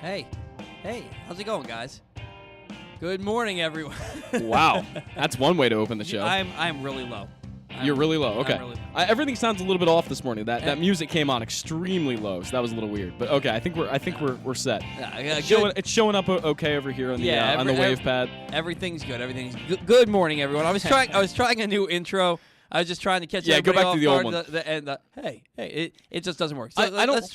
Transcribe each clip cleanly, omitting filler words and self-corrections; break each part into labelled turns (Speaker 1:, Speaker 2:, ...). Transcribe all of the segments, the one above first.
Speaker 1: Hey, how's it going, guys? Good morning, everyone.
Speaker 2: Wow, that's one way to open the show.
Speaker 1: I'm really low.
Speaker 2: You're really low. Okay, everything sounds a little bit off this morning. That music came on extremely low, so that was a little weird. But okay, I think we're set. It's showing up okay over here on the on the wave pad.
Speaker 1: Everything's good. Everything's good. Good morning, everyone. I was trying a new intro. I was just trying to catch everybody
Speaker 2: go back
Speaker 1: off
Speaker 2: to the old one.
Speaker 1: It just doesn't work. So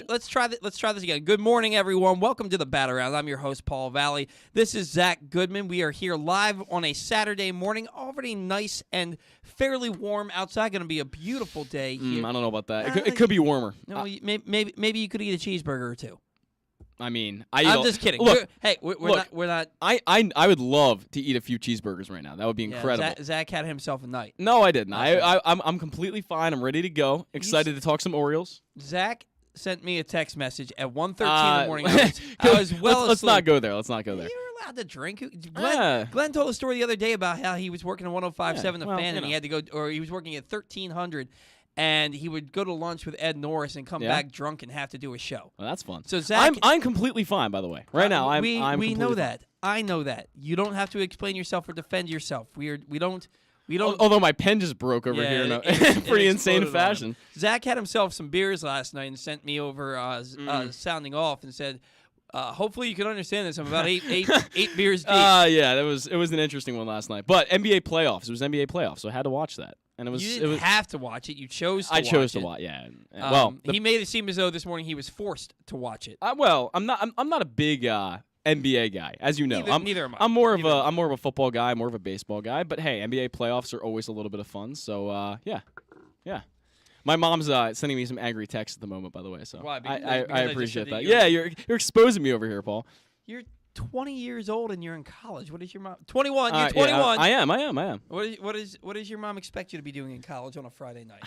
Speaker 1: let's try this again. Good morning, everyone. Welcome to the Bat Around. I'm your host, Paul Valley. This is Zach Goodman. We are here live on a Saturday morning. Already nice and fairly warm outside. Going to be a beautiful day here.
Speaker 2: I don't know about that. It could be warmer.
Speaker 1: No, maybe you could eat a cheeseburger or two.
Speaker 2: I mean,
Speaker 1: I'm just kidding.
Speaker 2: Look,
Speaker 1: we're not.
Speaker 2: I would love to eat a few cheeseburgers right now. That would be incredible.
Speaker 1: Zach had himself a night.
Speaker 2: No, I didn't. I'm completely fine. I'm ready to go. Excited to talk some Orioles.
Speaker 1: Zach sent me a text message at 1:13 in the morning. I was well
Speaker 2: Let's not go there. Let's not go there.
Speaker 1: You're allowed to drink. Glenn told a story the other day about how he was working at 105.7 The Fan, and he had to go, or he was working at 1300. And he would go to lunch with Ed Norris and come back drunk and have to do a show.
Speaker 2: Well, that's fun.
Speaker 1: So Zach,
Speaker 2: I'm completely fine, by the way. Right now,
Speaker 1: we know that. I know that. You don't have to explain yourself or defend yourself. We don't.
Speaker 2: Although my pen just broke over here in a pretty insane fashion.
Speaker 1: Zach had himself some beers last night and sent me over sounding off and said, hopefully you can understand this. I'm about eight beers deep.
Speaker 2: Yeah, it was an interesting one last night. But NBA playoffs. It was NBA playoffs, so I had to watch that. And
Speaker 1: you didn't have to watch it. You chose to watch it.
Speaker 2: I chose to watch, yeah.
Speaker 1: He made it seem as though this morning he was forced to watch it.
Speaker 2: I'm not a big NBA guy, as you know.
Speaker 1: Neither am I.
Speaker 2: I'm more of a football guy, more of a baseball guy. But hey, NBA playoffs are always a little bit of fun. So yeah. My mom's sending me some angry texts at the moment, by the way. So
Speaker 1: why?
Speaker 2: I appreciate that. Yeah, you're exposing me over here, Paul.
Speaker 1: You're 20 years old and you're in college. What is your mom? 21. You're 21.
Speaker 2: Yeah, I am.
Speaker 1: What does your mom expect you to be doing in college on a Friday night?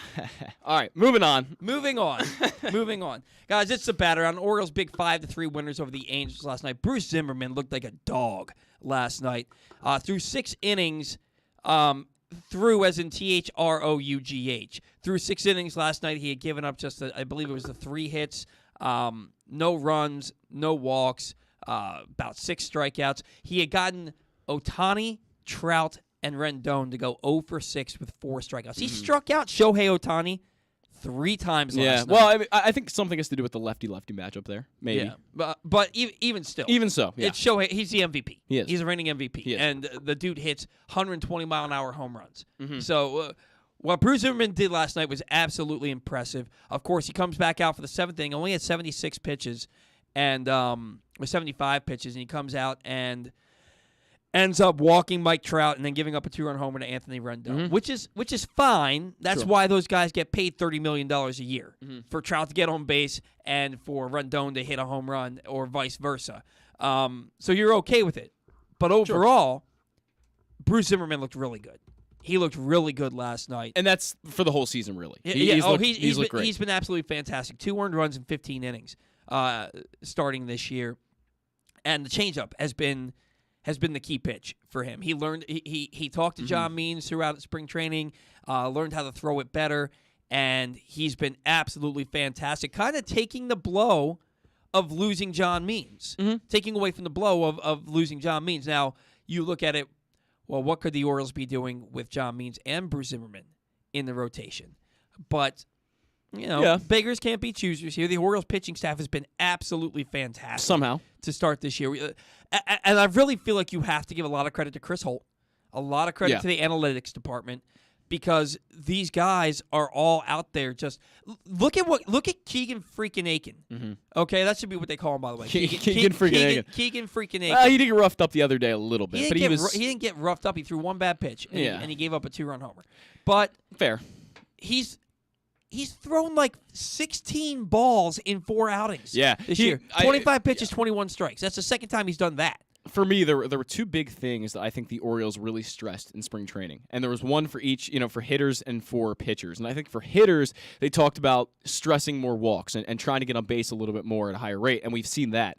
Speaker 2: All right, moving on.
Speaker 1: Moving on. Guys, it's the Bat Around. Orioles big 5-3 winners over the Angels last night. Bruce Zimmerman looked like a dog last night. Through 6 innings, through as in THROUGH. Through 6 innings last night, he had given up I believe it was the 3 hits, no runs, no walks. About 6 strikeouts. He had gotten Ohtani, Trout, and Rendon to go 0 for 6 with 4 strikeouts. He struck out Shohei Ohtani 3 times last night.
Speaker 2: Well, I think something has to do with the lefty-lefty matchup there, maybe.
Speaker 1: Yeah, but even still.
Speaker 2: Even so, yeah.
Speaker 1: It's Shohei. He's the MVP.
Speaker 2: He is.
Speaker 1: He's a reigning MVP.
Speaker 2: He is.
Speaker 1: And the dude hits 120-mile-an-hour home runs.
Speaker 2: Mm-hmm.
Speaker 1: So what Bruce Zimmerman did last night was absolutely impressive. Of course, he comes back out for the 7th inning, only had 76 pitches, and with 75 pitches, and he comes out and ends up walking Mike Trout and then giving up a 2-run homer to Anthony Rendon, which is fine. That's why those guys get paid $30 million a year, for Trout to get on base and for Rendon to hit a home run or vice versa. So you're okay with it. But overall, Bruce Zimmerman looked really good. He looked really good last night.
Speaker 2: And that's for the whole season, really.
Speaker 1: He's
Speaker 2: looked great.
Speaker 1: He's been absolutely fantastic. 2 earned runs in 15 innings. Starting this year, and the changeup has been the key pitch for him. He learned he talked to John Means throughout spring training, learned how to throw it better, and he's been absolutely fantastic. Kind of taking the blow of losing John Means, taking away from the blow of losing John Means. Now you look at it. Well, what could the Orioles be doing with John Means and Bruce Zimmerman in the rotation? But beggars can't be choosers here. The Orioles pitching staff has been absolutely fantastic
Speaker 2: somehow
Speaker 1: to start this year. And I really feel like you have to give a lot of credit to Chris Holt, a lot of credit to the analytics department, because these guys are all out there. Just look at Keegan freaking Aiken. Okay, that should be what they call him, by the way.
Speaker 2: Keegan freaking Aiken.
Speaker 1: Keegan freaking Aiken.
Speaker 2: He did get roughed up the other day a little bit, but he
Speaker 1: didn't get roughed up. He threw 1 bad pitch, and he gave up a 2-run homer. But
Speaker 2: fair.
Speaker 1: He's thrown like 16 balls in 4 outings this year. 25 pitches, 21 strikes. That's the second time he's done that.
Speaker 2: For me, there were 2 big things that I think the Orioles really stressed in spring training. And there was one for each, for hitters and for pitchers. And I think for hitters, they talked about stressing more walks and trying to get on base a little bit more at a higher rate. And we've seen that.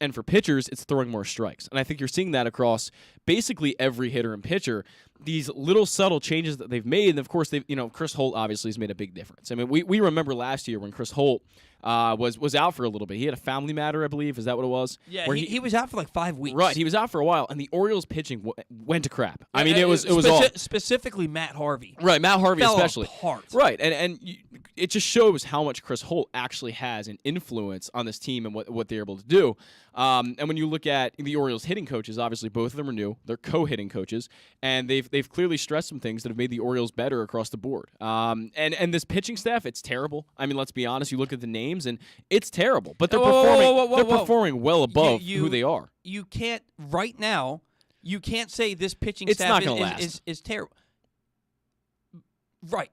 Speaker 2: And for pitchers, it's throwing more strikes. And I think you're seeing that across basically every hitter and pitcher. These little subtle changes that they've made, and of course, Chris Holt obviously has made a big difference. I mean, we remember last year when Chris Holt was out for a little bit. He had a family matter, I believe. Is that what it was?
Speaker 1: Yeah, where he was out for like 5 weeks.
Speaker 2: Right, he was out for a while, and the Orioles pitching went to crap. I mean, it was all
Speaker 1: specifically Matt Harvey.
Speaker 2: Right, Matt Harvey
Speaker 1: fell
Speaker 2: especially.
Speaker 1: Apart.
Speaker 2: Right, and it just shows how much Chris Holt actually has an influence on this team and what they're able to do. And when you look at the Orioles hitting coaches, obviously both of them are new. They're co-hitting coaches, and they've clearly stressed some things that have made the Orioles better across the board. And this pitching staff, it's terrible. I mean, let's be honest. You look at the names, and it's terrible. But they're performing well above who they are.
Speaker 1: You can't right now. You can't say this pitching staff is terrible. Right.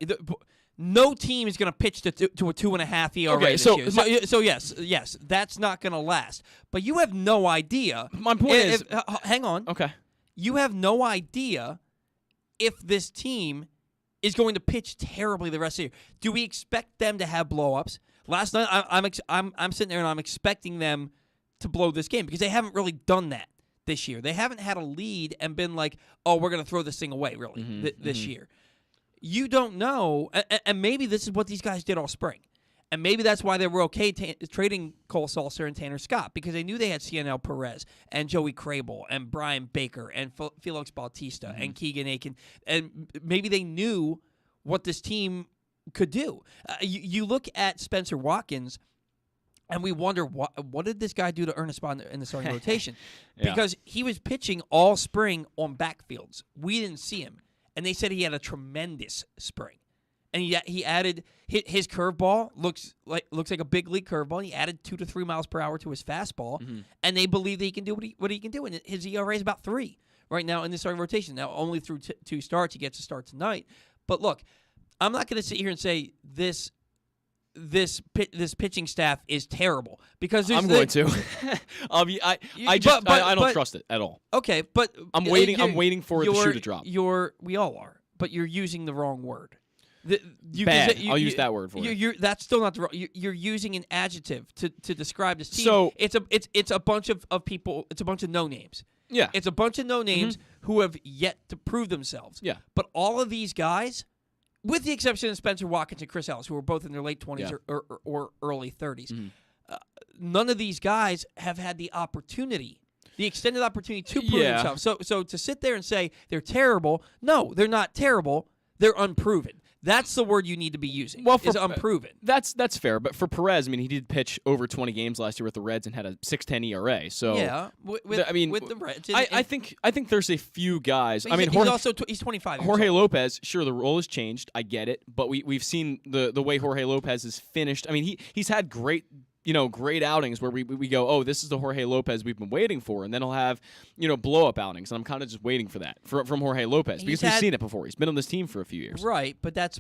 Speaker 1: No team is going to pitch to a 2.5 ERA this year. So yes, that's not going to last. But you have no idea.
Speaker 2: My point is,
Speaker 1: hang on.
Speaker 2: Okay.
Speaker 1: You have no idea if this team is going to pitch terribly the rest of the year. Do we expect them to have blow-ups? Last night, I'm sitting there and I'm expecting them to blow this game because they haven't really done that this year. They haven't had a lead and been like, oh, we're going to throw this thing away, really, this year. You don't know, and maybe this is what these guys did all spring. And maybe that's why they were okay trading Cole Sulser and Tanner Scott, because they knew they had Cionel Perez and Joey Crable and Brian Baker and Felix Bautista and Keegan Aiken. And maybe they knew what this team could do. You look at Spencer Watkins, and we wonder, what did this guy do to earn a spot in the starting rotation?
Speaker 2: Yeah.
Speaker 1: Because he was pitching all spring on backfields. We didn't see him. And they said he had a tremendous spring. And he added his curveball looks like a big league curveball. He added 2 to 3 miles per hour to his fastball, and they believe that he can do what he can do. And his ERA is about 3 right now in the starting rotation. Now only through 2 starts. He gets a start tonight. But look, I'm not going to sit here and say this pitching staff is terrible because
Speaker 2: I'm going to. I don't trust it at all.
Speaker 1: Okay, but
Speaker 2: I'm waiting for the shoe to drop.
Speaker 1: We all are, but you're using the wrong word.
Speaker 2: Bad. I'll use that word for it.
Speaker 1: That's still not the wrong. You're using an adjective to describe this team.
Speaker 2: So
Speaker 1: it's a bunch of people. It's a bunch of no names.
Speaker 2: Yeah,
Speaker 1: it's a bunch of no names who have yet to prove themselves.
Speaker 2: Yeah,
Speaker 1: but all of these guys, with the exception of Spencer Watkins and Chris Ellis, who are both in their late 20s or early 30s, none of these guys have had the opportunity, the extended opportunity to prove themselves. So to sit there and say they're terrible, no, they're not terrible. They're unproven. That's the word you need to be using. Well, is unproven.
Speaker 2: That's fair. But for Perez, I mean, he did pitch over 20 games last year with the Reds and had a 6.10 ERA. So
Speaker 1: yeah, with the Reds,
Speaker 2: I think there's a few guys.
Speaker 1: I mean, he's 25.
Speaker 2: Jorge Lopez, sure, the role has changed. I get it, but we've seen the way Jorge Lopez is finished. I mean, he's had great outings where we go, oh, this is the Jorge Lopez we've been waiting for, and then he'll have, blow-up outings, and I'm kind of just waiting for that from Jorge Lopez because we've seen it before. He's been on this team for a few years.
Speaker 1: Right, but that's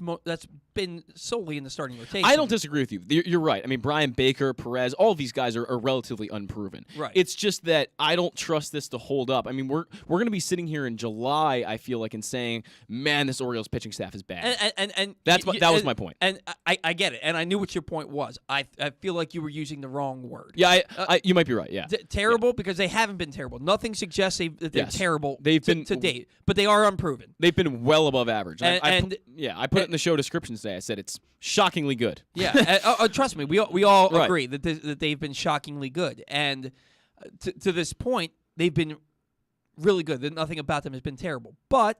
Speaker 1: been solely in the starting rotation.
Speaker 2: I don't disagree with you. You're right. I mean, Brian Baker, Perez, all of these guys are relatively unproven.
Speaker 1: Right.
Speaker 2: It's just that I don't trust this to hold up. I mean, we're going to be sitting here in July, I feel like, and saying, man, this Orioles pitching staff is bad.
Speaker 1: And
Speaker 2: that was my point.
Speaker 1: And I get it, and I knew what your point was. I feel like you were using the wrong word.
Speaker 2: Yeah, you might be right. Yeah,
Speaker 1: terrible because they haven't been terrible. Nothing suggests that they're terrible.
Speaker 2: They've been
Speaker 1: to date, but they are unproven.
Speaker 2: They've been well above average. I put it in the show description today. I said it's shockingly good.
Speaker 1: Yeah, trust me, we all agree that they've been shockingly good, and to this point, they've been really good. Nothing about them has been terrible, but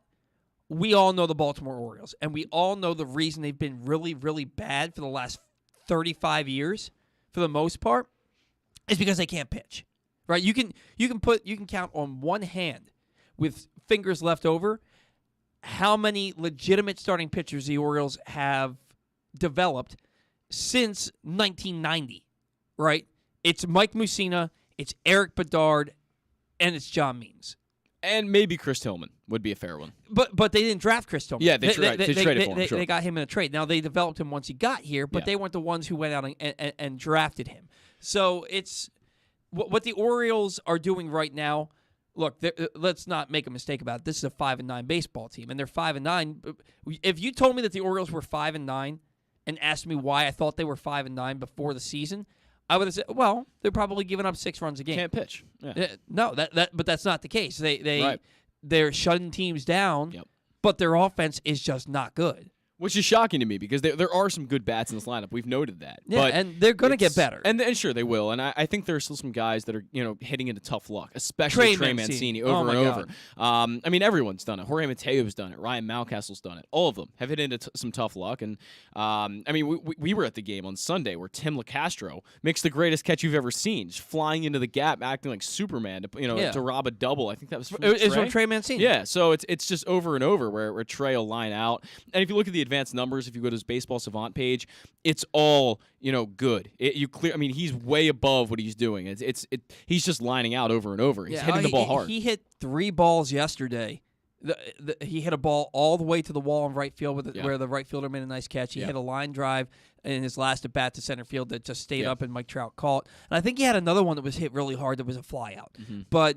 Speaker 1: we all know the Baltimore Orioles, and we all know the reason they've been really, really bad for the last 35 years. For the most part, is because they can't pitch, right? You can count on one hand, with fingers left over, how many legitimate starting pitchers the Orioles have developed since 1990, right? It's Mike Mussina, it's Eric Bedard, and it's John Means.
Speaker 2: And maybe Chris Tillman would be a fair one.
Speaker 1: But they didn't draft Chris Tillman.
Speaker 2: Yeah, they traded for him.
Speaker 1: They got him in a trade. Now, they developed him once he got here, but they weren't the ones who went out and drafted him. So it's what the Orioles are doing right now. Look, let's not make a mistake about it. This is a 5-9 baseball team, and they're 5-9. If you told me that the Orioles were 5-9 and asked me why I thought they were 5-9 before the season, I would have said, well, they're probably giving up 6 runs a game.
Speaker 2: Can't pitch. Yeah.
Speaker 1: No, but that's not the case. They're shutting teams down, but their offense is just not good.
Speaker 2: Which is shocking to me because there are some good bats in this lineup. We've noted that.
Speaker 1: Yeah,
Speaker 2: but
Speaker 1: and they're going to get better.
Speaker 2: And sure, they will. And I think there are still some guys that are hitting into tough luck, especially Trey Mancini over and over. I mean, everyone's done it. Jorge Mateo's done it. Ryan Mountcastle's done it. All of them have hit into some tough luck. And, I mean, we were at the game on Sunday where Tim LeCastro makes the greatest catch you've ever seen, just flying into the gap, acting like Superman to rob a double. I think that was from Trey.
Speaker 1: From Trey Mancini.
Speaker 2: Yeah, so it's just over and over where Trey will line out. And if you look at the advanced numbers, if you go to his Baseball Savant page, it's all good. He's way above what he's doing. He's just lining out over and over. He's hitting the ball hard.
Speaker 1: He hit 3 balls yesterday. He hit a ball all the way to the wall in right field where the right fielder made a nice catch. He hit a line drive in his last at bat to center field that just stayed up and Mike Trout caught. And I think he had another one that was hit really hard that was a fly out. Mm-hmm. But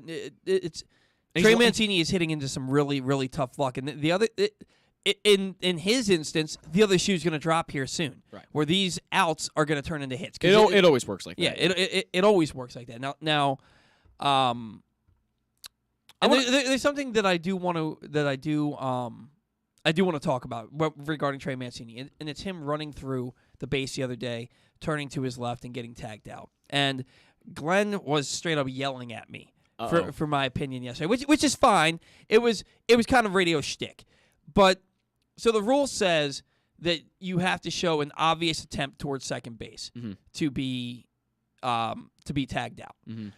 Speaker 1: Trey Mancini is hitting into some really, really tough luck. And the other. In his instance, the other shoe's going to drop here soon, where these outs are going to turn into hits.
Speaker 2: It always works like that.
Speaker 1: Yeah, it always works like that. Now, there's something that I do want to talk about regarding Trey Mancini, and it's him running through the base the other day, turning to his left and getting tagged out. And Glenn was straight up yelling at me for my opinion yesterday, which is fine. It was kind of radio shtick, but. So the rule says that you have to show an obvious attempt towards second base to be tagged out. Mm-hmm.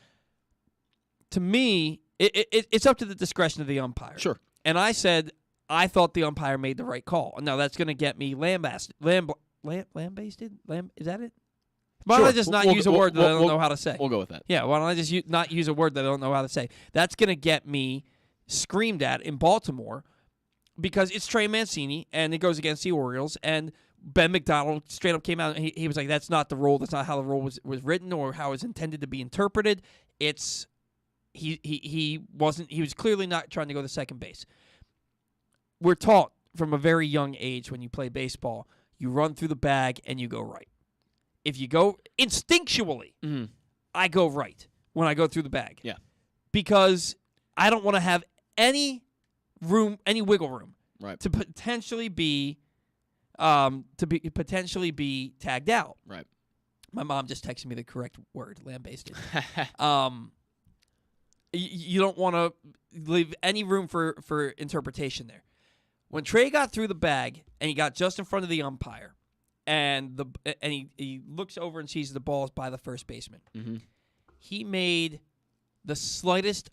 Speaker 1: To me, it's up to the discretion of the umpire.
Speaker 2: Sure.
Speaker 1: And I said I thought the umpire made the right call. Now that's going to get me lambasted. Lambasted? Is that it? Why don't I just not use a word that I don't know how to say?
Speaker 2: We'll go with that.
Speaker 1: Yeah. Why don't I just not use a word that I don't know how to say? That's going to get me screamed at in Baltimore. Because it's Trey Mancini, and it goes against the Orioles, and Ben McDonald straight up came out, and he was like, that's not the rule. That's not how the rule was written or how it was intended to be interpreted. He was clearly not trying to go to second base. We're taught from a very young age when you play baseball, you run through the bag and you go right. If you go instinctually, I go right when I go through the bag.
Speaker 2: Yeah.
Speaker 1: Because I don't want to have any wiggle room, to potentially be tagged out.
Speaker 2: Right.
Speaker 1: My mom just texted me the correct word, lambasted. You don't want to leave any room for interpretation there. When Trey got through the bag and he got just in front of the umpire, and he looks over and sees the ball is by the first baseman, he made the slightest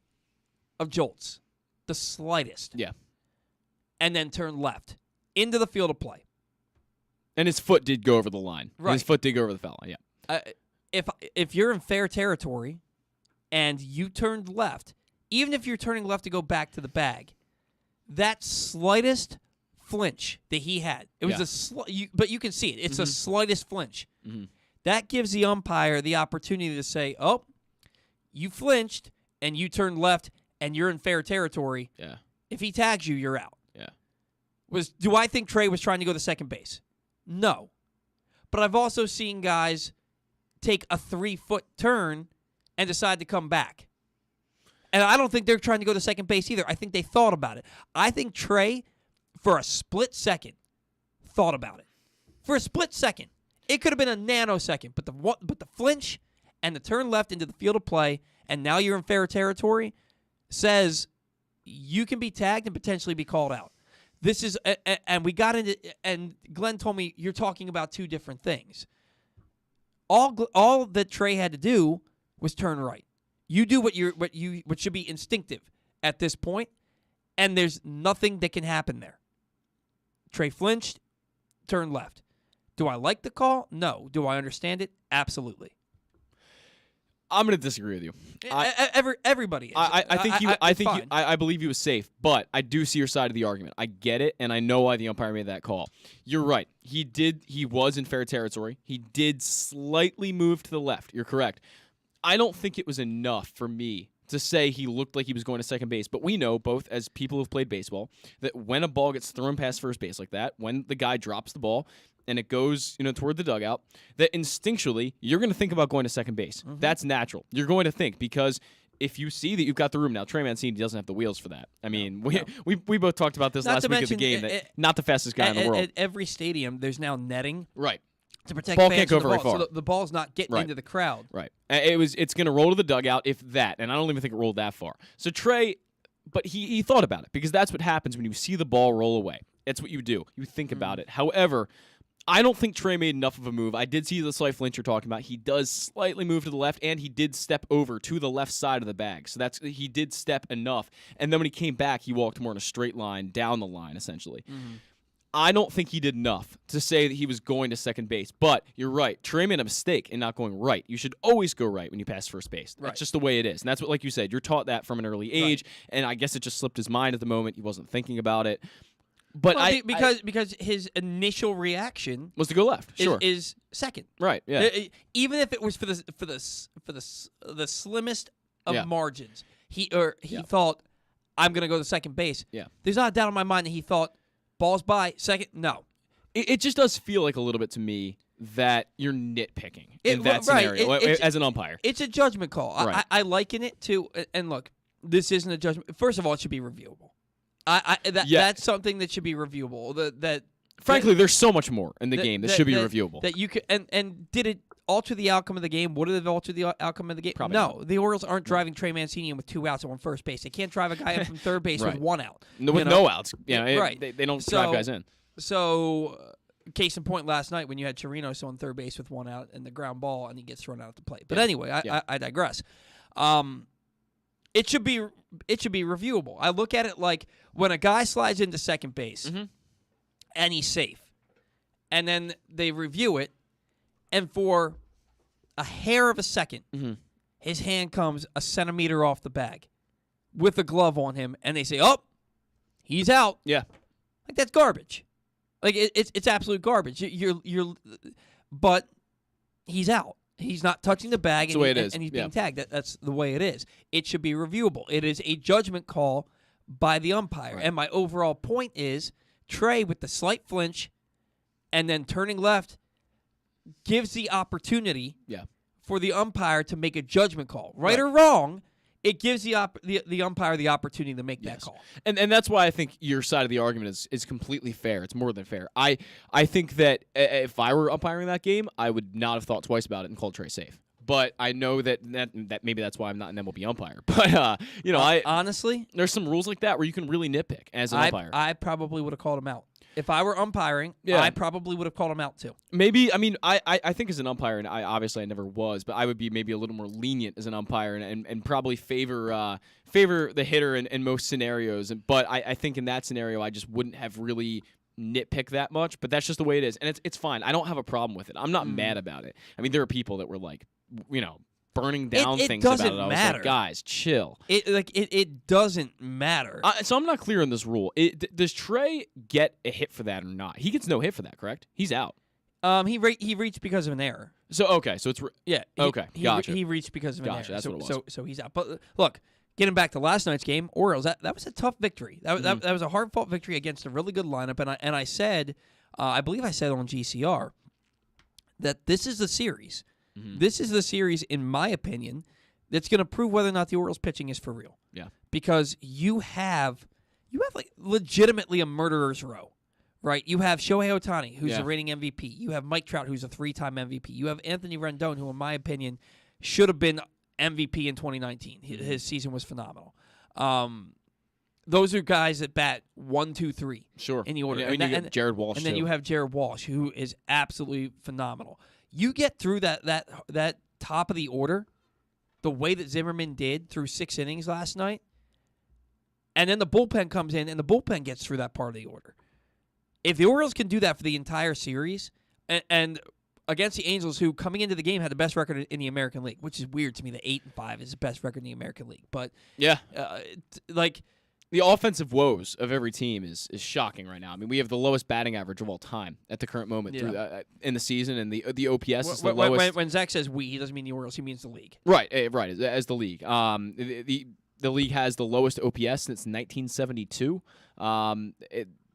Speaker 1: of jolts. The slightest.
Speaker 2: Yeah.
Speaker 1: And then turned left into the field of play.
Speaker 2: And his foot did go over the line.
Speaker 1: Right.
Speaker 2: His foot did go over the foul line, yeah.
Speaker 1: If you're in fair territory and you turned left, even if you're turning left to go back to the bag, that slightest flinch that he had, it was but you can see it. It's the slightest flinch. Mm-hmm. That gives the umpire the opportunity to say, oh, you flinched and you turned left, and you're in fair territory.
Speaker 2: Yeah.
Speaker 1: If he tags you, you're out.
Speaker 2: Yeah.
Speaker 1: Do I think Trey was trying to go to second base? No. But I've also seen guys take a 3-foot turn and decide to come back. And I don't think they're trying to go to second base either. I think they thought about it. I think Trey, for a split second, thought about it. For a split second. It could have been a nanosecond, but the flinch and the turn left into the field of play, and now you're in fair territory, says you can be tagged and potentially be called out. This is, and we got into, and Glenn told me you're talking about 2 different things. All that Trey had to do was turn right. You do what should be instinctive at this point, and there's nothing that can happen there. Trey flinched, turned left. Do I like the call? No. Do I understand it? Absolutely.
Speaker 2: I'm going to disagree with you.
Speaker 1: Everybody is.
Speaker 2: I believe he was safe, but I do see your side of the argument. I get it, and I know why the umpire made that call. You're right. He was in fair territory. He did slightly move to the left. You're correct. I don't think it was enough for me to say he looked like he was going to second base, but we know, both as people who've played baseball, that when a ball gets thrown past first base like that, when the guy drops the ball, and it goes, toward the dugout, that instinctually you're going to think about going to second base. Mm-hmm. That's natural. You're going to think because if you see that you've got the room now, Trey Mancini doesn't have the wheels for that. I mean, we both talked about this last week of the game. Not the fastest guy in the world.
Speaker 1: At every stadium, there's now netting.
Speaker 2: Right.
Speaker 1: To protect
Speaker 2: ball
Speaker 1: fans
Speaker 2: can't go
Speaker 1: from the
Speaker 2: very
Speaker 1: ball.
Speaker 2: far.
Speaker 1: So the ball's not getting into the crowd.
Speaker 2: Right. It's going to roll to the dugout if that, and I don't even think it rolled that far. So Trey, but he thought about it because that's what happens when you see the ball roll away. That's what you do. You think about it. However, I don't think Trey made enough of a move. I did see the slight flinch you're talking about. He does slightly move to the left, and he did step over to the left side of the bag. So he did step enough. And then when he came back, he walked more in a straight line down the line, essentially. Mm-hmm. I don't think he did enough to say that he was going to second base. But you're right. Trey made a mistake in not going right. You should always go right when you pass first base. That's just the way it is. And that's what, like you said, you're taught that from an early age. Right. And I guess it just slipped his mind at the moment. He wasn't thinking about it. But
Speaker 1: because his initial reaction
Speaker 2: was to go left. Sure,
Speaker 1: is second.
Speaker 2: Right. Yeah.
Speaker 1: Even if it was for the slimmest of margins, he thought, I'm going to go to second base.
Speaker 2: Yeah.
Speaker 1: There's not a doubt in my mind that he thought, ball's by second. No.
Speaker 2: It just does feel like a little bit to me that you're nitpicking in that scenario as an umpire.
Speaker 1: It's a judgment call.
Speaker 2: Right.
Speaker 1: I liken it to, and look, this isn't a judgment. First of all, it should be reviewable. That's something that should be reviewable.
Speaker 2: Frankly, there's so much more in the game that should be reviewable.
Speaker 1: That you could and did it alter the outcome of the game? Would it have altered the outcome of the game?
Speaker 2: Probably
Speaker 1: no.
Speaker 2: not.
Speaker 1: The Orioles aren't driving Trey Mancini in with 2 outs and 1 first base. They can't drive a guy in from third base with 1 out.
Speaker 2: With no outs. Right. They don't drive guys in.
Speaker 1: So, case in point, last night when you had Chirinos on third base with 1 out and the ground ball, and he gets thrown out at the plate. But anyway, I digress. It should be reviewable. I look at it like when a guy slides into second base and he's safe, and then they review it, and for a hair of a second, his hand comes a centimeter off the bag with a glove on him, and they say, "Oh, he's out."
Speaker 2: Yeah,
Speaker 1: like that's garbage. Like it's absolute garbage. But he's out. He's not touching the bag, and he's being tagged. That's the way it is. It should be reviewable. It is a judgment call by the umpire. Right. And my overall point is Trey, with the slight flinch and then turning left, gives the opportunity for the umpire to make a judgment call. Right or wrong, it gives the umpire the opportunity to make that call.
Speaker 2: And that's why I think your side of the argument is completely fair. It's more than fair. I think that if I were umpiring that game, I would not have thought twice about it and called Trey safe. But I know that maybe that's why I'm not an MLB umpire. But I
Speaker 1: honestly,
Speaker 2: there's some rules like that where you can really nitpick as an umpire.
Speaker 1: I probably would have called him out. If I were umpiring, I probably would have called him out too.
Speaker 2: Maybe, I think as an umpire, and I never was, but I would be maybe a little more lenient as an umpire and probably favor the hitter in most scenarios. But I think in that scenario, I just wouldn't have really nitpick that much. But that's just the way it is, and it's fine. I don't have a problem with it. I'm not mad about it. I mean, there are people that were like, burning down things about it. I was like, guys, chill.
Speaker 1: It doesn't matter.
Speaker 2: So I'm not clear on this rule. Does Trey get a hit for that or not? He gets no hit for that, correct? He's out.
Speaker 1: He reached because of an error.
Speaker 2: So okay, so it's gotcha.
Speaker 1: He reached because of an error.
Speaker 2: That's what it was.
Speaker 1: So he's out. But look, getting back to last night's game, Orioles. That was a tough victory. That was a hard fought victory against a really good lineup. And I said, I believe I said on GCR that this is the series. This is the series, in my opinion, that's going to prove whether or not the Orioles pitching is for real.
Speaker 2: Yeah.
Speaker 1: Because you have like legitimately a murderer's row, right? You have Shohei Ohtani, who's a reigning MVP. You have Mike Trout, who's a 3-time MVP. You have Anthony Rendon, who, in my opinion, should have been MVP in 2019. His season was phenomenal. Those are guys that bat 1, 2, 3 in the order.
Speaker 2: And you have Jared Walsh,
Speaker 1: and then you have Jared Walsh, who is absolutely phenomenal. You get through that top of the order the way that Zimmerman did through 6 innings last night, and then the bullpen comes in, and the bullpen gets through that part of the order. If the Orioles can do that for the entire series, and against the Angels, who coming into the game had the best record in the American League, which is weird to me that 8-5 is the best record in the American League. But
Speaker 2: the offensive woes of every team is shocking right now. I mean, we have the lowest batting average of all time at the current moment in the season, and the OPS is the lowest.
Speaker 1: When Zach says we, he doesn't mean the Orioles, he means the league.
Speaker 2: Right, as the league. The league has the lowest OPS since 1972.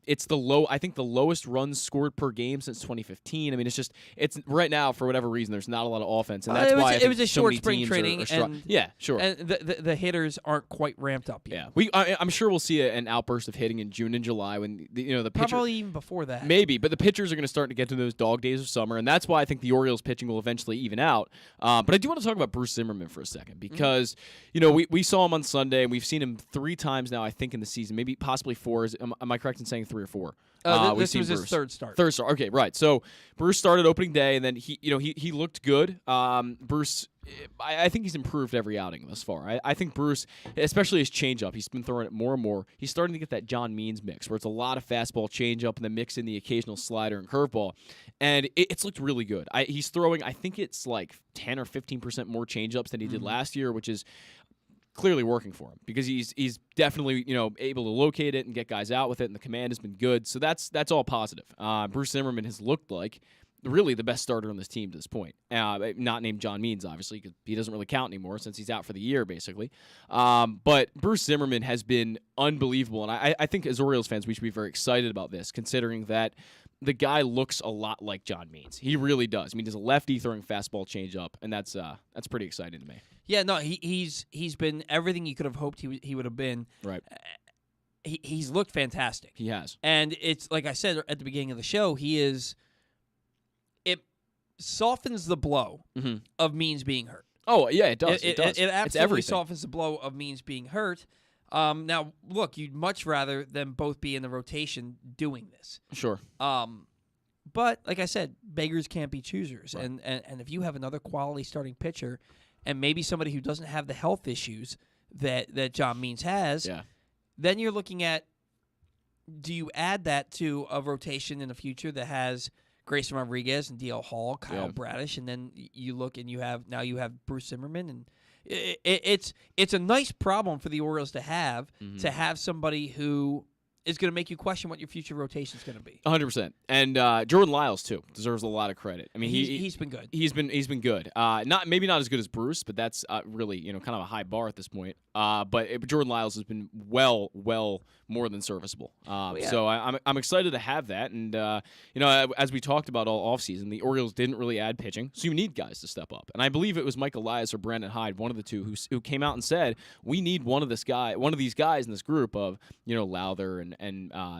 Speaker 2: it's I think the lowest runs scored per game since 2015. I mean, it's right now for whatever reason there's not a lot of offense, and that's why
Speaker 1: it was a short spring
Speaker 2: teams
Speaker 1: training,
Speaker 2: and yeah, sure.
Speaker 1: And the hitters aren't quite ramped up yet.
Speaker 2: Yeah, I'm sure we'll see an outburst of hitting in June and July when the pitcher,
Speaker 1: probably even before that.
Speaker 2: Maybe, but the pitchers are going to start to get to those dog days of summer, and that's why I think the Orioles pitching will eventually even out. But I do want to talk about Bruce Zimmerman for a second because we saw him on Sunday, and we've seen him 3 times now, I think, in the season, maybe possibly 4. Am I correct in saying 3 or 4?
Speaker 1: This was his third start.
Speaker 2: Third start. Okay, right. So Bruce started opening day, and then he looked good. Bruce, I think he's improved every outing thus far. I think Bruce, especially his changeup, he's been throwing it more and more. He's starting to get that John Means mix, where it's a lot of fastball changeup and then mix in the occasional slider and curveball, and it's looked really good. He's throwing, I think it's like 10 or 15% more changeups than he did last year, which is clearly working for him because he's definitely able to locate it and get guys out with it, and the command has been good. So that's all positive. Bruce Zimmerman has looked like really the best starter on this team to this point. Not named John Means, obviously, because he doesn't really count anymore since he's out for the year, basically. But Bruce Zimmerman has been unbelievable, and I think as Orioles fans we should be very excited about this, considering that the guy looks a lot like John Means. He really does. I mean, he's a lefty throwing fastball changeup, and that's pretty exciting to me.
Speaker 1: Yeah, no, he's been everything you could have hoped he would have been.
Speaker 2: Right.
Speaker 1: He's looked fantastic.
Speaker 2: He has.
Speaker 1: And it's like I said at the beginning of the show, it softens the blow of Means being hurt.
Speaker 2: Oh, yeah, it does.
Speaker 1: It absolutely softens the blow of Means being hurt. Now, look, you'd much rather them both be in the rotation doing this.
Speaker 2: Sure.
Speaker 1: But like I said, beggars can't be choosers.
Speaker 2: Right.
Speaker 1: And if you have another quality starting pitcher and maybe somebody who doesn't have the health issues that John Means has, then you're looking at, do you add that to a rotation in the future that has Grayson Rodriguez and DL Hall, Kyle Bradish, and then you look and you have Bruce Zimmerman, and it's a nice problem for the Orioles to have somebody who is going to make you question what your future rotation is going to be.
Speaker 2: 100%. And Jordan Lyles too deserves a lot of credit. I mean,
Speaker 1: he's been good.
Speaker 2: He's been good. Maybe not as good as Bruce, but that's really kind of a high bar at this point. But Jordan Lyles has been well more than serviceable. So I'm excited to have that. And as we talked about all offseason, the Orioles didn't really add pitching, so you need guys to step up. And I believe it was Mike Elias or Brandon Hyde, one of the two, who came out and said we need one of these guys in this group of Lowther and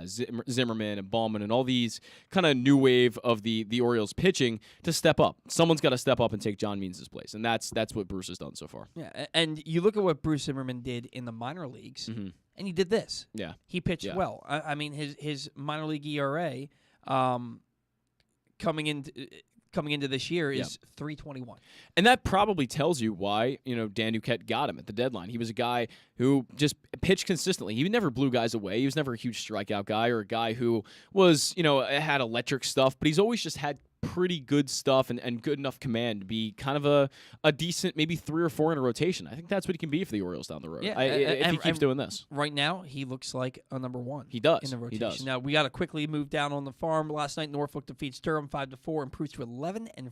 Speaker 2: Zimmerman and Ballman and all these kind of new wave of the Orioles pitching to step up. Someone's got to step up and take John Means' place, and that's what Bruce has done so far.
Speaker 1: Yeah, and you look at what Bruce Zimmerman did in the minor leagues, and he did this.
Speaker 2: Yeah,
Speaker 1: he pitched well. I mean, his minor league ERA coming into this year is 3.21,
Speaker 2: and that probably tells you why Dan Duquette got him at the deadline. He was a guy who just pitched consistently. He never blew guys away. He was never a huge strikeout guy or a guy who was had electric stuff, but he's always just had pretty good stuff and good enough command to be kind of a decent maybe 3 or 4 in a rotation. I think that's what he can be for the Orioles down the road.
Speaker 1: Yeah,
Speaker 2: if he keeps doing this.
Speaker 1: Right now, he looks like a number 1.
Speaker 2: He does.
Speaker 1: In the rotation.
Speaker 2: He does.
Speaker 1: Now, we got to quickly move down on the farm. Last night, Norfolk defeats Durham 5-4, improves to 11-5.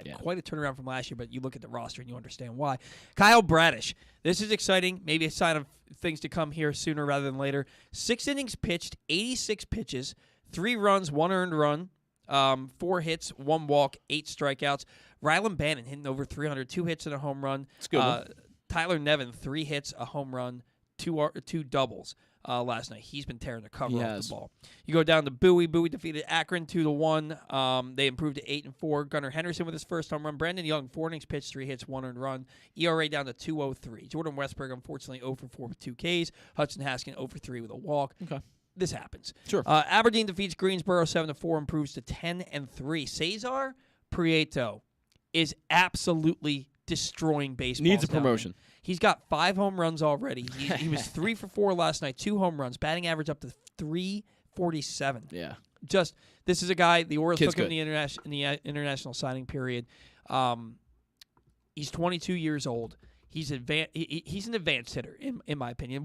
Speaker 1: Yeah. Quite a turnaround from last year, but you look at the roster and you understand why. Kyle Bradish. This is exciting. Maybe a sign of things to come here sooner rather than later. 6 innings pitched, 86 pitches, 3 runs, 1 earned run. 4 hits, 1 walk, 8 strikeouts. Rylan Bannon hitting over 300, 2 hits and a home run.
Speaker 2: That's good.
Speaker 1: Tyler Nevin, 3 hits, a home run, 2 doubles last night. He's been tearing the cover off the ball. You go down to Bowie. Bowie defeated Akron 2-1. They improved to 8-4. Gunnar Henderson with his first home run. Brandon Young, 4 innings pitched, 3 hits, 1 earned run. ERA down to 2.03. Jordan Westberg, unfortunately, 0-4 with 2 Ks. Hudson Haskin, 0-3 with a walk.
Speaker 2: Okay.
Speaker 1: This happens.
Speaker 2: Sure.
Speaker 1: Aberdeen defeats Greensboro 7-4, improves to 10-3. Cesar Prieto is absolutely destroying baseball.
Speaker 2: Needs a promotion.
Speaker 1: He's got 5 home runs already. He was 3 for 4 last night, 2 home runs, batting average up to 347.
Speaker 2: Yeah.
Speaker 1: This is a guy the Orioles took him in the international signing period. He's 22 years old. He's an advanced hitter in my opinion.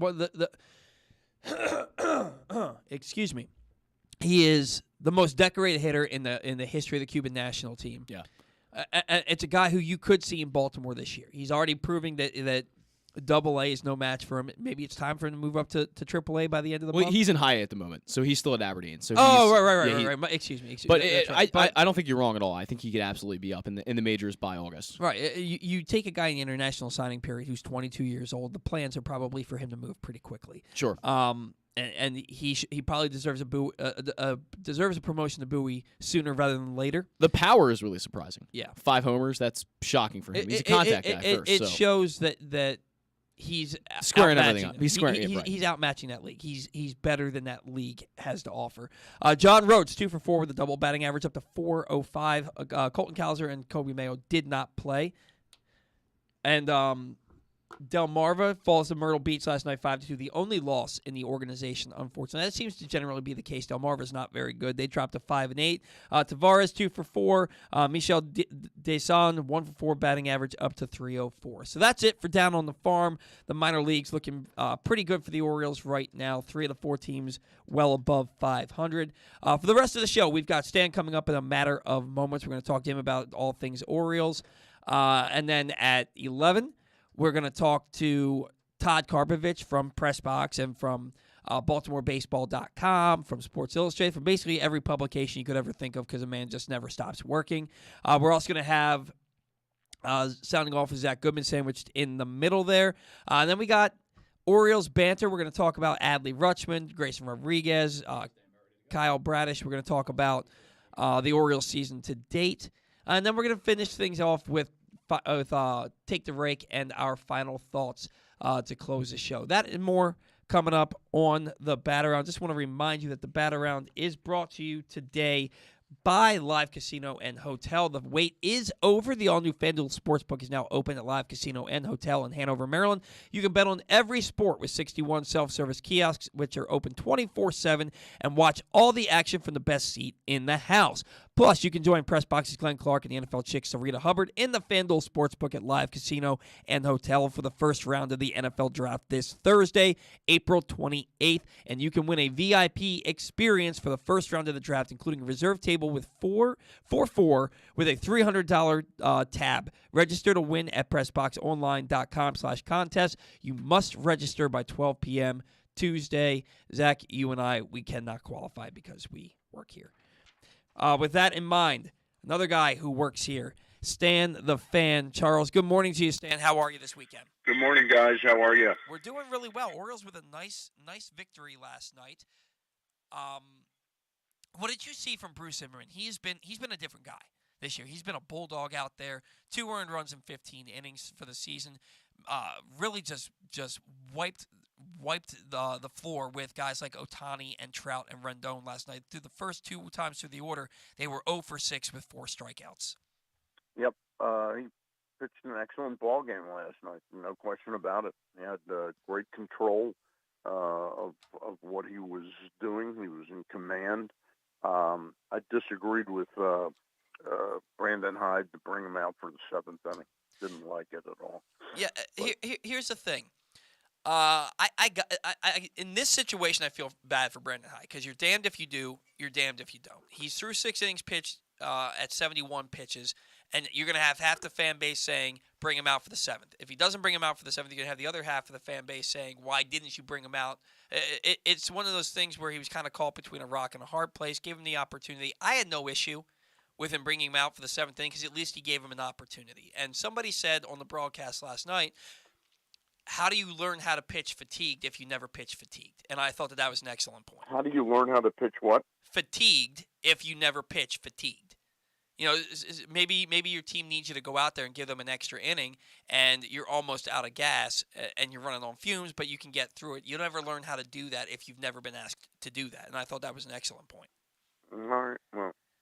Speaker 1: Excuse me. He is the most decorated hitter in the history of the Cuban national team.
Speaker 2: Yeah.
Speaker 1: It's a guy who you could see in Baltimore this year. He's already proving that Double-A is no match for him. Maybe it's time for him to move up to Triple-A by the end of the month.
Speaker 2: Well, he's in high at the moment, so he's still at Aberdeen. So
Speaker 1: right. Excuse me.
Speaker 2: But I don't think you're wrong at all. I think he could absolutely be up in the majors by August.
Speaker 1: Right. You take a guy in the international signing period who's 22 years old. The plans are probably for him to move pretty quickly.
Speaker 2: Sure.
Speaker 1: And he probably deserves a promotion to Bowie sooner rather than later.
Speaker 2: The power is really surprising.
Speaker 1: Yeah,
Speaker 2: 5 homers. That's shocking for him. He's a contact guy first.
Speaker 1: It shows that he's
Speaker 2: squaring everything up. He's
Speaker 1: he's outmatching that league. He's better than that league has to offer. John Rhodes 2 for 4 with a double batting average up to .405. Colton Cowser and Kobe Mayo did not play, and Delmarva falls to Myrtle Beach last night 5-2. The only loss in the organization, unfortunately. That seems to generally be the case. Delmarva's not very good. They dropped to 5-8. Tavares 2 for 4. Michel Deson 1 for 4 batting average up to .304. So that's it for Down on the Farm. The minor leagues looking pretty good for the Orioles right now. 3 of the 4 teams well above 500. For the rest of the show, we've got Stan coming up in a matter of moments. We're going to talk to him about all things Orioles. And then at 11, we're going to talk to Todd Karpovich from Pressbox and from BaltimoreBaseball.com, from Sports Illustrated, from basically every publication you could ever think of because the man just never stops working. We're also going to have sounding off with Zach Goodman sandwiched in the middle there. And then we got Orioles banter. We're going to talk about Adley Rutschman, Grayson Rodriguez, Kyle Bradish. We're going to talk about the Orioles season to date. And then we're going to finish things off with Take the Rake and our final thoughts to close the show. That and more coming up on the Bat Around. Just want to remind you that the Bat Around is brought to you today by Live Casino and Hotel. The wait is over. The all-new FanDuel Sportsbook is now open at Live Casino and Hotel in Hanover, Maryland. You can bet on every sport with 61 self-service kiosks, which are open 24/7, and watch all the action from the best seat in the house. Plus, you can join Pressbox's Glenn Clark and the NFL Chicks Sarita Hubbard in the FanDuel Sportsbook at Live Casino and Hotel for the first round of the NFL Draft this Thursday, April 28th. And you can win a VIP experience for the first round of the draft, including a reserve table with 4 with a $300 tab. Register to win at PressBoxOnline.com/contest. You must register by 12 p.m. Tuesday. Zach, you and I, we cannot qualify because we work here. With that in mind, another guy who works here, Stan the Fan. Charles, good morning to you, Stan. How are you this weekend?
Speaker 3: Good morning, guys. How are you?
Speaker 1: We're doing really well. Orioles with a nice victory last night. What did you see from Bruce Zimmerman? He's been a different guy this year. He's been a bulldog out there. 2 earned runs in 15 innings for the season. Really just wiped the floor with guys like Ohtani and Trout and Rendon last night. Through the first 2 times through the order, they were 0 for 6 with 4 strikeouts.
Speaker 3: Yep. He pitched an excellent ball game last night. No question about it. He had great control of what he was doing. He was in command. I disagreed with Brandon Hyde to bring him out for the 7th inning. Didn't like it at all.
Speaker 1: Yeah. Here's the thing. In this situation, I feel bad for Brandon Hyde because you're damned if you do, you're damned if you don't. He's through 6 innings pitched at 71 pitches, and you're going to have half the fan base saying, bring him out for the 7th. If he doesn't bring him out for the 7th, you're going to have the other half of the fan base saying, why didn't you bring him out? It's one of those things where he was kind of caught between a rock and a hard place. Give him the opportunity. I had no issue with him bringing him out for the 7th inning because at least he gave him an opportunity. And somebody said on the broadcast last night, how do you learn how to pitch fatigued if you never pitch fatigued? And I thought that was an excellent point.
Speaker 3: How do you learn how to pitch what?
Speaker 1: Fatigued if you never pitch fatigued. You know, maybe your team needs you to go out there and give them an extra inning, and you're almost out of gas, and you're running on fumes, but you can get through it. You'll never learn how to do that if you've never been asked to do that, and I thought that was an excellent point.
Speaker 3: All right.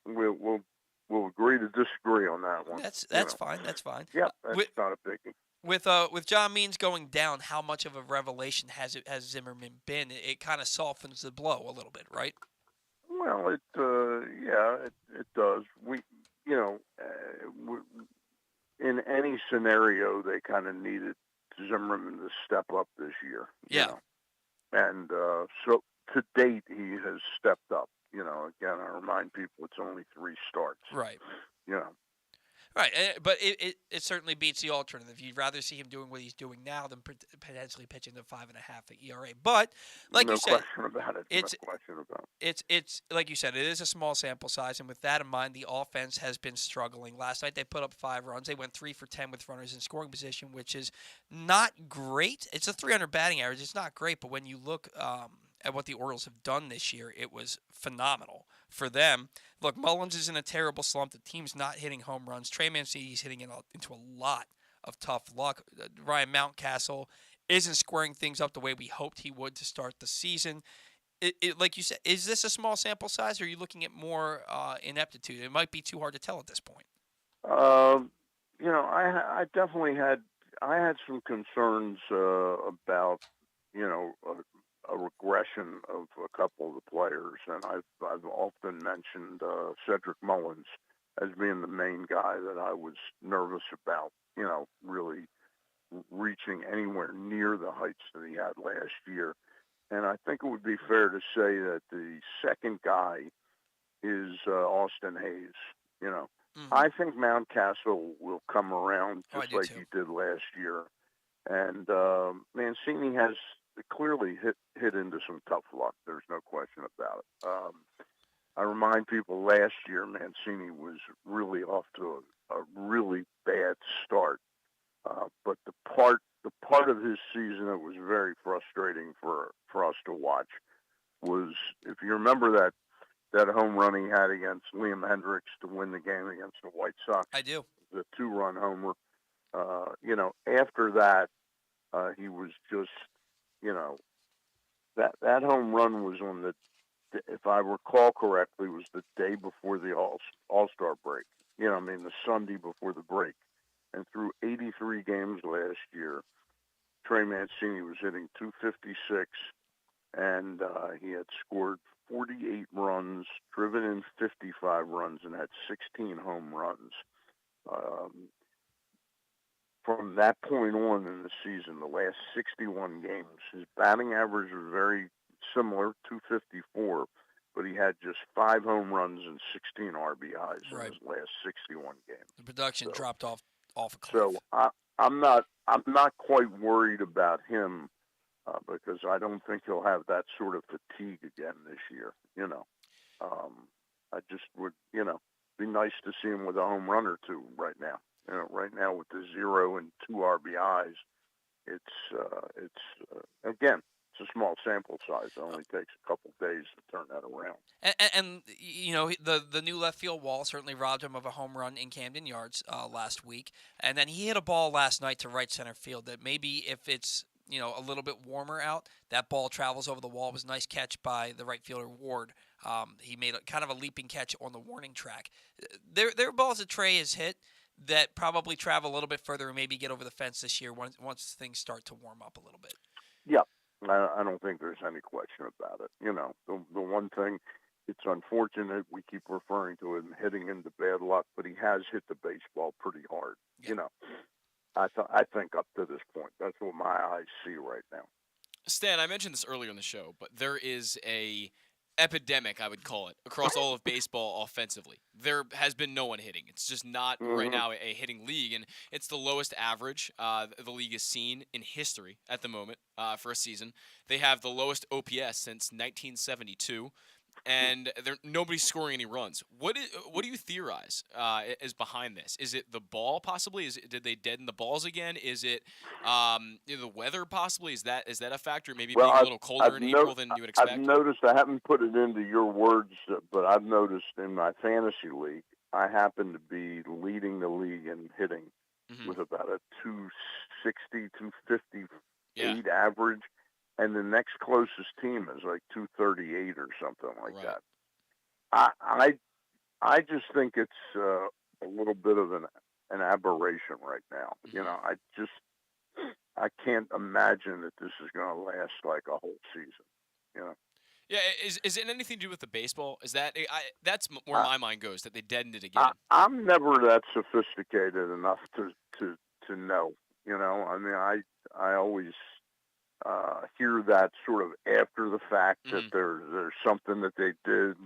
Speaker 3: Well, we'll agree to disagree on that one.
Speaker 1: That's fine. That's fine.
Speaker 3: Yeah, that's not a biggie.
Speaker 1: With John Means going down, how much of a revelation has Zimmerman been? It kind of softens the blow a little bit, right?
Speaker 3: Well, it does. In any scenario, they kind of needed Zimmerman to step up this year.
Speaker 1: Yeah.
Speaker 3: And so to date, he has stepped up. Again, I remind people it's only 3 starts.
Speaker 1: Right. Right, but it certainly beats the alternative. You'd rather see him doing what he's doing now than potentially pitching to 5.5 at ERA. But like you
Speaker 3: No
Speaker 1: said,
Speaker 3: question about it.
Speaker 1: it's
Speaker 3: No question about
Speaker 1: it's like you said, it is a small sample size, and with that in mind, the offense has been struggling. Last night they put up 5 runs. They went 3 for 10 with runners in scoring position, which is not great. It's a 300 batting average. It's not great, but when you look at what the Orioles have done this year, it was phenomenal for them. Look, Mullins is in a terrible slump. The team's not hitting home runs. Trey Mancini's hitting into a lot of tough luck. Ryan Mountcastle isn't squaring things up the way we hoped he would to start the season. Like you said, is this a small sample size, or are you looking at more ineptitude? It might be too hard to tell at this point.
Speaker 3: I definitely had some concerns about a regression of a couple of the players, and I've often mentioned Cedric Mullins as being the main guy that I was nervous about. Really reaching anywhere near the heights that he had last year. And I think it would be fair to say that the second guy is Austin Hayes. I think Mountcastle will come around just like he did last year. And Mancini has clearly hit into some tough luck. There's no question about it. I remind people last year Mancini was really off to a really bad start. But the part of his season that was very frustrating for us to watch was, if you remember that home run he had against Liam Hendricks to win the game against the White Sox.
Speaker 1: I do.
Speaker 3: The 2-run homer. After that, he was just, that home run was on if I recall correctly, was the day before the All-Star break. The Sunday before the break. And through 83 games last year, Trey Mancini was hitting .256, and he had scored 48 runs, driven in 55 runs, and had 16 home runs. From that point on in the season, the last 61 games, his batting average was very similar, .254, but he had just 5 home runs and 16 RBIs in his last 61 games.
Speaker 1: The production dropped off a cliff.
Speaker 3: So I'm not quite worried about him because I don't think he'll have that sort of fatigue again this year. I just would be nice to see him with a home run or two right now. Right now with the 0 and 2 RBIs, it's again. It's a small sample size. It only takes a couple days to turn that around.
Speaker 1: And the new left field wall certainly robbed him of a home run in Camden Yards last week. And then he hit a ball last night to right center field that maybe if it's a little bit warmer out, that ball travels over the wall. It was a nice catch by the right fielder Ward. He made kind of a leaping catch on the warning track. There are balls that Trey has hit that probably travel a little bit further and maybe get over the fence this year once things start to warm up a little bit.
Speaker 3: Yeah. I don't think there's any question about it. The one thing, it's unfortunate we keep referring to him hitting into bad luck, but he has hit the baseball pretty hard.
Speaker 1: Yeah.
Speaker 3: I think up to this point, that's what my eyes see right now.
Speaker 2: Stan, I mentioned this earlier in the show, but there is a epidemic, I would call it, across all of baseball offensively. There has been no one hitting. It's just not right now a hitting league, and it's the lowest average the league has seen in history at the moment for a season. They have the lowest OPS since 1972, and nobody's scoring any runs. What do you theorize is behind this? Is it the ball possibly? Did they deaden the balls again? Is it the weather possibly? Is that a factor? Maybe being a little colder in April than you would expect?
Speaker 3: I've noticed, I haven't put it into your words, but I've noticed in my fantasy league, I happen to be leading the league in hitting with about a 260, 258 average. And the next closest team is like 238 or something like that. I just think it's a little bit of an aberration right now. I can't imagine that this is going to last like a whole season.
Speaker 2: Yeah, is it anything to do with the baseball? Is that's where my mind goes, that they deadened it again?
Speaker 3: I'm never that sophisticated enough to know. I always hear that sort of after the fact that there's something that they did.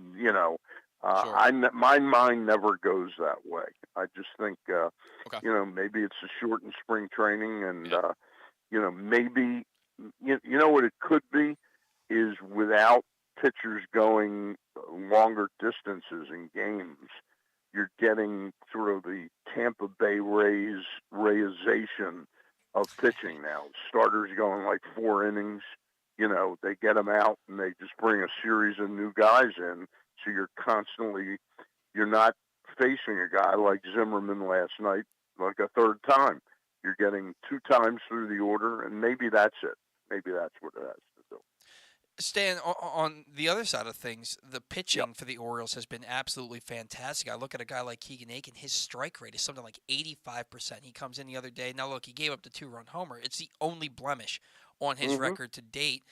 Speaker 2: Sure.
Speaker 3: My mind never goes that way. I just think,
Speaker 2: okay.
Speaker 3: Maybe it's a shortened spring training, and maybe what it could be is without pitchers going longer distances in games, you're getting sort of the Tampa Bay Rayization of pitching now. Starters going like 4 innings. They get them out and they just bring a series of new guys in. So you're not facing a guy like Zimmerman last night like a third time. You're getting 2 times through the order, and maybe that's it. Maybe that's what it has to do.
Speaker 1: Stan, on the other side of things, the pitching for the Orioles has been absolutely fantastic. I look at a guy like Keegan Aiken, his strike rate is something like 85%. He comes in the other day. Now, look, he gave up the 2-run homer. It's the only blemish on his record to date.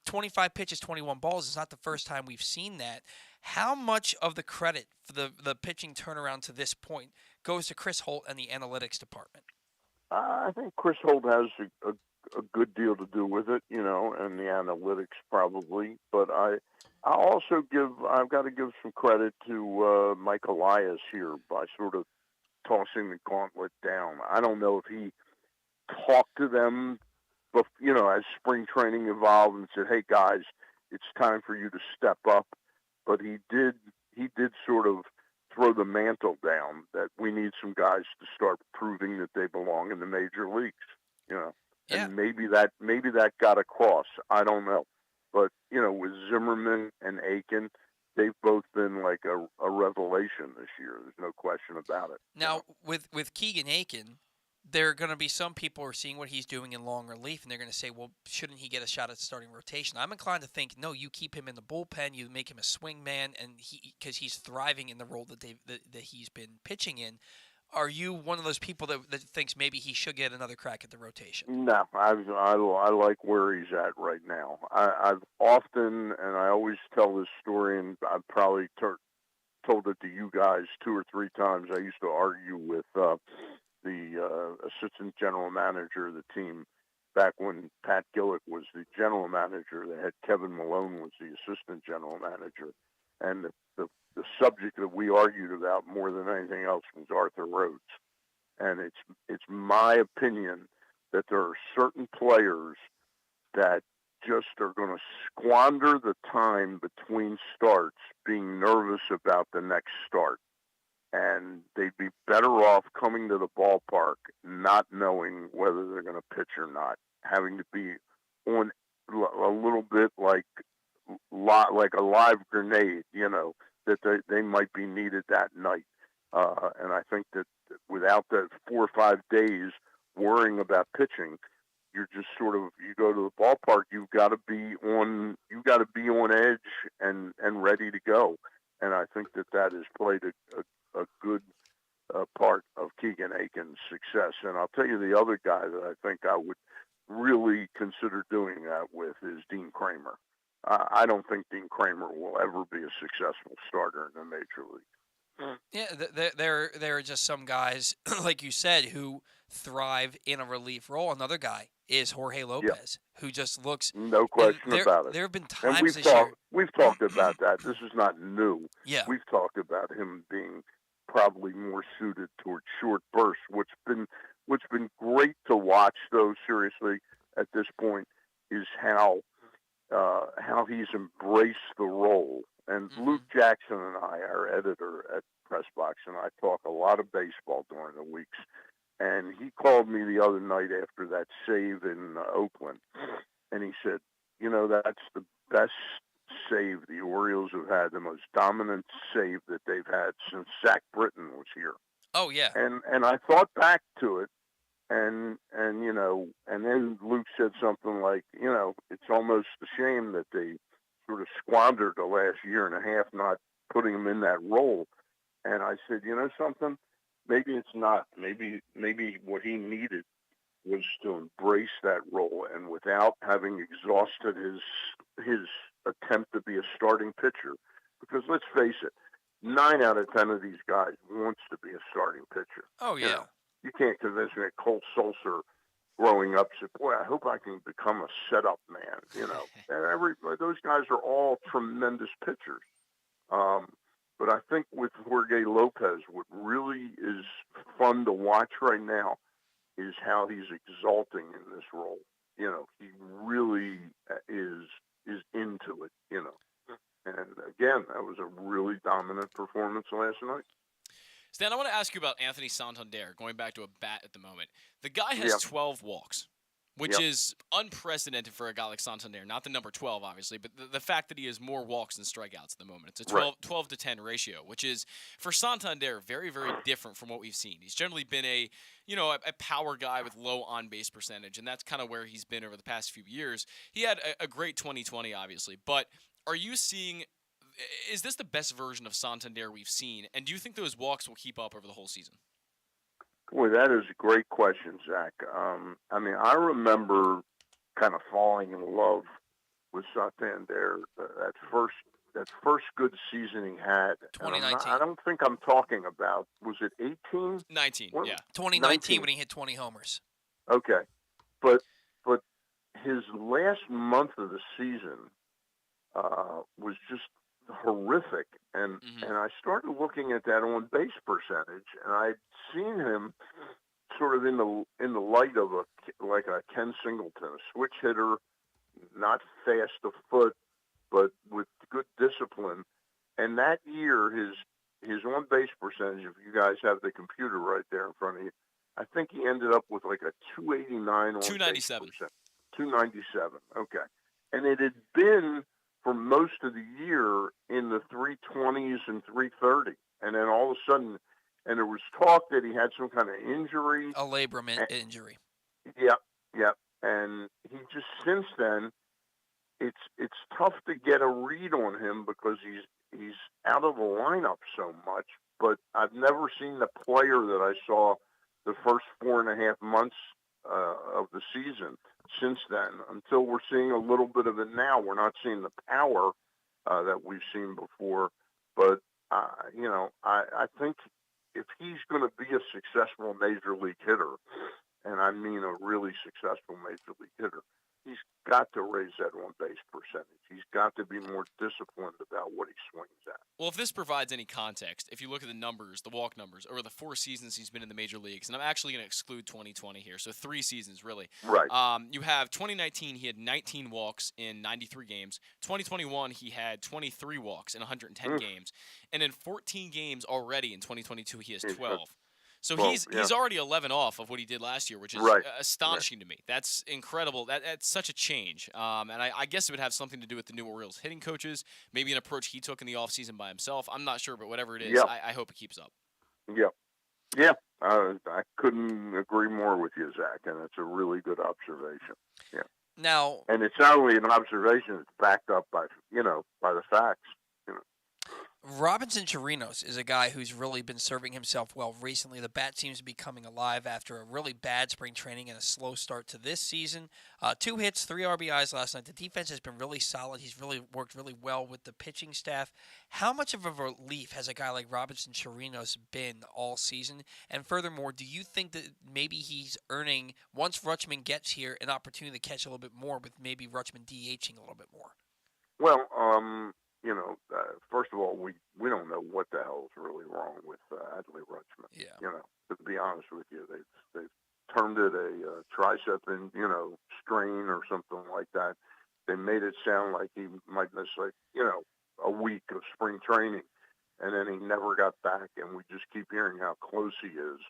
Speaker 1: 25 pitches, 21 balls is not the first time we've seen that. How much of the credit for the pitching turnaround to this point goes to Chris Holt and the analytics department?
Speaker 3: I think Chris Holt has a good deal to do with it, and the analytics probably. But I've got to give some credit to Mike Elias here by sort of tossing the gauntlet down. I don't know if he talked to them, but as spring training evolved and said, "Hey guys, it's time for you to step up." But he did sort of throw the mantle down that we need some guys to start proving that they belong in the major leagues. And maybe that got across. I don't know. But, with Zimmerman and Aiken, they've both been like a revelation this year. There's no question about it.
Speaker 1: Now, with Keegan Aiken, there are going to be some people who are seeing what he's doing in long relief, and they're going to say, well, shouldn't he get a shot at the starting rotation? I'm inclined to think, no, you keep him in the bullpen, you make him a swing man, and because he's thriving in the role that he's been pitching in. Are you one of those people that thinks maybe he should get another crack at the rotation?
Speaker 3: No, I like where he's at right now. I've often, and I always tell this story, and I've probably told it to you guys 2 or 3 times. I used to argue with the assistant general manager of the team back when Pat Gillett was the general manager. They had Kevin Malone was the assistant general manager, and the subject that we argued about more than anything else was Arthur Rhodes. And it's my opinion that there are certain players that just are going to squander the time between starts being nervous about the next start. And they'd be better off coming to the ballpark not knowing whether they're going to pitch or not, having to be on a little bit like a live grenade, that they might be needed that night. And I think that without that 4 or 5 days worrying about pitching, you're just sort of, you go to the ballpark, you've got to be on edge and ready to go. And I think that has played a good part of Keegan Aiken's success. And I'll tell you the other guy that I think I would really consider doing that with is Dean Kramer. I don't think Dean Kramer will ever be a successful starter in the major league.
Speaker 1: Yeah, there are just some guys, like you said, who thrive in a relief role. Another guy is Jorge Lopez, who just looks...
Speaker 3: No question about it.
Speaker 1: There have been times
Speaker 3: and
Speaker 1: this year...
Speaker 3: We've talked about that. This is not new.
Speaker 1: Yeah.
Speaker 3: We've talked about him being probably more suited towards short bursts, which been great to watch, though, seriously, at this point, is how he's embraced the role. And Luke Jackson and I, our editor at Pressbox, and I talk a lot of baseball during the weeks. And he called me the other night after that save in Oakland, and he said, that's the best save the Orioles have had, the most dominant save that they've had since Zach Britton was here.
Speaker 1: Oh, yeah.
Speaker 3: And I thought back to it, and then Luke said something like, it's almost a shame that they sort of squandered the last year and a half not putting him in that role. And I said, something? Maybe it's not. Maybe what he needed was to embrace that role, and without having exhausted his attempt to be a starting pitcher. Because let's face it, 9 out of 10 of these guys wants to be a starting pitcher.
Speaker 1: Oh, yeah.
Speaker 3: You can't convince me that Colt Sulcer growing up said, boy, I hope I can become a setup man, And those guys are all tremendous pitchers. But I think with Jorge Lopez, what really is fun to watch right now is how he's exalting in this role. He really is into it, And again, that was a really dominant performance last night.
Speaker 2: Stan, I want to ask you about Anthony Santander, going back to a bat at the moment. The guy has 12 walks, which is unprecedented for a guy like Santander. Not the number 12, obviously, but the fact that he has more walks than strikeouts at the moment. It's a 12 to 10 ratio, which is, for Santander, very, very different from what we've seen. He's generally been a power guy with low on-base percentage, and that's kind of where he's been over the past few years. He had a great 2020, obviously, but are you seeing – is this the best version of Santander we've seen, and do you think those walks will keep up over the whole season?
Speaker 3: Boy, that is a great question, Zach. I remember kind of falling in love with Santander that first good season he had.
Speaker 1: 2019.
Speaker 3: I don't think I'm talking about, was it 18?
Speaker 2: 19, yeah.
Speaker 1: 2019 when he hit 20 homers.
Speaker 3: Okay. But his last month of the season was just horrific, and I started looking at that on base percentage, and I'd seen him sort of in the light of a Ken Singleton, a switch hitter, not fast of foot, but with good discipline. And that year, his on base percentage, if you guys have the computer right there in front of you, I think he ended up with like a 289 on
Speaker 2: 297.
Speaker 3: base percent. 297. Okay, and it had been for most of the year in the 320s and 330. And then all of a sudden, and there was talk that he had some kind of injury.
Speaker 1: A labrum injury.
Speaker 3: Yep. And he just, since then, it's tough to get a read on him because he's out of the lineup so much. But I've never seen the player that I saw the first 4.5 months of the season since then, until we're seeing a little bit of it now. We're not seeing the power that we've seen before, but I think if he's going to be a successful major league hitter, and I mean a really successful major league hitter, he's got to raise that on base percentage. He's got to be more disciplined about what he swings at.
Speaker 2: Well, if this provides any context, if you look at the numbers, the walk numbers, over the 4 seasons he's been in the major leagues, and I'm actually going to exclude 2020 here, so 3 seasons really.
Speaker 3: Right.
Speaker 2: You have 2019, he had 19 walks in 93 games. 2021, he had 23 walks in 110 games. And in 14 games already in 2022, he has 12. So he's already 11 off of what he did last year, which is astonishing to me. That's incredible. That's such a change. And I guess it would have something to do with the new Orioles hitting coaches, maybe an approach he took in the offseason by himself. I'm not sure, but whatever it is, I hope it keeps up.
Speaker 3: Yeah. I couldn't agree more with you, Zach, and it's a really good observation. Yeah.
Speaker 1: Now,
Speaker 3: and it's not only an observation; it's backed up by the facts.
Speaker 1: Robinson Chirinos is a guy who's really been serving himself well recently. The bat seems to be coming alive after a really bad spring training and a slow start to this season. 2 hits, 3 RBIs last night. The defense has been really solid. He's really worked really well with the pitching staff. How much of a relief has a guy like Robinson Chirinos been all season? And furthermore, do you think that maybe he's earning, once Rutschman gets here, an opportunity to catch a little bit more with maybe Rutschman DHing a little bit more?
Speaker 3: Well, first of all, we don't know what the hell is really wrong with Adley Rutschman.
Speaker 1: Yeah.
Speaker 3: To be honest with you, they've termed it a tricep strain or something like that. They made it sound like he might miss a week of spring training, and then he never got back. And we just keep hearing how close he is.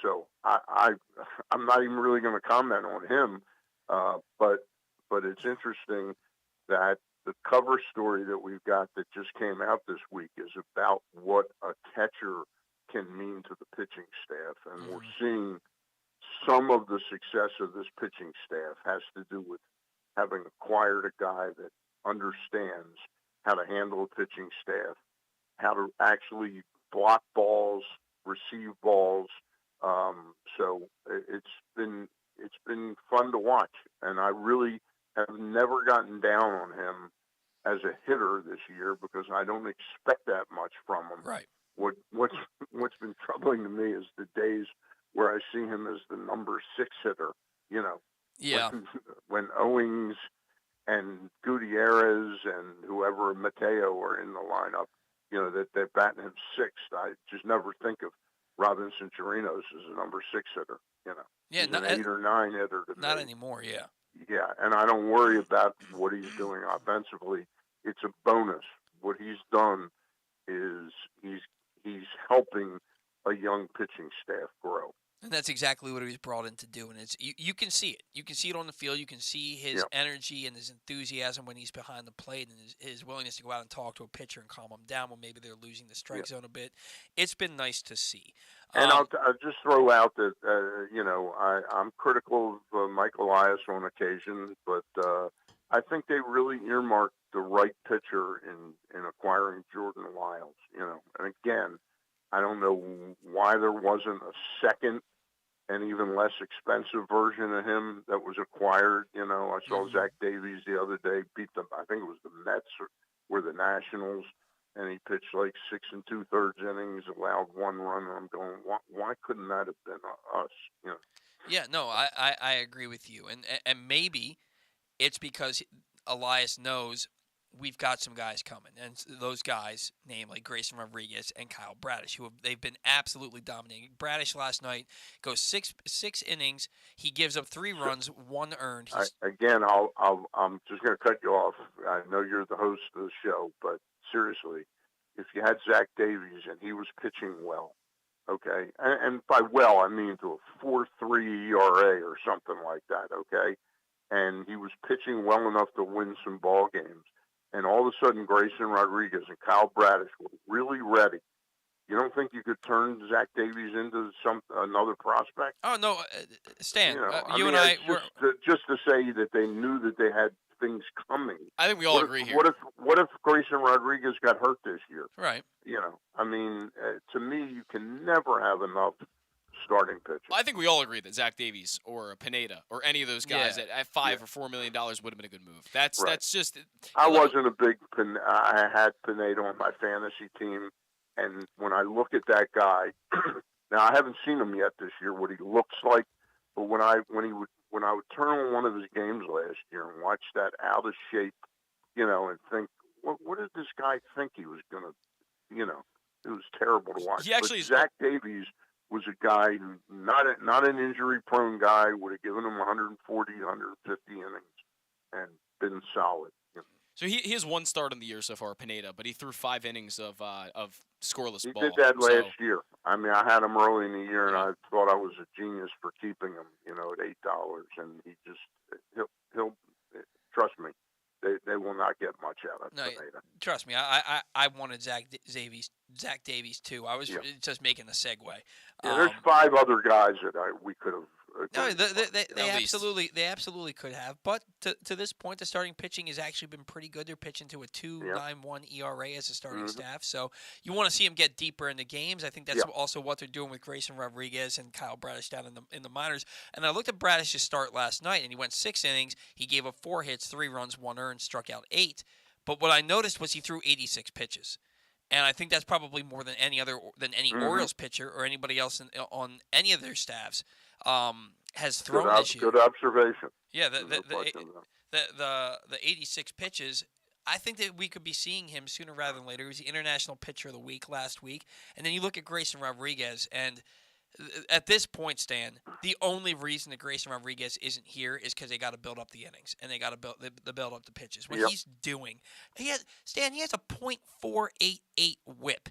Speaker 3: So I'm not even really going to comment on him. But it's interesting that the cover story that we've got that just came out this week is about what a catcher can mean to the pitching staff. And we're seeing some of the success of this pitching staff has to do with having acquired a guy that understands how to handle a pitching staff, how to actually block balls, receive balls. So it's been fun to watch. And I really have never gotten down on him as a hitter this year because I don't expect that much from him.
Speaker 1: Right.
Speaker 3: What's been troubling to me is the days where I see him as the number 6 hitter.
Speaker 1: Yeah.
Speaker 3: When Owings and Gutierrez and whoever Mateo are in the lineup, that they're batting him sixth. I just never think of Robinson Chirinos as a number 6 hitter.
Speaker 1: Yeah,
Speaker 3: he's an 8 or 9 hitter to
Speaker 1: not
Speaker 3: me.
Speaker 1: anymore. Yeah.
Speaker 3: Yeah, and I don't worry about what he's doing offensively. It's a bonus. What he's done is he's helping a young pitching staff grow.
Speaker 1: And that's exactly what he was brought in to do. And you can see it. You can see it on the field. You can see his energy and his enthusiasm when he's behind the plate, and his willingness to go out and talk to a pitcher and calm him down when maybe they're losing the strike zone a bit. It's been nice to see.
Speaker 3: And I'll just throw out that, I'm critical of Mike Elias on occasion, but I think they really earmarked the right pitcher in acquiring Jordan Lyles. And again, I don't know why there wasn't a second and even less expensive version of him that was acquired. I saw Zach Davies the other day beat them. I think it was the Mets or the Nationals, and he pitched like 6 2/3 innings, allowed 1 run. And I'm going, why couldn't that have been us?
Speaker 1: Yeah, no, I agree with you, and maybe it's because Elias knows we've got some guys coming, and those guys, namely Grayson Rodriguez and Kyle Bradish, they've been absolutely dominating. Bradish last night goes six innings. He gives up 3 runs, 1 earned.
Speaker 3: I'm just going to cut you off. I know you're the host of the show, but seriously, if you had Zach Davies and he was pitching well, okay, and by well I mean to a 4.3 ERA or something like that, okay, and he was pitching well enough to win some ball games. And all of a sudden, Grayson Rodriguez and Kyle Bradish were really ready. You don't think you could turn Zach Davies into another prospect?
Speaker 1: Oh no, Stan,
Speaker 3: just to say that they knew that they had things coming.
Speaker 2: I think we all agree here.
Speaker 3: What if Grayson Rodriguez got hurt this year?
Speaker 1: Right.
Speaker 3: To me, you can never have enough starting pitching.
Speaker 2: I think we all agree that Zach Davies or Pineda or any of those guys at $5 or $4 million would have been a good move. That's just.
Speaker 3: I wasn't a big. I had Pineda on my fantasy team, and when I look at that guy, now I haven't seen him yet this year. What he looks like, but when I would turn on one of his games last year and watch that out of shape, and think, what did this guy think he was gonna, it was terrible to watch. Zach Davies was a guy who, not an injury-prone guy, would have given him 140, 150 innings and been solid.
Speaker 2: So he has 1 start in the year so far, Pineda, but he threw 5 innings of scoreless ball.
Speaker 3: He did that last year. I had him early in the year, and I thought I was a genius for keeping him, at $8. And he just he'll trust me. They will not get much out of Pineda.
Speaker 1: Trust me, I wanted Zach Davies too. I was just making a segue.
Speaker 3: There's 5 other guys that we could have.
Speaker 1: No, they absolutely could have. But to this point, the starting pitching has actually been pretty good. They're pitching to a 2.91 ERA as a starting staff. So you want to see them get deeper into games. I think that's also what they're doing with Grayson Rodriguez and Kyle Bradish down in the minors. And I looked at Bradish's start last night, and he went 6 innings. He gave up 4 hits, 3 runs, 1 earned, struck out 8. But what I noticed was he threw 86 pitches. And I think that's probably more than any Orioles pitcher or anybody else on any of their staffs has thrown this year.
Speaker 3: Good observation.
Speaker 1: Yeah, the 86 pitches. I think that we could be seeing him sooner rather than later. He was the International Pitcher of the Week last week. And then you look at Grayson Rodriguez, and at this point, Stan, the only reason that Grayson Rodriguez isn't here is because they got to build up the innings and they got to build up the pitches. What he's doing, he has a .488 WHIP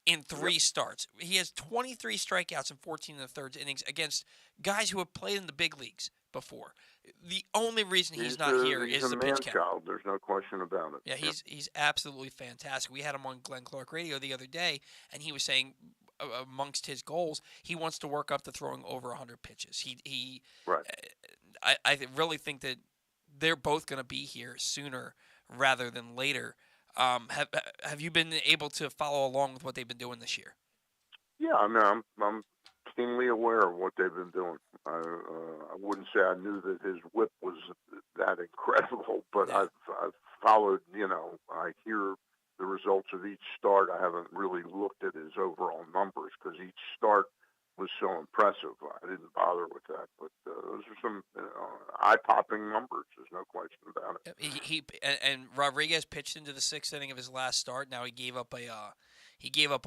Speaker 1: in 3 starts. He has 23 strikeouts in 14 1/3 innings against guys who have played in the big leagues before. The only reason he's not here is the pitch count.
Speaker 3: There's no question about it.
Speaker 1: Yeah, he's absolutely fantastic. We had him on Glenn Clark Radio the other day, and he was saying amongst his goals, he wants to work up to throwing over 100 pitches. I really think that they're both going to be here sooner rather than later. Have you been able to follow along with what they've been doing this year?
Speaker 3: Yeah, I'm keenly aware of what they've been doing. I wouldn't say I knew that his whip was that incredible, but I've followed. I hear the results of each start. I haven't really looked at his overall numbers because each start was so impressive. I didn't bother with that, but those are some eye-popping numbers. There's no question about it.
Speaker 1: He and Rodriguez pitched into the 6th inning of his last start. Now he gave up a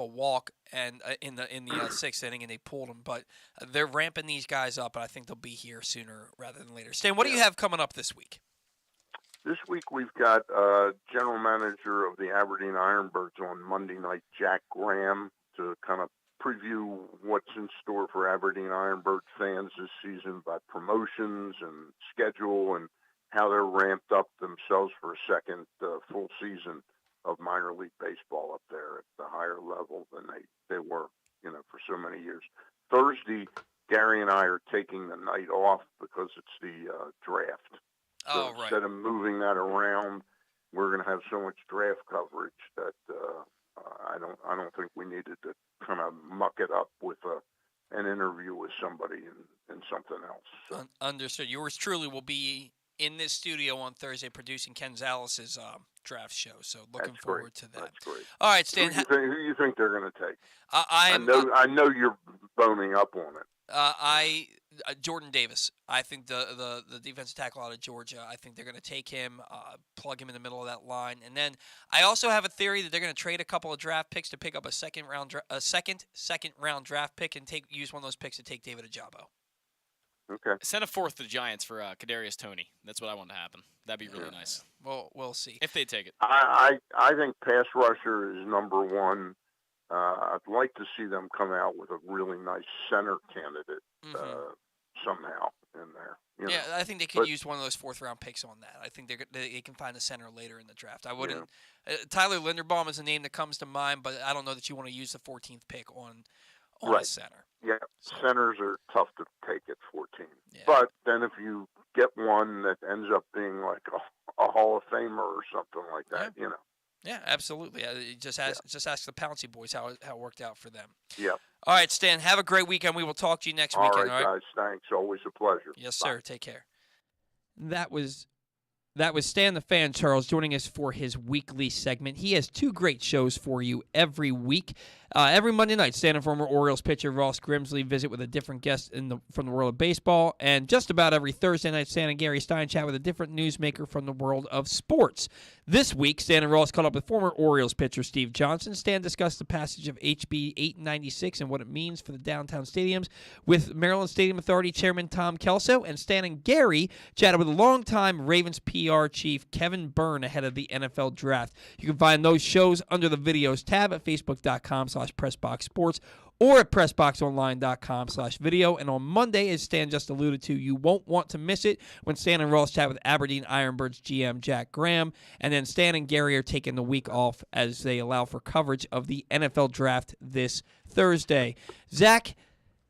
Speaker 1: walk and in the 6th inning, and they pulled him. But they're ramping these guys up, and I think they'll be here sooner rather than later. Stan, what do you have coming up this week?
Speaker 3: This week we've got general manager of the Aberdeen Ironbirds on Monday night, Jack Graham, to kind of preview what's in store for Aberdeen Ironbird fans this season about promotions and schedule and how they're ramped up themselves for a second full season of minor league baseball up there at the higher level than they were, for so many years. Thursday, Gary and I are taking the night off because it's the draft. So
Speaker 1: right.
Speaker 3: Instead of moving that around, we're going to have so much draft coverage that I don't think we needed to kind of muck it up with an interview with somebody and something else. So.
Speaker 1: Understood. Yours truly will be in this studio on Thursday producing Ken Zales' draft show. So looking forward to that.
Speaker 3: That's great.
Speaker 1: All right, Stan.
Speaker 3: Who do you think they're going to take?
Speaker 1: I
Speaker 3: know you're boning up on it.
Speaker 1: Jordan Davis. I think the defensive tackle out of Georgia. I think they're going to take him, plug him in the middle of that line, and then I also have a theory that they're going to trade a couple of draft picks to pick up a second round draft pick and use one of those picks to take David Ajabo.
Speaker 3: Okay.
Speaker 2: Send a 4th to the Giants for Kadarius Toney. That's what I want to happen. That'd be really nice.
Speaker 1: Well, we'll see
Speaker 2: if they take it.
Speaker 3: I think pass rusher is number one. I'd like to see them come out with a really nice center candidate somehow in there.
Speaker 1: I think they could use one of those 4th-round picks on that. I think they can find a center later in the draft. I wouldn't. Tyler Linderbaum is a name that comes to mind, but I don't know that you want to use the 14th pick on a center.
Speaker 3: Yeah, centers are tough to take at 14. Yeah. But then if you get one that ends up being like a Hall of Famer or something like that,
Speaker 1: Yeah, absolutely. Just ask the Pouncey boys how it worked out for them.
Speaker 3: Yeah.
Speaker 1: All right, Stan, have a great weekend. We will talk to you next weekend.
Speaker 3: All right, guys. Thanks. Always a pleasure.
Speaker 1: Yes, sir. Take care. That was Stan the Fan, Charles, joining us for his weekly segment. He has 2 great shows for you every week. Every Monday night, Stan and former Orioles pitcher Ross Grimsley visit with a different guest from the world of baseball. And just about every Thursday night, Stan and Gary Stein chat with a different newsmaker from the world of sports. This week, Stan and Ross caught up with former Orioles pitcher Steve Johnson. Stan discussed the passage of HB 896 and what it means for the downtown stadiums with Maryland Stadium Authority Chairman Tom Kelso. And Stan and Gary chatted with longtime Ravens PR chief Kevin Byrne ahead of the NFL draft. You can find those shows under the videos tab at facebook.com/PressBoxSports or at PressBoxOnline.com/video. And on Monday, as Stan just alluded to, you won't want to miss it when Stan and Ross chat with Aberdeen Ironbirds GM Jack Graham. And then Stan and Gary are taking the week off as they allow for coverage of the NFL draft this Thursday. Zach,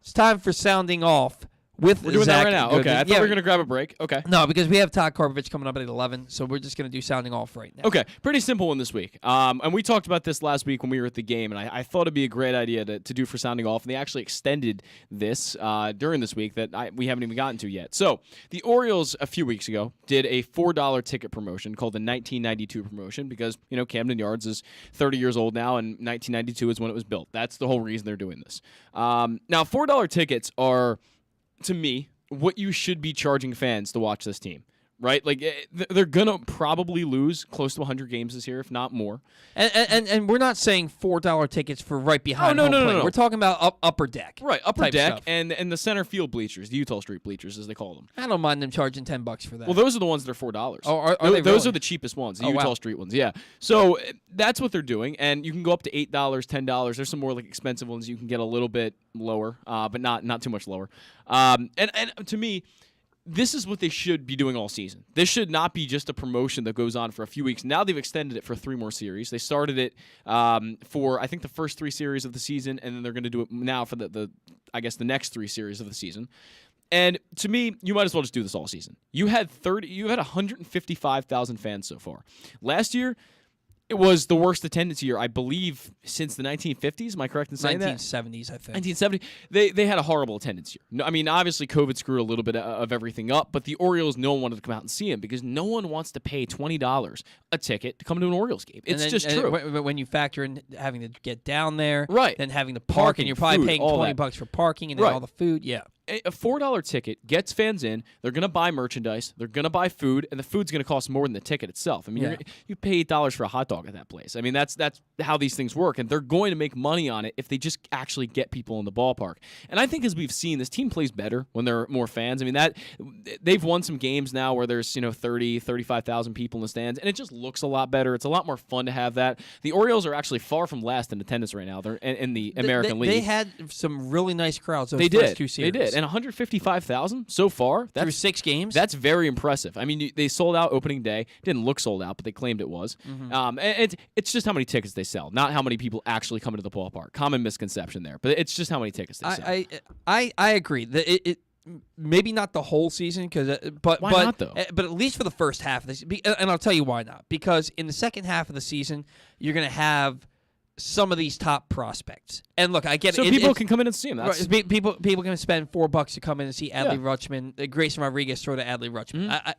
Speaker 1: it's time for sounding off. We're doing
Speaker 2: that right now. Okay, I thought we were going to grab a break. Okay.
Speaker 1: No, because we have Todd Karpovich coming up at 11, so we're just going to do sounding off right now.
Speaker 2: Okay, pretty simple one this week. And we talked about this last week when we were at the game, and I thought it'd be a great idea to do for sounding off, and they actually extended this during this week that we haven't even gotten to yet. So the Orioles, a few weeks ago, did a $4 ticket promotion called the 1992 promotion because, Camden Yards is 30 years old now, and 1992 is when it was built. That's the whole reason they're doing this. Now, $4 tickets are, to me, what you should be charging fans to watch this team, right? Like, they're going to probably lose close to 100 games this year, if not more.
Speaker 1: And we're not saying $4 tickets for right behind home plate. No. We're talking about upper deck.
Speaker 2: Right, upper deck and the center field bleachers, the Utah Street bleachers, as they call them.
Speaker 1: I don't mind them charging $10 for that.
Speaker 2: Well, those are the ones that are $4.
Speaker 1: Oh, are they
Speaker 2: those
Speaker 1: really?
Speaker 2: Are the cheapest ones, the Utah Street ones, yeah. So that's what they're doing, and you can go up to $8, $10. There's some more like expensive ones you can get a little bit lower, but not too much lower. And to me, this is what they should be doing all season. This should not be just a promotion that goes on for a few weeks. Now they've extended it for 3 more series. They started it for, I think, the first 3 series of the season, and then they're going to do it now for the next 3 series of the season. And to me, you might as well just do this all season. You had 155,000 fans so far. Last year, It was the worst attendance year, I believe, since the 1950s. Am I correct in saying
Speaker 1: 1970s, I think.
Speaker 2: 1970. They had a horrible attendance year. No, I mean, obviously, COVID screwed a little bit of everything up, but the Orioles, no one wanted to come out and see them because no one wants to pay $20 a ticket to come to an Orioles game. It's just true.
Speaker 1: When you factor in having to get down there,
Speaker 2: right,
Speaker 1: then having to park, and you're probably
Speaker 2: food,
Speaker 1: paying $20 for parking and then all the food,
Speaker 2: A $4 ticket gets fans in. They're going to buy merchandise. They're going to buy food, and the food's going to cost more than the ticket itself. I mean, you pay $8 for a hot dog at that place. I mean, that's how these things work, and they're going to make money on it if they just actually get people in the ballpark. And I think, as we've seen, this team plays better when there are more fans. I mean, they've won some games now where there's 30, 35,000 people in the stands, and it just looks a lot better. It's a lot more fun to have that. The Orioles are actually far from last in attendance right now. They're in the American League.
Speaker 1: They had some really nice crowds those
Speaker 2: first
Speaker 1: two series.
Speaker 2: They did, and 155,000 so far.
Speaker 1: Through 6 games?
Speaker 2: That's very impressive. I mean, they sold out opening day. Didn't look sold out, but they claimed it was. And it's just how many tickets they sell, not how many people actually come into the ballpark. Common misconception there, but it's just how many tickets they sell.
Speaker 1: I agree. It maybe not the whole season, but
Speaker 2: why not though?
Speaker 1: But at least for the first half of this, and I'll tell you why not. Because in the second half of the season, you're going to have some of these top prospects. And look, I get it.
Speaker 2: So people can come in and see him.
Speaker 1: People can spend $4 to come in and see Adley Rutschman, Grayson Rodriguez throw to Adley Rutschman.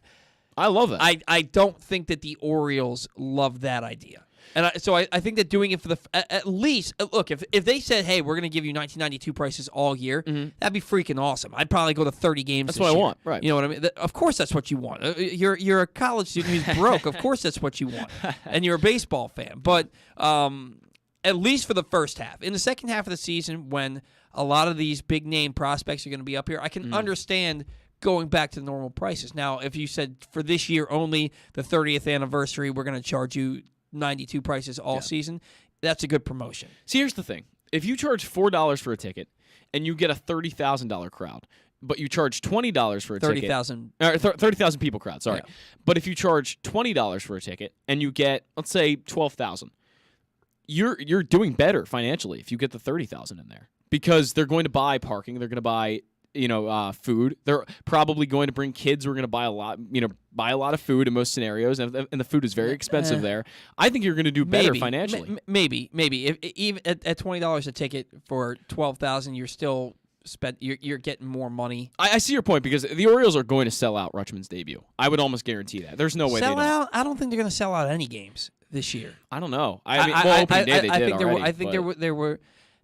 Speaker 2: I love that.
Speaker 1: I don't think that the Orioles love that idea. And so I think that doing it for at least, look, if they said, hey, we're going to give you 1992 prices all year, that'd be freaking awesome. I'd probably go to 30 games
Speaker 2: That's
Speaker 1: this
Speaker 2: what
Speaker 1: year.
Speaker 2: I want, right.
Speaker 1: You know what I mean? Of course that's what you want. You're a college student who's broke. Of course that's what you want. And you're a baseball fan. But at least for the first half. In the second half of the season, when a lot of these big-name prospects are going to be up here, I can understand going back to normal prices. Now, if you said for this year only, the 30th anniversary, we're going to charge you 92 prices all season, that's a good promotion.
Speaker 2: See, here's the thing. If you charge $4 for a ticket and you get a $30,000 crowd, but you charge $20 for a
Speaker 1: 30,000.
Speaker 2: ticket. 30,000 people crowd, sorry.
Speaker 1: Yeah.
Speaker 2: But if you charge $20 for a ticket and you get, let's say, 12,000, you're doing better financially if you get the 30,000 in there. Because they're going to buy parking, they're going to buy food. They're probably going to bring kids who are going to buy a lot of food in most scenarios, and the food is very expensive there. I think you're going to do better financially.
Speaker 1: Maybe. If even at $20 a ticket for 12,000, you're still you're getting more money.
Speaker 2: I see your point because the Orioles are going to sell out Rutschman's debut. I would almost guarantee that. There's no way they don't.
Speaker 1: Sell out? I don't think they're going to sell out any games this year.
Speaker 2: I don't know. I mean, opening day they did already.
Speaker 1: I think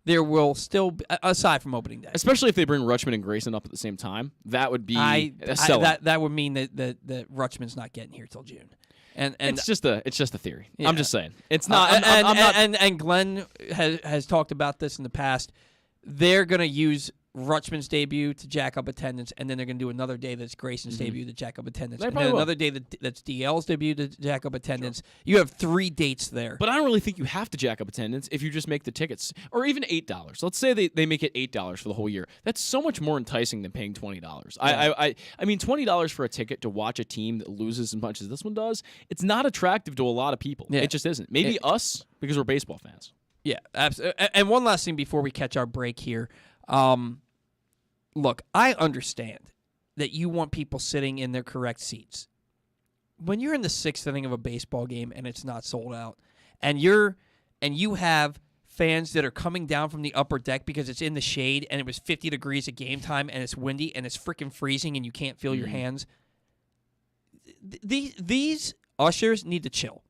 Speaker 1: there will still be, aside from opening day.
Speaker 2: Especially if they bring Rutschman and Grayson up at the same time, that would be a sellout.
Speaker 1: That would mean that Rutschman's not getting here till June. And
Speaker 2: it's just a theory. Yeah. I'm just saying. It's not
Speaker 1: and Glenn has talked about this in the past. They're going to use Rutschman's debut to jack up attendance, and then they're going to do another day that's Grayson's debut to jack up attendance, and then another day that's DL's debut to jack up attendance. Sure. You have 3 dates there.
Speaker 2: But I don't really think you have to jack up attendance if you just make the tickets, or even $8. Let's say they make it $8 for the whole year. That's so much more enticing than paying $20. Yeah. I mean, $20 for a ticket to watch a team that loses as much as this one does, it's not attractive to a lot of people. Yeah. It just isn't. Maybe us, because we're baseball fans.
Speaker 1: Yeah, absolutely. And one last thing before we catch our break here. Look, I understand that you want people sitting in their correct seats. When you're in the 6th inning of a baseball game and it's not sold out, and you have fans that are coming down from the upper deck because it's in the shade and it was 50 degrees at game time and it's windy and it's freaking freezing and you can't feel your hands, these ushers need to chill.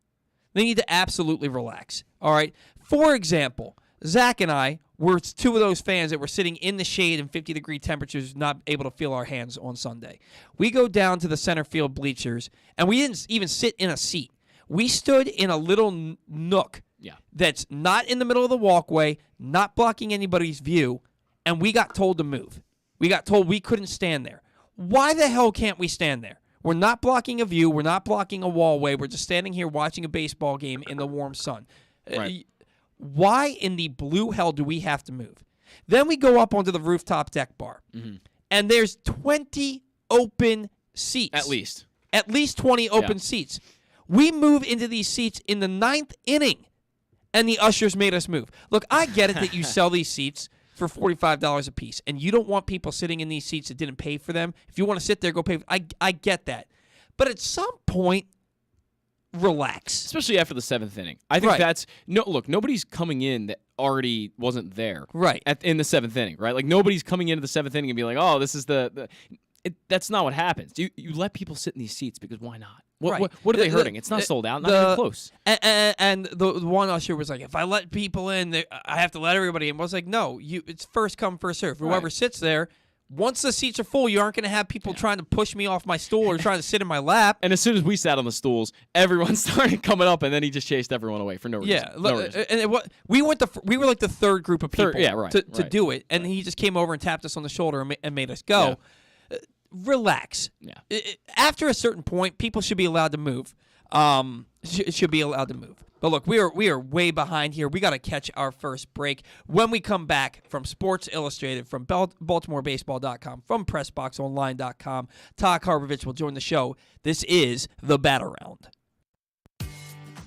Speaker 1: They need to absolutely relax. All right? For example, Zach and I were 2 of those fans that were sitting in the shade in 50-degree temperatures, not able to feel our hands on Sunday. We go down to the center field bleachers, and we didn't even sit in a seat. We stood in a little nook that's not in the middle of the walkway, not blocking anybody's view, and we got told to move. We got told we couldn't stand there. Why the hell can't we stand there? We're not blocking a view. We're not blocking a wallway. We're just standing here watching a baseball game in the warm sun.
Speaker 2: Right.
Speaker 1: Why in the blue hell do we have to move? Then we go up onto the rooftop deck bar, and there's 20 open seats. At least 20 open seats. We move into these seats in the 9th inning, and the ushers made us move. Look, I get it that you sell these seats for $45 a piece, and you don't want people sitting in these seats that didn't pay for them. If you want to sit there, go pay. I get that. But at some point, relax.
Speaker 2: Especially after the 7th inning. I think that's look, nobody's coming in that already wasn't there.
Speaker 1: Right.
Speaker 2: In the 7th inning, right? Like nobody's coming into the 7th inning and be like, "Oh, this is that's not what happens. You let people sit in these seats because why not? What are they hurting? It's not sold out, not even close.
Speaker 1: And the one usher was like, if I let people in, I have to let everybody in. I was like, no, it's first come, first serve. Whoever sits there, once the seats are full, you aren't going to have people trying to push me off my stool or trying to sit in my lap.
Speaker 2: And as soon as we sat on the stools, everyone started coming up, and then he just chased everyone away for no reason.
Speaker 1: Yeah, and we were like the third group of people to do it, and he just came over and tapped us on the shoulder and made us go. Yeah. Relax.
Speaker 2: Yeah.
Speaker 1: After a certain point, people should be allowed to move. Should be allowed to move. But look, we are way behind here. We got to catch our first break. When we come back from Sports Illustrated, from BaltimoreBaseball.com, from PressBoxOnline.com, Todd Karpovich will join the show. This is the Bat Around.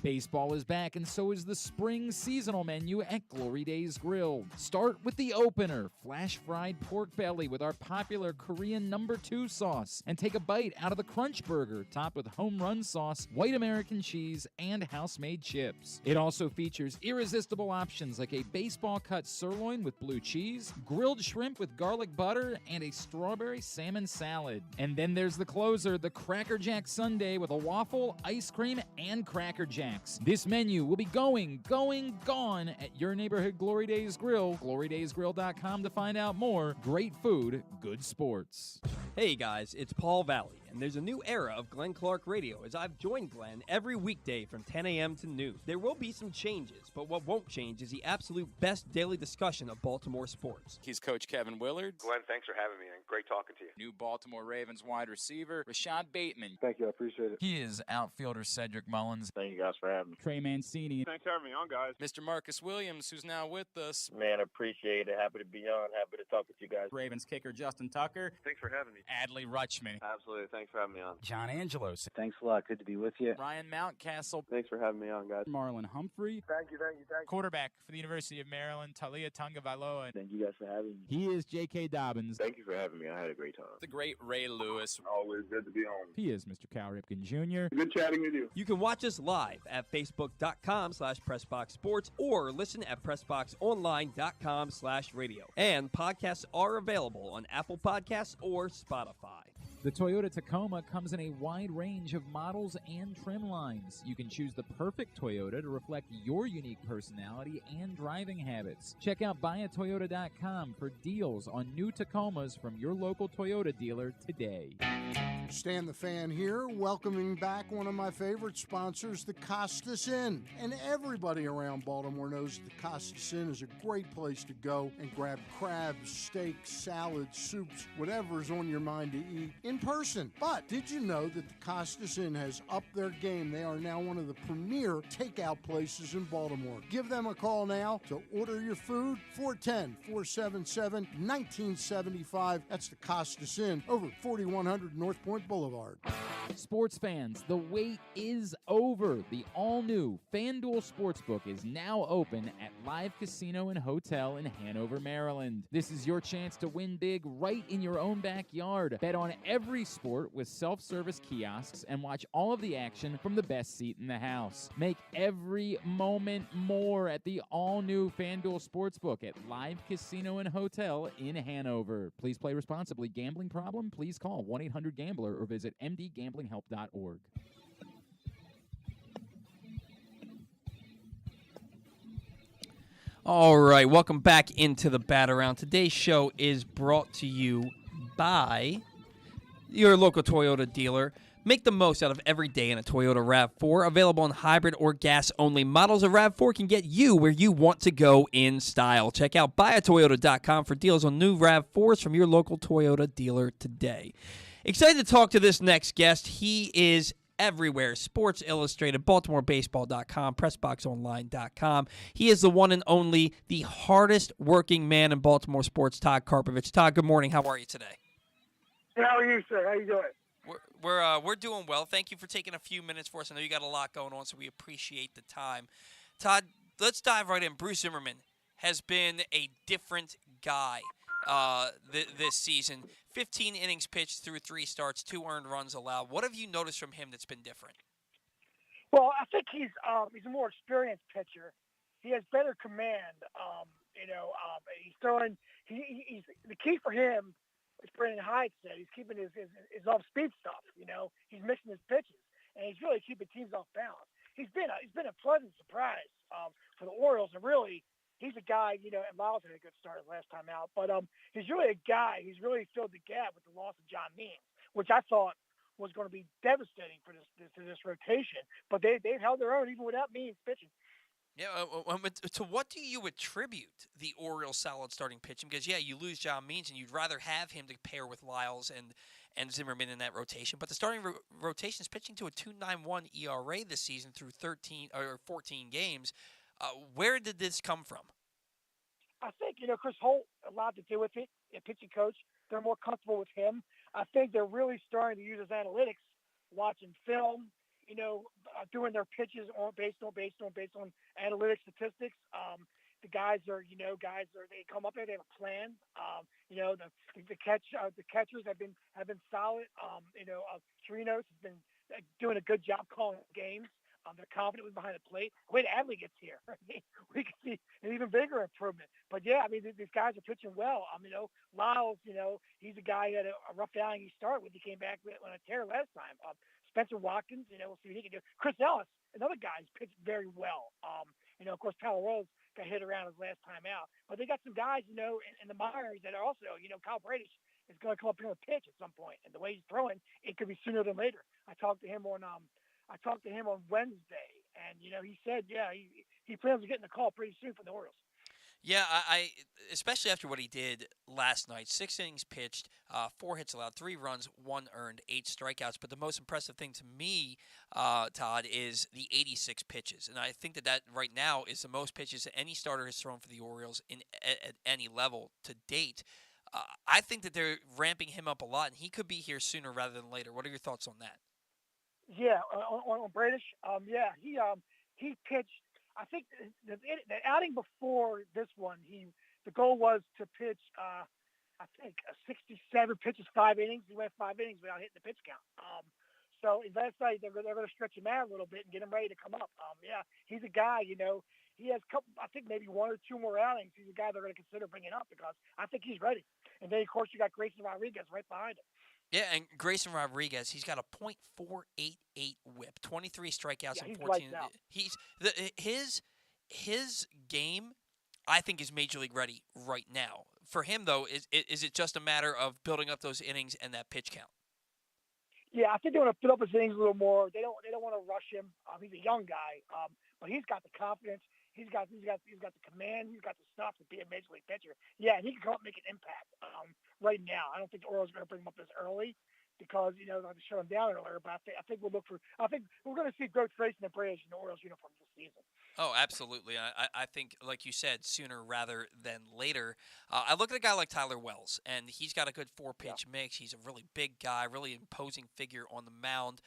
Speaker 4: Baseball is back, and so is the spring seasonal menu at Glory Days Grill. Start with the opener, flash-fried pork belly with our popular Korean No. 2 sauce, and take a bite out of the Crunch Burger, topped with home run sauce, white American cheese, and house-made chips. It also features irresistible options like a baseball-cut sirloin with blue cheese, grilled shrimp with garlic butter, and a strawberry salmon salad. And then there's the closer, the Cracker Jack Sundae with a waffle, ice cream, and Cracker Jack. This menu will be gone at your neighborhood Glory Days Grill. GloryDaysGrill.com to find out more. Great food, good sports.
Speaker 5: Hey guys, it's Paul Valley, and there's a new era of Glenn Clark Radio as I've joined Glenn every weekday from 10 a.m. to noon. There will be some changes, but what won't change is the absolute best daily discussion of Baltimore sports.
Speaker 6: He's Coach Kevin Willard.
Speaker 7: Glenn, thanks for having me, and great talking to you.
Speaker 6: New Baltimore Ravens wide receiver, Rashad Bateman.
Speaker 7: Thank you, I appreciate it.
Speaker 8: He is outfielder Cedric Mullins.
Speaker 7: Thank you guys for having me.
Speaker 4: Trey Mancini.
Speaker 7: Thanks for having me on, guys.
Speaker 6: Mr. Marcus Williams, who's now with us.
Speaker 9: Man, appreciate it. Happy to be on. Happy to talk with you guys.
Speaker 8: Ravens kicker Justin Tucker.
Speaker 7: Thanks for having me.
Speaker 8: Adley Rutschman.
Speaker 7: Absolutely. Thanks for having me on.
Speaker 8: John Angelos.
Speaker 9: Thanks a lot. Good to be with you.
Speaker 6: Ryan Mountcastle.
Speaker 7: Thanks for having me on, guys.
Speaker 4: Marlon Humphrey.
Speaker 7: Thank you.
Speaker 8: Quarterback for the University of Maryland, Talia Tungavailoa.
Speaker 9: Thank you guys for having me.
Speaker 4: He is J.K. Dobbins.
Speaker 7: Thank you for having me. I had a great time.
Speaker 6: The great Ray Lewis.
Speaker 7: Always good to be on.
Speaker 4: He is Mr. Cal Ripken Jr.
Speaker 7: Good chatting with you.
Speaker 5: You can watch us live at Facebook.com/PressBoxSports or listen at PressBoxOnline.com/radio. And podcasts are available on Apple Podcasts or Spotify.
Speaker 4: The Toyota Tacoma comes in a wide range of models and trim lines. You can choose the perfect Toyota to reflect your unique personality and driving habits. Check out buyatoyota.com for deals on new Tacomas from your local Toyota dealer today.
Speaker 10: Stan the Fan here, welcoming back one of my favorite sponsors, the Costas Inn. And everybody around Baltimore knows the Costas Inn is a great place to go and grab crabs, steaks, salads, soups, whatever's on your mind to eat in person. But did you know that the Costas Inn has upped their game? They are now one of the premier takeout places in Baltimore. Give them a call now to order your food, 410-477-1975. That's the Costas Inn over 4100 North Point Boulevard.
Speaker 4: Sports fans, the wait is over. The all-new FanDuel Sportsbook is now open at Live Casino and Hotel in Hanover, Maryland. This is your chance to win big right in your own backyard. Bet on every sport with self-service kiosks and watch all of the action from the best seat in the house. Make every moment more at the all-new FanDuel Sportsbook at Live Casino and Hotel in Hanover. Please play responsibly. Gambling problem? Please call 1-800-GAMBLER or visit mdgamblinghelp.org.
Speaker 1: All right, welcome back into the Bat Around. Today's show is brought to you by your local Toyota dealer. Make the most out of every day in a Toyota RAV4. Available in hybrid or gas-only models, a RAV4 can get you where you want to go in style. Check out buyatoyota.com for deals on new RAV4s from your local Toyota dealer today. Excited to talk to this next guest. He is everywhere. Sports Illustrated, BaltimoreBaseball.com, PressBoxOnline.com. He is the one and only, the hardest working man in Baltimore sports, Todd Karpovich. Todd, good morning. How are you today?
Speaker 11: How are you, sir? How you doing?
Speaker 1: We're doing well. Thank you for taking a few minutes for us. I know you got a lot going on, so we appreciate the time. Todd, let's dive right in. Bruce Zimmerman has been a different guy this season. 15 innings pitched through 3 starts, 2 earned runs allowed. What have you noticed from him that's been different?
Speaker 11: Well, I think he's a more experienced pitcher. He has better command. He's throwing. He's the key for him. As Brandon Hyde said, he's keeping his off speed stuff. He's mixing his pitches, and he's really keeping teams off balance. He's been a pleasant surprise for the Orioles, and really, he's a guy. And Lyles had a good start last time out, but he's really a guy. He's really filled the gap with the loss of John Means, which I thought was going to be devastating for this rotation. But they've held their own even without Means pitching.
Speaker 1: Yeah, to what do you attribute the Orioles' solid starting pitching? Because, yeah, you lose John Means, and you'd rather have him to pair with Lyles and Zimmerman in that rotation. But the starting rotation is pitching to a 2.91 ERA this season through 13 or 14 games. Where did this come from?
Speaker 11: I think, Chris Holt, a lot to do with it, a pitching coach. They're more comfortable with him. I think they're really starting to use his analytics, watching film, doing their pitches based on analytics statistics. The guys they come up there, they have a plan. The catchers have been solid. Trinos has been doing a good job calling games. They're confident behind the plate. Wait, Adley gets here. We can see an even bigger improvement. But yeah, these guys are pitching well. Lyles, he's a guy who had a rough outing he started with. He came back on a tear last time. Spencer Watkins, we'll see what he can do. Chris Ellis, another guy who's pitched very well. Of course, Rose got hit around his last time out. But they got some guys, in the minors that are also, Karpovich is going to come up here and pitch at some point. And the way he's throwing, it could be sooner than later. I talked to him on Wednesday, and he said, yeah, he plans on getting the call pretty soon for the Orioles.
Speaker 1: Yeah, I especially after what he did last night. 6 innings pitched, 4 hits allowed, 3 runs, 1 earned, 8 strikeouts. But the most impressive thing to me, Todd, is the 86 pitches, and I think that right now is the most pitches that any starter has thrown for the Orioles at any level to date. I think that they're ramping him up a lot, and he could be here sooner rather than later. What are your thoughts on that?
Speaker 11: Yeah, on Bradish, he pitched. I think the outing before this one, the goal was to pitch. I think 67 pitches, 5 innings. He went 5 innings without hitting the pitch count. So last night they're going to stretch him out a little bit and get him ready to come up. He's a guy. He has I think maybe 1 or 2 more outings. He's a guy they're going to consider bringing up because I think he's ready. And then of course you got Grayson Rodriguez right behind him.
Speaker 1: Yeah, and Grayson Rodriguez, he's got a .488 WHIP, 23 strikeouts and 14. His game, I think, is major league ready right now. For him, though, is it just a matter of building up those innings and that pitch count?
Speaker 11: Yeah, I think they want to build up his innings a little more. They don't want to rush him. He's a young guy, but he's got the confidence. He's got the command. He's got the stuff to be a major league pitcher. Yeah, and he can come up and make an impact right now. I don't think the Orioles are going to bring him up this early because they're going to shut him down earlier. But I think we're going to see Greg Tracy and Bradish in the Orioles uniform this season.
Speaker 1: Oh, absolutely. I think, like you said, sooner rather than later. I look at a guy like Tyler Wells, and he's got a good 4-pitch mix. He's a really big guy, really imposing figure on the mound.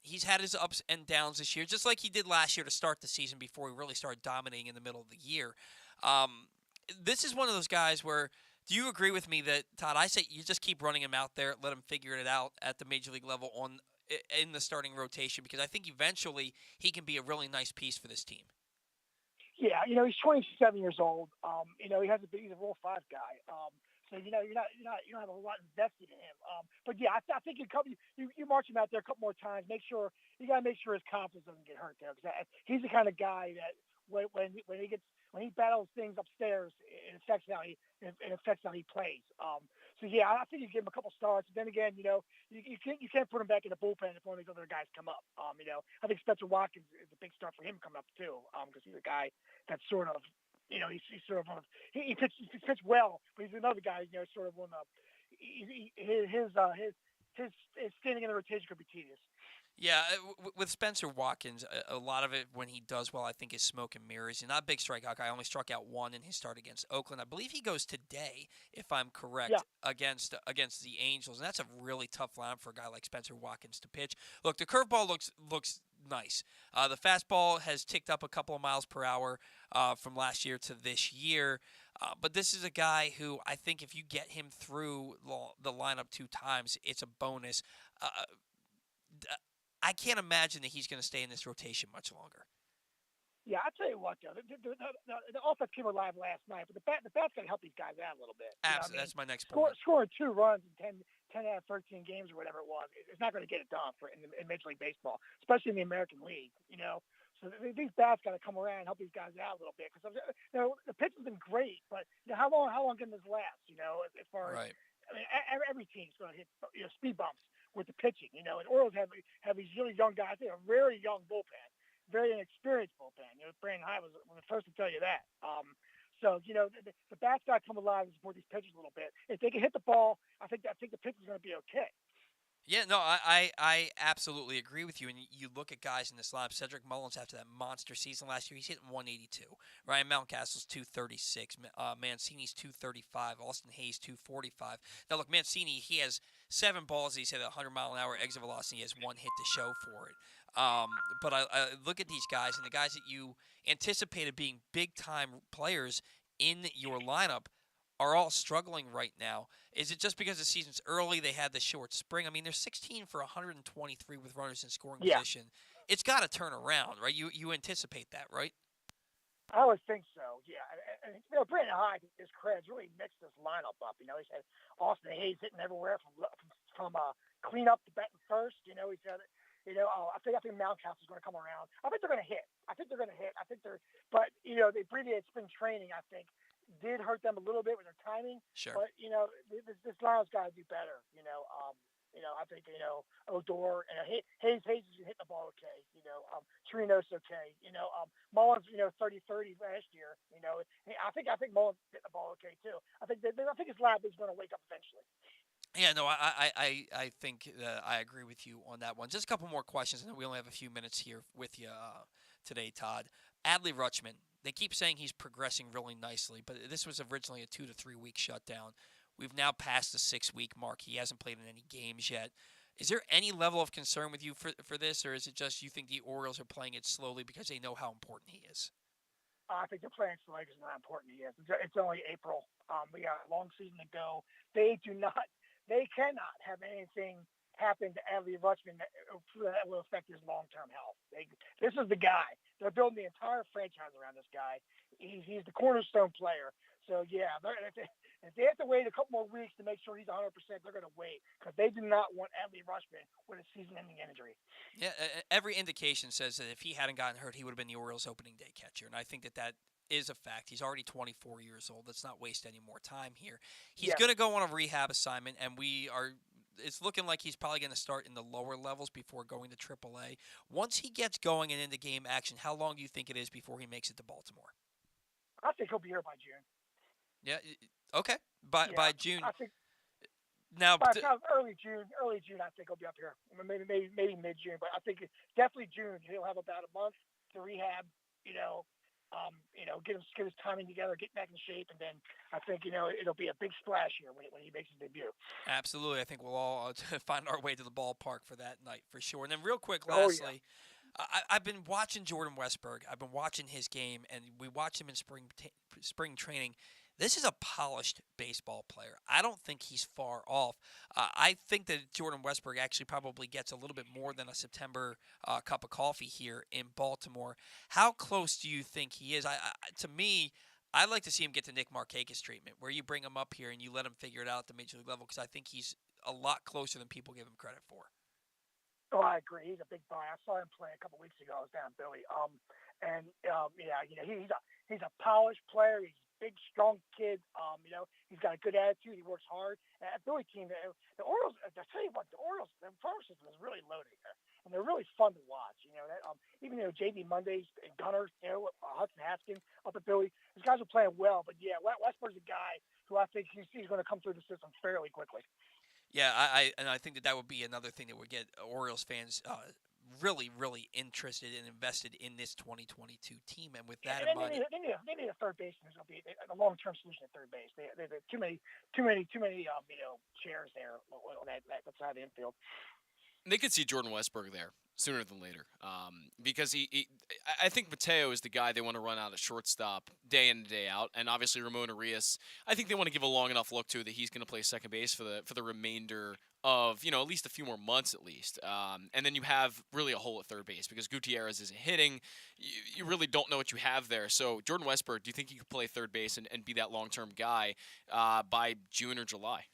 Speaker 1: He's had his ups and downs this year, just like he did last year to start the season before he really started dominating in the middle of the year. This is one of those guys where, do you agree with me that, Todd, I say you just keep running him out there, let him figure it out at the major league level in the starting rotation, because I think eventually he can be a really nice piece for this team.
Speaker 11: Yeah, he's 27 years old. He's a Rule 5 guy. So you don't have a lot invested in him. But yeah, I think you march him out there a couple more times. You got to make sure his confidence doesn't get hurt there, because he's the kind of guy that when he battles things upstairs, it affects how he plays. So yeah, I think you give him a couple starts. Then again, you can't put him back in the bullpen if one of these other guys come up. I think Spencer Watkins is a big start for him coming up too, because he's a guy that's sort of, he's sort of he pitched well, but he's another guy, sort of on the his standing in the rotation could be tedious.
Speaker 1: Yeah, with Spencer Watkins, a lot of it when he does well, I think, is smoke and mirrors. He's not a big strikeout guy. Only struck out 1 in his start against Oakland. I believe he goes today, if I'm correct, against the Angels, and that's a really tough lineup for a guy like Spencer Watkins to pitch. Look, the curveball looks nice. The fastball has ticked up a couple of miles per hour from last year to this year. But this is a guy who I think if you get him through the lineup 2 times, it's a bonus. I can't imagine that he's going to stay in this rotation much longer.
Speaker 11: Yeah, I tell you what, though, the offense came alive last night, but the bat's got to help these guys out a little bit.
Speaker 1: Absolutely, that's my next point.
Speaker 11: Scoring 2 runs in 10 out of 13 games or whatever it was, it's not going to get it done in Major League Baseball, especially in the American League. So these bats got to come around and help these guys out a little bit because the pitching's been great, but how long can this last? As far as every team's going to hit speed bumps with the pitching. And Orioles have these really young guys. They have a very young bullpen. Very inexperienced bullpen. Brandon Hyde was the first to tell you that. So the bats got to come alive and support these pitchers a little bit. If they can hit the ball, I think the pitcher's going to be okay.
Speaker 1: Yeah, no, I absolutely agree with you. And you look at guys in this lineup. Cedric Mullins, after that monster season last year, he's hitting 182. Ryan Mountcastle's 236. Mancini's 235. Austin Hayes 245. Now look, Mancini, he has 7 balls. He's hit 100-mile-an-hour exit velocity. He has 1 hit to show for it. But I look at these guys, and the guys that you anticipated being big-time players in your lineup are all struggling right now. Is it just because the season's early, they had the short spring? I mean, they're 16 for 123 with runners in scoring position. It's got to turn around, right? You anticipate that, right?
Speaker 11: I would think so, yeah. And Brandon Hyde, his creds, really mixed this lineup up. He's had Austin Hayes hitting everywhere from cleanup to batting first. He's had I think Mountcastle's going to come around. I think they're going to hit. But the abbreviated spring training, I think, did hurt them a little bit with their timing.
Speaker 1: Sure.
Speaker 11: But this lineup's got to do better. I think Odor and Hayes is hitting the ball okay. Chirino's okay. Mullins 30-30 last year. I think Mullins hitting the ball okay too. I think his lab is going to wake up eventually.
Speaker 1: Yeah, no, I think I agree with you on that one. Just a couple more questions, and we only have a few minutes here with you today, Todd. Adley Rutschman, they keep saying he's progressing really nicely, but this was originally a 2 to 3 week shutdown. We've now passed the 6-week mark. He hasn't played in any games yet. Is there any level of concern with you for this, or is it just you think the Orioles are playing it slowly because they know how important he is?
Speaker 11: I think they're playing slowly because how important he is. It's only April. We got a long season to go. They cannot have anything happen to Adley Rutschman that will affect his long-term health. This is the guy. They're building the entire franchise around this guy. He's the cornerstone player. So, yeah, if they have to wait a couple more weeks to make sure he's 100%, they're going to wait because they do not want Adley Rutschman with a season-ending injury.
Speaker 1: Yeah, every indication says that if he hadn't gotten hurt, he would have been the Orioles' opening day catcher, and I think that is a fact. He's already 24 years old. Let's not waste any more time here. He's going to go on a rehab assignment, and it's looking like he's probably going to start in the lower levels before going to AAA. Once he gets going and into game action, how long do you think it is before he makes it to Baltimore?
Speaker 11: I think he'll be here by June.
Speaker 1: Yeah. Okay. By June.
Speaker 11: I think
Speaker 1: now
Speaker 11: early June. I think he'll be up here. Maybe mid-June, but I think definitely June. He'll have about a month to rehab. Get his timing together, get back in shape, and then I think it'll be a big splash here when he makes his debut.
Speaker 1: Absolutely, I think we'll all find our way to the ballpark for that night for sure. And then real quick, lastly. I've been watching Jordan Westburg. I've been watching his game, and we watch him in spring training. This is a polished baseball player. I don't think he's far off. I think that Jordan Westburg actually probably gets a little bit more than a September cup of coffee here in Baltimore. How close do you think he is? To me, I'd like to see him get the Nick Markakis treatment, where you bring him up here and you let him figure it out at the major league level, because I think he's a lot closer than people give him credit for.
Speaker 11: Oh, I agree. He's a big buy. I saw him play a couple weeks ago. I was down in Billy. He's a polished player. He's a big, strong kid. He's got a good attitude. He works hard. At Billy team, the Orioles. I tell you what, the Orioles, their farm system is really loaded here, and they're really fun to watch. Even JD Mondays and Gunner, Hudson Haskins up at Billy. These guys are playing well. But yeah, Westburg's a guy who I think he's going to come through the system fairly quickly.
Speaker 1: Yeah, I think that would be another thing that would get Orioles fans really, really interested and invested in this 2022 team. And with that in mind,
Speaker 11: they need a third baseman who's going to be a long-term solution at third base. They too many chairs there on that side of the infield.
Speaker 2: They could see Jordan Westberg there sooner than later, because I think Mateo is the guy they want to run out at shortstop day in and day out, and obviously Ramon Arias, I think they want to give a long enough look to that he's going to play second base for the remainder of at least a few more months at least, and then you have really a hole at third base because Gutierrez isn't hitting. You really don't know what you have there. So Jordan Westberg, do you think he could play third base and be that long-term guy by June or July?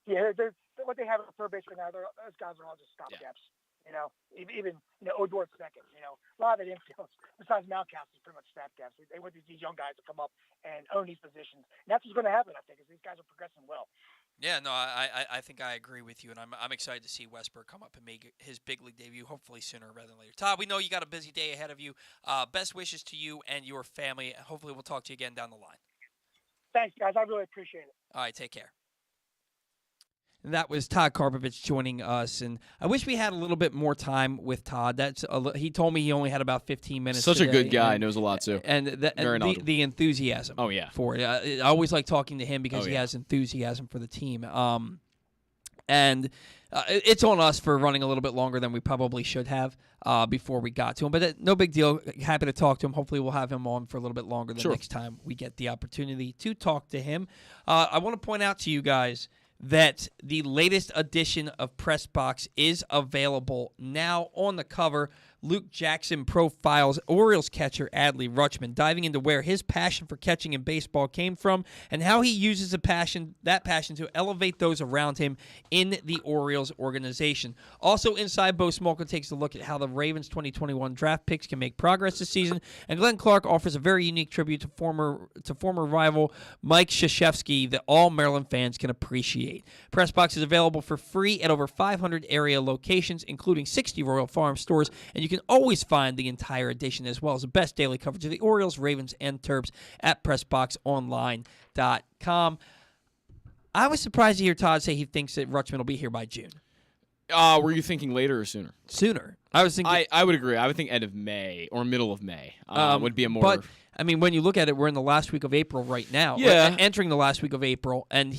Speaker 11: Yeah, what they have at third base right now, those guys are all just stopgaps. Even Odor's second. A lot of the infields, besides Mountcastle, is pretty much stopgaps. They want these young guys to come up and own these positions. And that's what's going to happen, I think, is these guys are progressing well.
Speaker 1: Yeah, no, I think I agree with you, and I'm excited to see Westberg come up and make his big league debut, hopefully sooner rather than later. Todd, we know you got a busy day ahead of you. Best wishes to you and your family. Hopefully we'll talk to you again down the line.
Speaker 11: Thanks, guys. I really appreciate it.
Speaker 1: All right, take care. And that was Todd Karpovich joining us, and I wish we had a little bit more time with Todd. He told me he only had about 15 minutes.
Speaker 2: Such
Speaker 1: today,
Speaker 2: a good guy, knows a lot too,
Speaker 1: and the enthusiasm.
Speaker 2: Oh yeah,
Speaker 1: for it. I always like talking to him because he has enthusiasm for the team. And it's on us for running a little bit longer than we probably should have before we got to him. But no big deal. Happy to talk to him. Hopefully we'll have him on for a little bit longer the next time we get the opportunity to talk to him. I want to point out to you guys that the latest edition of Press Box is available now. On the cover, Luke Jackson profiles Orioles catcher Adley Rutschman, diving into where his passion for catching in baseball came from and how he uses that passion to elevate those around him in the Orioles organization. Also inside, Bo Smolka takes a look at how the Ravens' 2021 draft picks can make progress this season, and Glenn Clark offers a very unique tribute to former rival Mike Krzyzewski that all Maryland fans can appreciate. Press Box is available for free at over 500 area locations, including 60 Royal Farm stores, and you can always find the entire edition as well as the best daily coverage of the Orioles, Ravens, and Terps at PressBoxOnline.com. I was surprised to hear Todd say he thinks that Rutschman will be here by June.
Speaker 2: Were you thinking later or sooner?
Speaker 1: Sooner. I was thinking.
Speaker 2: I would agree. I would think end of May or middle of May would be a more.
Speaker 1: But I mean, when you look at it, we're in the last week of April right now.
Speaker 2: Yeah,
Speaker 1: entering the last week of April, and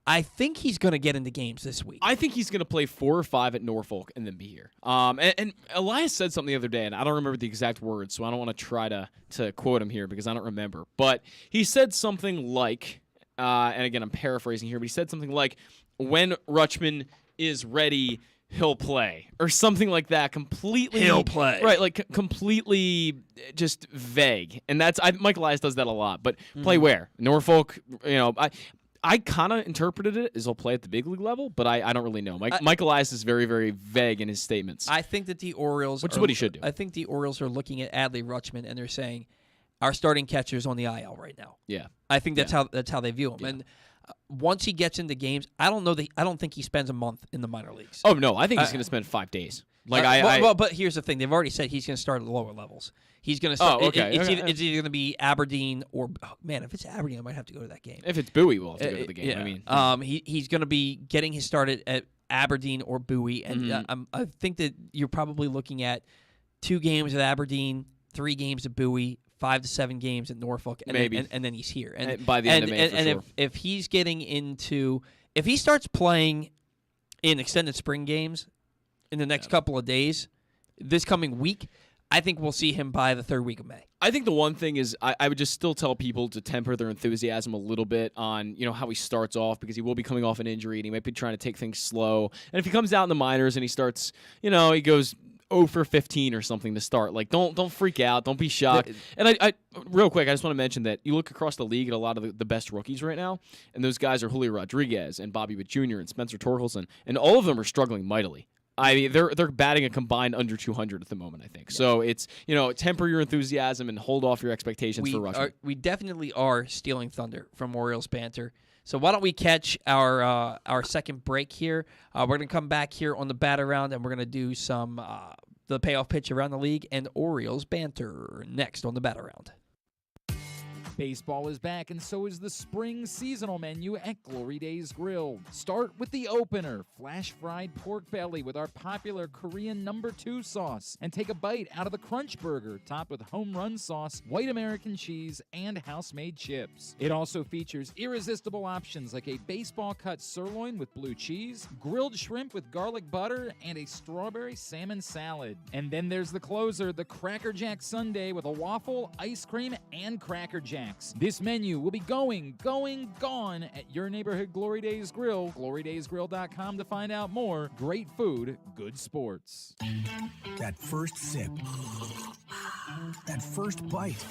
Speaker 1: I think he's going to get into games this week.
Speaker 2: I think he's going to play 4 or 5 at Norfolk and then be here. And Elias said something the other day, and I don't remember the exact words, so I don't want to try to quote him here because I don't remember. But he said something like, and again, I'm paraphrasing here, but he said something like, when Rutschman is ready, he'll play, or something like that. Completely,
Speaker 1: he'll play,
Speaker 2: right? Like completely, just vague. And Mike Elias does that a lot. But play where? Norfolk. I kind of interpreted it as he'll play at the big league level, but I don't really know. Mike Elias is very, very vague in his statements.
Speaker 1: I think that the Orioles,
Speaker 2: which is what he should do.
Speaker 1: I think the Orioles are looking at Adley Rutschman and they're saying, our starting catcher's on the IL right now.
Speaker 2: Yeah,
Speaker 1: I think that's how they view him. Yeah. And once he gets into games, I don't think he spends a month in the minor leagues.
Speaker 2: Oh no, I think he's going to spend 5 days.
Speaker 1: But here's the thing: they've already said he's going to start at the lower levels. He's going to start.
Speaker 2: Oh, okay.
Speaker 1: It's either going to be Aberdeen or if it's Aberdeen, I might have to go to that game.
Speaker 2: If it's Bowie, we'll have to go to the game.
Speaker 1: Yeah.
Speaker 2: I mean,
Speaker 1: he's going to be getting his start at Aberdeen or Bowie, and I think that you're probably looking at 2 games at Aberdeen, 3 games at Bowie, 5 to 7 games at Norfolk, and
Speaker 2: maybe,
Speaker 1: and then he's here. And
Speaker 2: by the end of May,
Speaker 1: and if he's getting into, if he starts playing in extended spring games in the next couple of days, this coming week, I think we'll see him by the 3rd week of May.
Speaker 2: I think the one thing is I would just still tell people to temper their enthusiasm a little bit on how he starts off, because he will be coming off an injury and he might be trying to take things slow. And if he comes out in the minors and he starts, he goes 0 for 15 or something to start, like don't freak out, don't be shocked. And I real quick, I just want to mention that you look across the league at a lot of the best rookies right now, and those guys are Julio Rodriguez and Bobby Witt Jr. and Spencer Torkelson, and all of them are struggling mightily. I mean, they're batting a combined under 200 at the moment, I think. Yes. So it's, temper your enthusiasm and hold off your expectations for Rutschman.
Speaker 1: We definitely are stealing thunder from Orioles banter. So why don't we catch our second break here? We're going to come back here on the bat around, and we're going to do some the payoff pitch around the league and Orioles banter next on the bat around.
Speaker 4: Baseball is back, and so is the spring seasonal menu at Glory Days Grill. Start with the opener, flash-fried pork belly with our popular Korean No. 2 sauce, and take a bite out of the Crunch Burger, topped with home run sauce, white American cheese, and house-made chips. It also features irresistible options like a baseball-cut sirloin with blue cheese, grilled shrimp with garlic butter, and a strawberry salmon salad. And then there's the closer, the Cracker Jack Sundae with a waffle, ice cream, and Cracker Jacks. This menu will be gone at your neighborhood Glory Days Grill. GloryDaysGrill.com to find out more. Great food, good sports.
Speaker 12: That first sip. That first bite.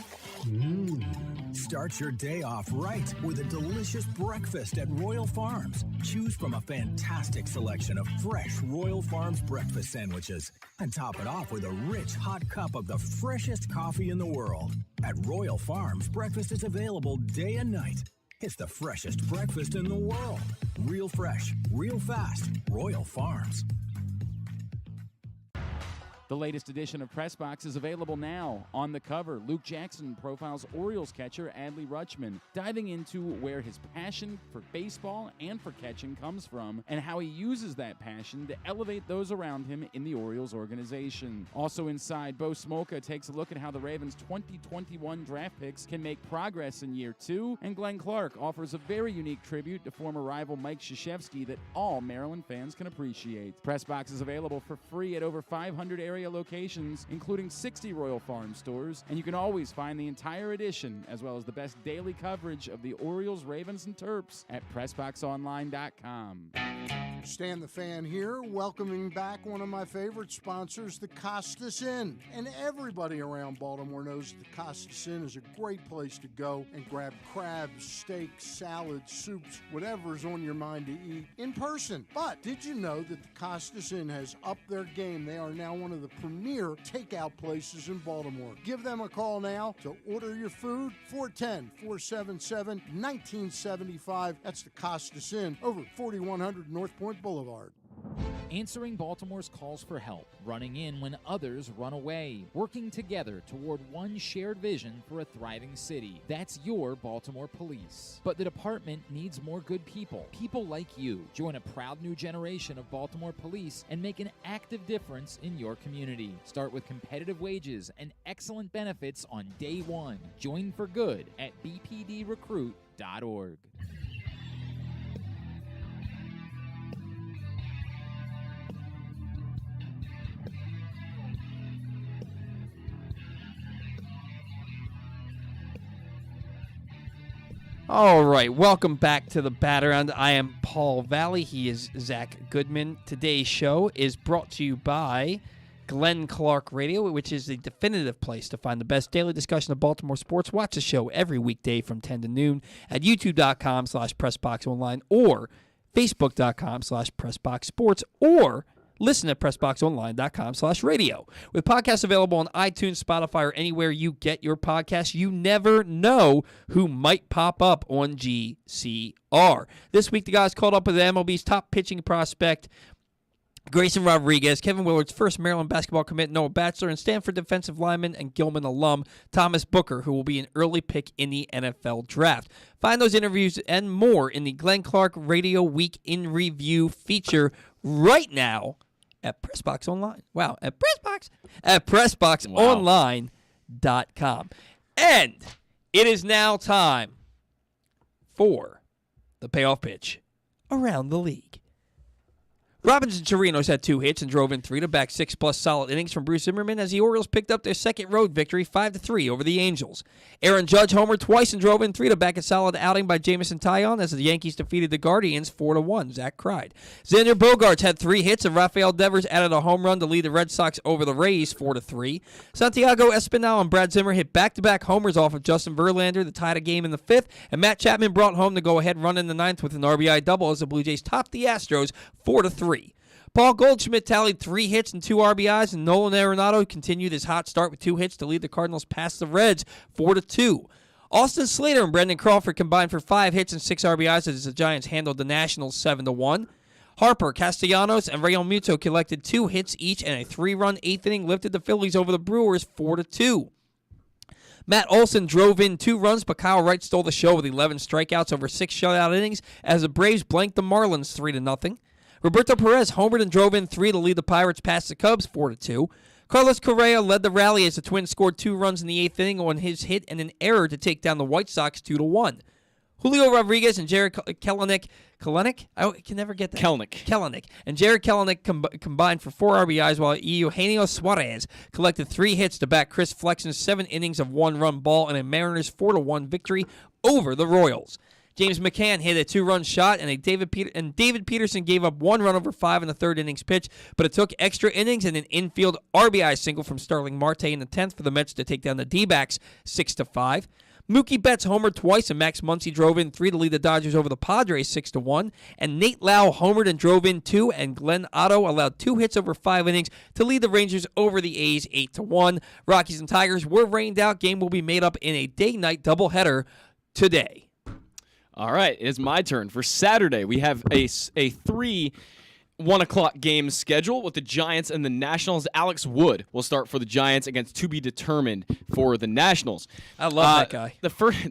Speaker 12: Start your day off right with a delicious breakfast at Royal Farms. Choose from a fantastic selection of fresh Royal Farms breakfast sandwiches and top it off with a rich hot cup of the freshest coffee in the world. At Royal Farms, breakfast is available day and night. It's the freshest breakfast in the world. Real fresh, real fast. Royal Farms.
Speaker 4: The latest edition of Press Box is available now. On the cover, Luke Jackson profiles Orioles catcher Adley Rutschman, diving into where his passion for baseball and for catching comes from and how he uses that passion to elevate those around him in the Orioles organization. Also inside, Bo Smolka takes a look at how the Ravens' 2021 draft picks can make progress in year 2, and Glenn Clark offers a very unique tribute to former rival Mike Krzyzewski that all Maryland fans can appreciate. Press Box is available for free at over 500 area locations, including 60 Royal Farm stores, and you can always find the entire edition, as well as the best daily coverage of the Orioles, Ravens, and Terps at PressBoxOnline.com.
Speaker 10: Stan the Fan here, welcoming back one of my favorite sponsors, the Costas Inn. And everybody around Baltimore knows the Costas Inn is a great place to go and grab crabs, steaks, salads, soups, whatever's on your mind to eat in person. But did you know that the Costas Inn has upped their game? They are now one of the premier takeout places in Baltimore. Give them a call now to order your food, 410-477-1975. That's the Costas Inn, over 4100 North Point Boulevard.
Speaker 4: Answering Baltimore's calls for help, running in when others run away, working together toward one shared vision for a thriving city. That's your Baltimore Police. But the department needs more good people, people like you. Join a proud new generation of Baltimore Police and make an active difference in your community. Start with competitive wages and excellent benefits on day one. Join for good at bpdrecruit.org.
Speaker 1: All right, welcome back to the Bat-Around. I am Paul Valley. He is Zach Goodman. Today's show is brought to you by Glenn Clark Radio, which is the definitive place to find the best daily discussion of Baltimore sports. Watch the show every weekday from 10 to noon at youtube.com/PressBoxOnline or facebook.com/PressBoxSports or listen at PressBoxOnline.com/radio. With podcasts available on iTunes, Spotify, or anywhere you get your podcasts, you never know who might pop up on GCR. This week, the guys called up with MLB's top pitching prospect, Grayson Rodriguez, Kevin Willard's first Maryland basketball commit, Noah Batchelor, and Stanford defensive lineman and Gilman alum, Thomas Booker, who will be an early pick in the NFL draft. Find those interviews and more in the Glenn Clark Radio Week in Review feature right now at PressBox Online. Wow, at PressBoxOnline.com. And it is now time for the payoff pitch around the league. Robinson Chirinos had 2 hits and drove in 3 to back 6+ solid innings from Bruce Zimmerman as the Orioles picked up their second road victory 5-3 over the Angels. Aaron Judge homered twice and drove in 3 to back a solid outing by Jamison Taillon as the Yankees defeated the Guardians 4-1. Zach cried. Xander Bogaerts had 3 hits and Rafael Devers added a home run to lead the Red Sox over the Rays 4-3. Santiago Espinal and Brad Zimmer hit back-to-back homers off of Justin Verlander that tied a game in the 5th, and Matt Chapman brought home the go-ahead run in the 9th with an RBI double as the Blue Jays topped the Astros 4-3. Paul Goldschmidt tallied 3 hits and 2 RBIs, and Nolan Arenado continued his hot start with 2 hits to lead the Cardinals past the Reds 4-2. Austin Slater and Brendan Crawford combined for 5 hits and 6 RBIs as the Giants handled the Nationals 7-1. Harper, Castellanos, and Real Muto collected 2 hits each, and a 3-run 8th inning lifted the Phillies over the Brewers 4-2. Matt Olson drove in 2 runs, but Kyle Wright stole the show with 11 strikeouts over 6 shutout innings as the Braves blanked the Marlins 3-0. Roberto Perez homered and drove in 3 to lead the Pirates past the Cubs 4-2. Carlos Correa led the rally as the Twins scored 2 runs in the 8th inning on his hit and an error to take down the White Sox 2-1. Julio Rodriguez and Jared Kelenic, I can never get that. Kelenic. And Jared Kelenic combined for 4 RBIs, while Eugenio Suarez collected 3 hits to back Chris Flexen's 7 innings of 1-run ball in a Mariners 4-1 victory over the Royals. James McCann hit a 2-run shot, and David Peterson gave up 1 run over 5 in the 3rd innings pitch, but it took extra innings and an infield RBI single from Starling Marte in the 10th for the Mets to take down the D-backs 6-5. Mookie Betts homered twice, and Max Muncy drove in 3 to lead the Dodgers over the Padres 6-1. And Nate Lau homered and drove in 2, and Glenn Otto allowed 2 hits over 5 innings to lead the Rangers over the A's 8-1. Rockies and Tigers were rained out. Game will be made up in a day-night doubleheader today.
Speaker 2: All right, it's my turn. For Saturday, we have a 3 1:00 game schedule with the Giants and the Nationals. Alex Wood will start for the Giants against to be determined for the Nationals.
Speaker 1: I love that guy.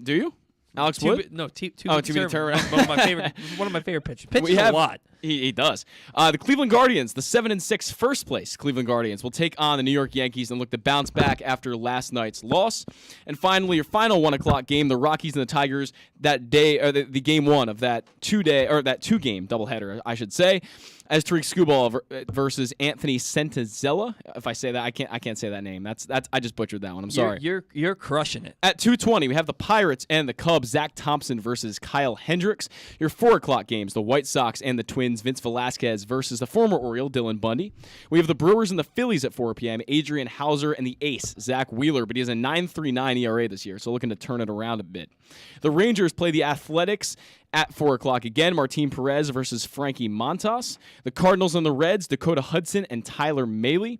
Speaker 2: Do you? Alex Wood?
Speaker 1: To be
Speaker 2: determined.
Speaker 1: One of my favorite pitchers. Pitches a lot.
Speaker 2: He does. The Cleveland Guardians, the 7-6 first place Cleveland Guardians, will take on the New York Yankees and look to bounce back after last night's loss. And finally, your final 1:00 game, the Rockies and the Tigers, that day, or the game 1 of that 2-game doubleheader, I should say, as Tariq Skubal versus Anthony Santazella. If I say that, I can't say that name. That's I just butchered that one. I'm sorry.
Speaker 1: You're crushing it.
Speaker 2: At 2:20, we have the Pirates and the Cubs, Zach Thompson versus Kyle Hendricks. Your 4:00 games, the White Sox and the Twins, Vince Velasquez versus the former Oriole, Dylan Bundy. We have the Brewers and the Phillies at 4 p.m., Adrian Hauser and the ace, Zach Wheeler, but he has a 9.39 ERA this year, so looking to turn it around a bit. The Rangers play the Athletics at 4 o'clock again, Martin Perez versus Frankie Montas. The Cardinals and the Reds, Dakota Hudson and Tyler Mahle.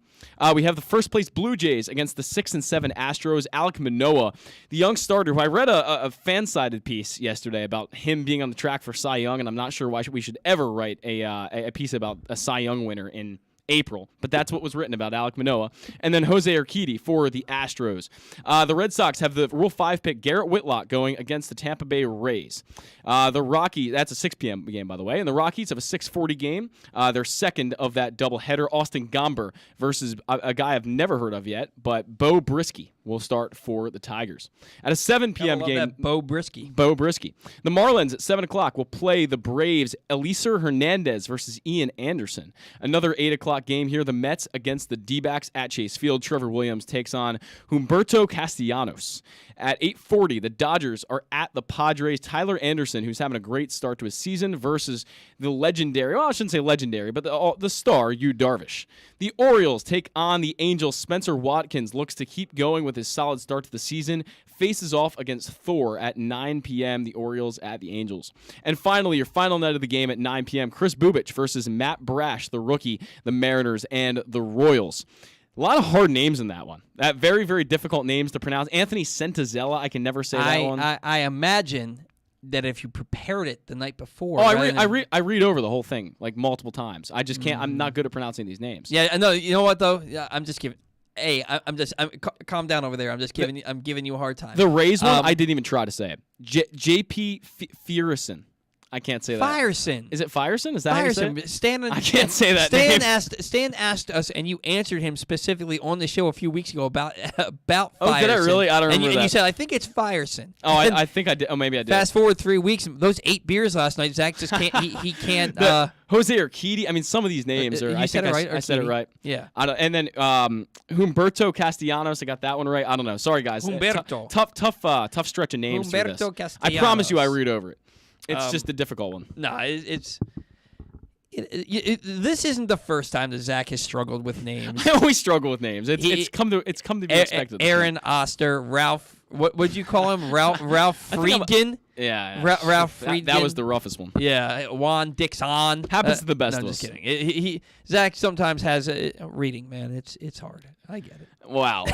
Speaker 2: We have the first place Blue Jays against the 6 and 7 Astros, Alek Manoah, the young starter, who I read a fan-sided piece yesterday about him being on the track for Cy Young, and I'm not sure why we should ever write a piece about a Cy Young winner in April, but that's what was written about Alek Manoah. And then Jose Urquidy for the Astros. The Red Sox have the Rule 5 pick Garrett Whitlock going against the Tampa Bay Rays. The Rockies, that's a 6 p.m. game, by the way, and the Rockies have a 6:40 game. Their second of that doubleheader, Austin Gomber versus a guy I've never heard of yet, but Bo Brisky will start for the Tigers. At a 7 p.m. game,
Speaker 1: that Bo Brisky.
Speaker 2: The Marlins at 7 o'clock will play the Braves, Elieser Hernandez versus Ian Anderson. Another 8 o'clock game here, the Mets against the D-backs at Chase Field. Trevor Williams takes on Humberto Castellanos. At 8:40, the Dodgers are at the Padres. Tyler Anderson, who's having a great start to his season, versus the legendary, well, I shouldn't say legendary, but the star, Yu Darvish. The Orioles take on the Angels. Spencer Watkins looks to keep going with his solid start to the season. Faces off against Thor at 9 p.m., the Orioles at the Angels. And finally, your final night of the game at 9 p.m., Chris Bubich versus Matt Brash, the rookie, the Mariners, and the Royals. A lot of hard names in that one. Very, very difficult names to pronounce. Anthony Santazella, I can never say that one.
Speaker 1: I imagine that if you prepared it the night before.
Speaker 2: I read over the whole thing like multiple times. I just can't. I'm not good at pronouncing these names.
Speaker 1: Yeah, I know. You know what though? Yeah, I'm just giving. Hey, calm down over there. I'm just giving. I'm giving you a hard time.
Speaker 2: The Rays one, I didn't even try to say it. J.P. Fierson. I can't say that.
Speaker 1: Firesen.
Speaker 2: Is it Firesen? Is that how you say it?
Speaker 1: I
Speaker 2: can't say that name.
Speaker 1: Stan asked us, and you answered him specifically on the show a few weeks ago about Firesen.
Speaker 2: Oh, did I really? I don't remember that.
Speaker 1: And you said, I think it's Firesen.
Speaker 2: Oh, I think I did. Oh, maybe I did.
Speaker 1: Fast forward 3 weeks. Those 8 beers last night, Zach just can't. He can't.
Speaker 2: Jose Urquidy. I mean, some of these names are.
Speaker 1: You said it right.
Speaker 2: I said it right.
Speaker 1: Yeah.
Speaker 2: And then Humberto Castellanos. I got that one right. I don't know. Sorry, guys.
Speaker 1: Humberto.
Speaker 2: Tough stretch of names.
Speaker 1: Humberto Castellanos.
Speaker 2: I promise you, I read over it. It's just a difficult one.
Speaker 1: No, this isn't the first time that Zach has struggled with names.
Speaker 2: I always struggle with names. It's come to be expected.
Speaker 1: Aaron Oster, Ralph. What would you call him? Ralph Friedkin.
Speaker 2: Yeah.
Speaker 1: Ralph Friedkin.
Speaker 2: That was the roughest one.
Speaker 1: Yeah, Juan Dixon.
Speaker 2: Happens to the best of
Speaker 1: I'm
Speaker 2: us.
Speaker 1: just kidding. Zach sometimes has reading. Man, it's hard. I get it.
Speaker 2: Wow.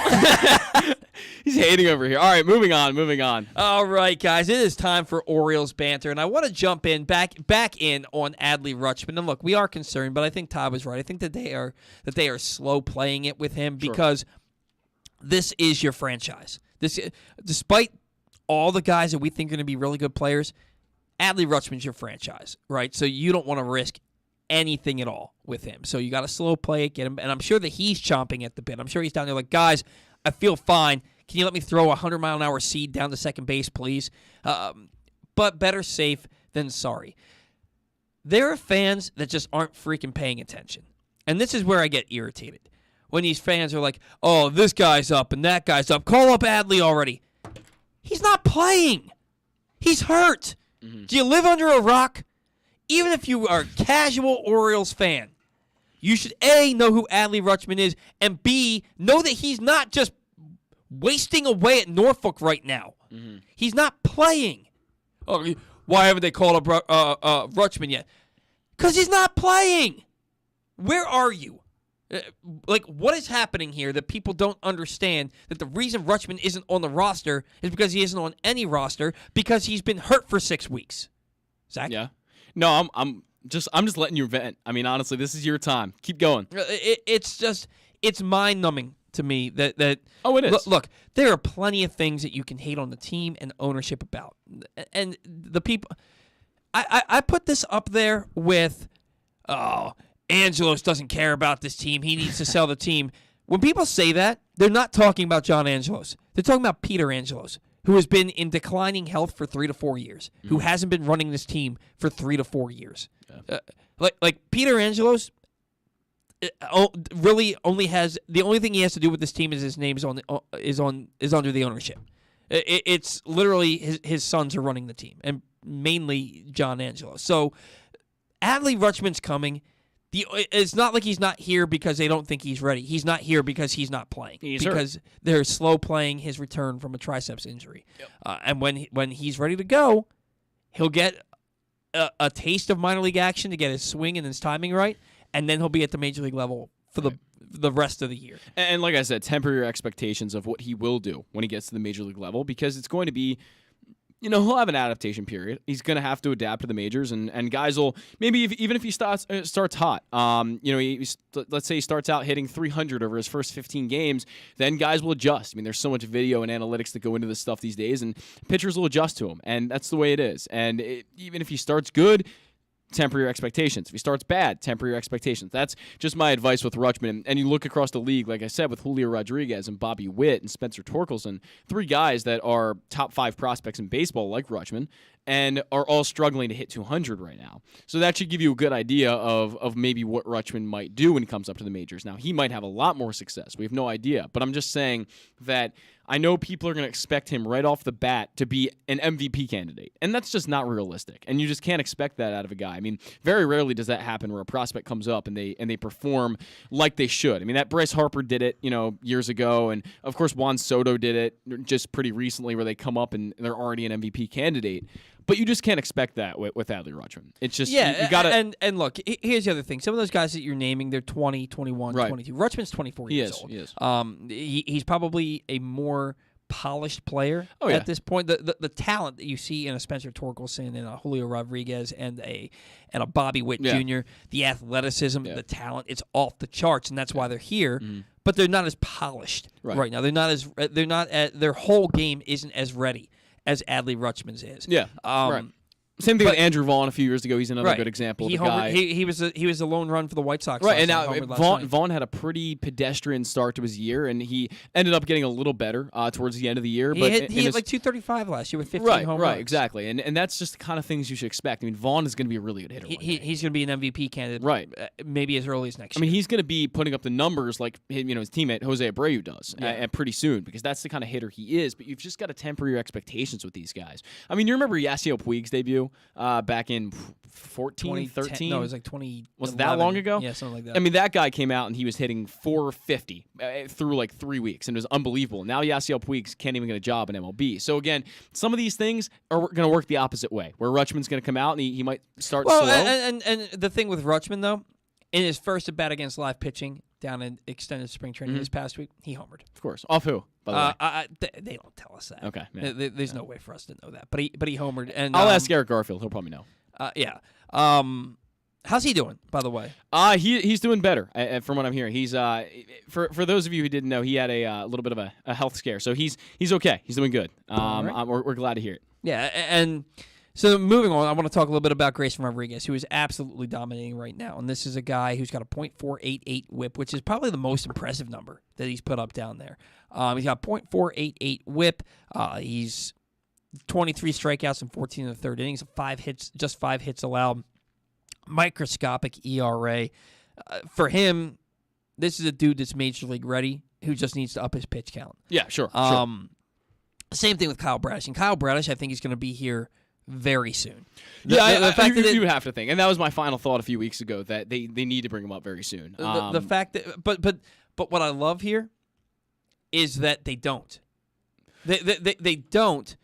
Speaker 2: He's hating over here. All right, moving on.
Speaker 1: All right, guys, it is time for Orioles banter, and I want to jump in back in on Adley Rutschman. And look, we are concerned, but I think Todd was right. I think that they are slow playing it with him because this is your franchise. Despite all the guys that we think are going to be really good players, Adley Rutschman's your franchise, right? So you don't want to risk anything at all with him. So you got to slow play it, get him. And I'm sure that he's chomping at the bit. I'm sure he's down there like, guys, I feel fine. Can you let me throw a 100-mile-an-hour seed down to second base, please? But better safe than sorry. There are fans that just aren't freaking paying attention. And this is where I get irritated. When these fans are like, oh, this guy's up and that guy's up. Call up Adley already. He's not playing. He's hurt. Mm-hmm. Do you live under a rock? Even if you are a casual Orioles fan, you should, A, know who Adley Rutschman is, and B, know that he's not just wasting away at Norfolk right now. Mm-hmm. He's not playing. Oh, why haven't they called up Rutschman yet? Because he's not playing. Where are you? What is happening here that people don't understand, that the reason Rutschman isn't on the roster is because he isn't on any roster because he's been hurt for 6 weeks? Zach?
Speaker 2: Yeah. No, I'm just letting you vent. I mean, honestly, this is your time. Keep going.
Speaker 1: It's mind-numbing to me that
Speaker 2: oh, it is.
Speaker 1: Look, there are plenty of things that you can hate on the team and ownership about. And the people I put this up there with Angelos doesn't care about this team. He needs to sell the team. When people say that, they're not talking about John Angelos. They're talking about Peter Angelos, who has been in declining health for 3 to 4 years, who hasn't been running this team for 3 to 4 years. Yeah. Like Peter Angelos really only has the only thing he has to do with this team is his name is under the ownership. It's literally his sons are running the team, and mainly John Angelos. So Adley Rutschman's coming. It's not like he's not here because they don't think he's ready. He's not here because he's not playing. Because they're slow playing his return from a triceps injury. Yep. And when he's ready to go, he'll get a taste of minor league action to get his swing and his timing right, and then he'll be at the major league level for the rest of the year.
Speaker 2: And like I said, temper your expectations of what he will do when he gets to the major league level, because it's going to be, he'll have an adaptation period. He's going to have to adapt to the majors, and guys will maybe even if he starts hot. Let's say he starts out hitting 300 over his first 15 games, then guys will adjust. I mean, there's so much video and analytics that go into this stuff these days, and pitchers will adjust to him, and that's the way it is. And even if he starts good, temper your expectations. If he starts bad, temper your expectations. That's just my advice with Rutschman. And you look across the league, like I said, with Julio Rodriguez and Bobby Witt and Spencer Torkelson, 3 guys that are top 5 prospects in baseball like Rutschman, and are all struggling to hit 200 right now. So that should give you a good idea of maybe what Rutschman might do when he comes up to the majors. Now, he might have a lot more success. We have no idea. But I'm just saying that I know people are going to expect him right off the bat to be an MVP candidate, and that's just not realistic. And you just can't expect that out of a guy. I mean, very rarely does that happen where a prospect comes up and they perform like they should. I mean, that Bryce Harper did it, years ago, and of course Juan Soto did it just pretty recently, where they come up and they're already an MVP candidate. But you just can't expect that with Adley Rutschman. It's just, you got to...
Speaker 1: And look, here's the other thing. Some of those guys that you're naming, they're 20, 21,
Speaker 2: right.
Speaker 1: 22. Rutschman's 24 years old.
Speaker 2: He is.
Speaker 1: He's probably a more polished player at this point. The talent that you see in a Spencer Torkelson and a Julio Rodriguez and a Bobby Witt Jr., the athleticism, the talent, it's off the charts, and that's why they're here. Mm-hmm. But they're not as polished right now. Their whole game isn't as ready as Adley Rutschman's is.
Speaker 2: Yeah, right. Same thing with Andrew Vaughn a few years ago. He's another good example of a guy.
Speaker 1: He was a lone run for the White Sox.
Speaker 2: Right, and now Vaughn had a pretty pedestrian start to his year, and he ended up getting a little better towards the end of the year.
Speaker 1: He hit like 235 last year with 15 home runs.
Speaker 2: Right, exactly. And that's just the kind of things you should expect. I mean, Vaughn is going to be a really good hitter.
Speaker 1: He's going to be an MVP candidate,
Speaker 2: right?
Speaker 1: Maybe as early as next year.
Speaker 2: I mean, he's going to be putting up the numbers like his teammate Jose Abreu does, and pretty soon, because that's the kind of hitter he is. But you've just got to temper your expectations with these guys. I mean, you remember Yasiel Puig's debut back in 14, 13?
Speaker 1: No, it was like 20.
Speaker 2: Was it that long ago?
Speaker 1: Yeah, something like that.
Speaker 2: I mean, that guy came out and he was hitting 450 through like 3 weeks, and it was unbelievable. Now Yasiel Puig can't even get a job in MLB. So again, some of these things are going to work the opposite way, where Rutschman's going to come out and he might start slow.
Speaker 1: And the thing with Rutschman, though, in his first at bat against live pitching down in extended spring training this past week, he homered.
Speaker 2: Of course. Off who? By
Speaker 1: the way? They don't tell us that.
Speaker 2: Okay.
Speaker 1: Yeah. There's no way for us to know that. But he homered. And
Speaker 2: I'll ask Eric Garfield. He'll probably know.
Speaker 1: Yeah. How's he doing, by the way?
Speaker 2: He's doing better, from what I'm hearing. He's for those of you who didn't know, he had a little bit of a health scare, so he's okay. He's doing good.
Speaker 1: Right.
Speaker 2: We're glad to hear it.
Speaker 1: Yeah, and so moving on, I want to talk a little bit about Grayson Rodriguez, who is absolutely dominating right now. And this is a guy who's got a .488 whip, which is probably the most impressive number that he's put up down there. He's got .488 whip. He's 23 strikeouts and 14 in the third innings, just 5 hits allowed. Microscopic ERA. For him, this is a dude that's major league ready who just needs to up his pitch count.
Speaker 2: Yeah, sure.
Speaker 1: Same thing with Kyle Bradish. And Kyle Bradish, I think, is going to be here very soon.
Speaker 2: You have to think, and that was my final thought a few weeks ago, that they need to bring him up very soon.
Speaker 1: The fact that, but what I love here is that they don't. They don't,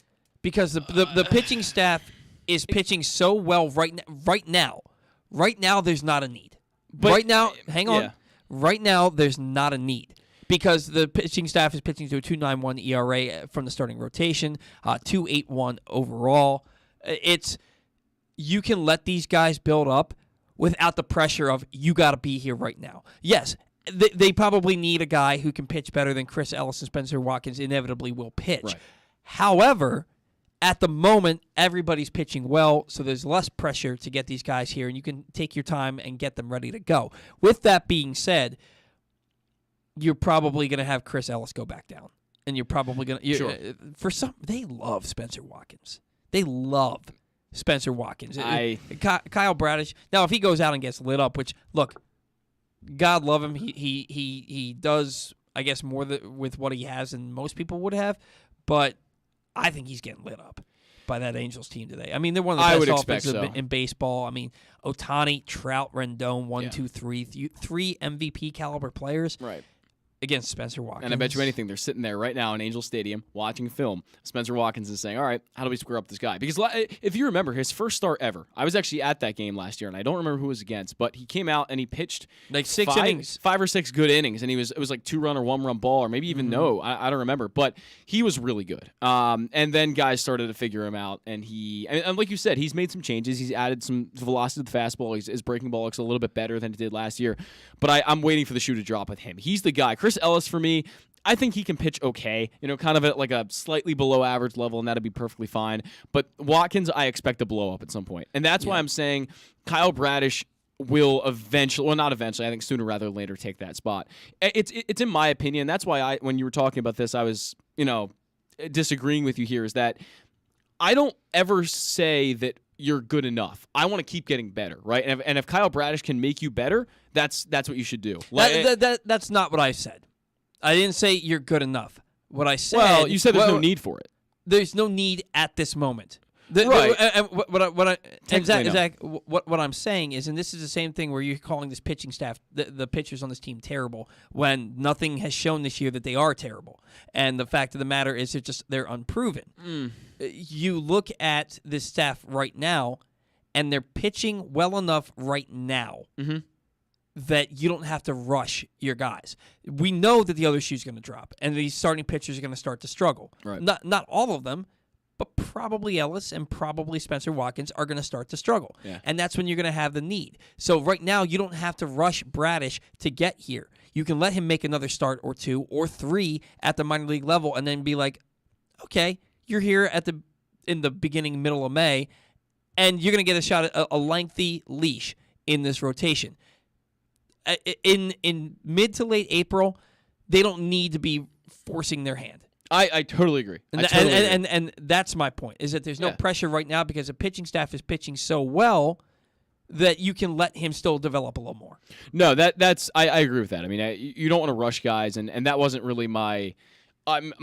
Speaker 1: because the pitching staff is pitching so well right now. Right now, there's not a need. But right now, hang on. Yeah. Right now, there's not a need, because the pitching staff is pitching to a 2.91 ERA from the starting rotation, 2.81 overall. You can let these guys build up without the pressure of, you got to be here right now. Yes, they probably need a guy who can pitch better than Chris Ellis and Spencer Watkins inevitably will pitch.
Speaker 2: Right.
Speaker 1: However, at the moment, everybody's pitching well, so there's less pressure to get these guys here, and you can take your time and get them ready to go. With that being said, you're probably going to have Chris Ellis go back down, and you're probably going to...
Speaker 2: Sure.
Speaker 1: They love Spencer Watkins. They love Spencer Watkins. Kyle Bradish. Now, if he goes out and gets lit up, which, look, God love him, he does, I guess, more with what he has than most people would have, but I think he's getting lit up by that Angels team today. I mean, they're one of the best offenses in baseball. I mean, Ohtani, Trout, Rendon, 2, 3 MVP caliber players.
Speaker 2: Right.
Speaker 1: Against Spencer Watkins.
Speaker 2: And I bet you anything, they're sitting there right now in Angel Stadium watching film. Spencer Watkins is saying, all right, how do we square up this guy? Because if you remember, his first start ever, I was actually at that game last year, and I don't remember who it was against, but he came out and he pitched
Speaker 1: like 6 innings.
Speaker 2: 5 or 6 good innings, and it was like 2-run or 1-run ball, or maybe even no, I don't remember. But he was really good. And then guys started to figure him out, and and like you said, he's made some changes. He's added some velocity to the fastball. His breaking ball looks a little bit better than it did last year. But I'm waiting for the shoe to drop with him. He's the guy. Chris Ellis, for me, I think he can pitch okay, kind of at like a slightly below average level, and that'd be perfectly fine. But Watkins, I expect to blow up at some point. And that's why I'm saying Kyle Bradish will eventually, well, not eventually, I think sooner rather than later, take that spot. It's in my opinion. That's why when you were talking about this, I was, disagreeing with you here, is that I don't ever say that you're good enough. I want to keep getting better, right? And if Kyle Bradish can make you better, that's what you should do.
Speaker 1: That's not what I said. I didn't say you're good enough. What I said...
Speaker 2: Well, you said there's no need for it.
Speaker 1: There's no need at this moment.
Speaker 2: Right.
Speaker 1: Zach, what I'm saying is, and this is the same thing where you're calling this pitching staff, the pitchers on this team, terrible, when nothing has shown this year that they are terrible. And the fact of the matter is they're unproven. You look at this staff right now, and they're pitching well enough right now that you don't have to rush your guys. We know that the other shoe's going to drop, and these starting pitchers are going to start to struggle.
Speaker 2: Right.
Speaker 1: Not all of them, but probably Ellis and probably Spencer Watkins are going to start to struggle.
Speaker 2: Yeah.
Speaker 1: And that's when you're going to have the need. So right now, you don't have to rush Bradish to get here. You can let him make another start or 2 or 3 at the minor league level, and then be like, okay, you're here in the beginning, middle of May, and you're going to get a shot at a lengthy leash in this rotation. In mid to late April, they don't need to be forcing their hand.
Speaker 2: I totally agree.
Speaker 1: And that's my point, is that there's no pressure right now because the pitching staff is pitching so well that you can let him still develop a little more.
Speaker 2: No, that's I agree with that. I mean, you don't want to rush guys, and that wasn't really my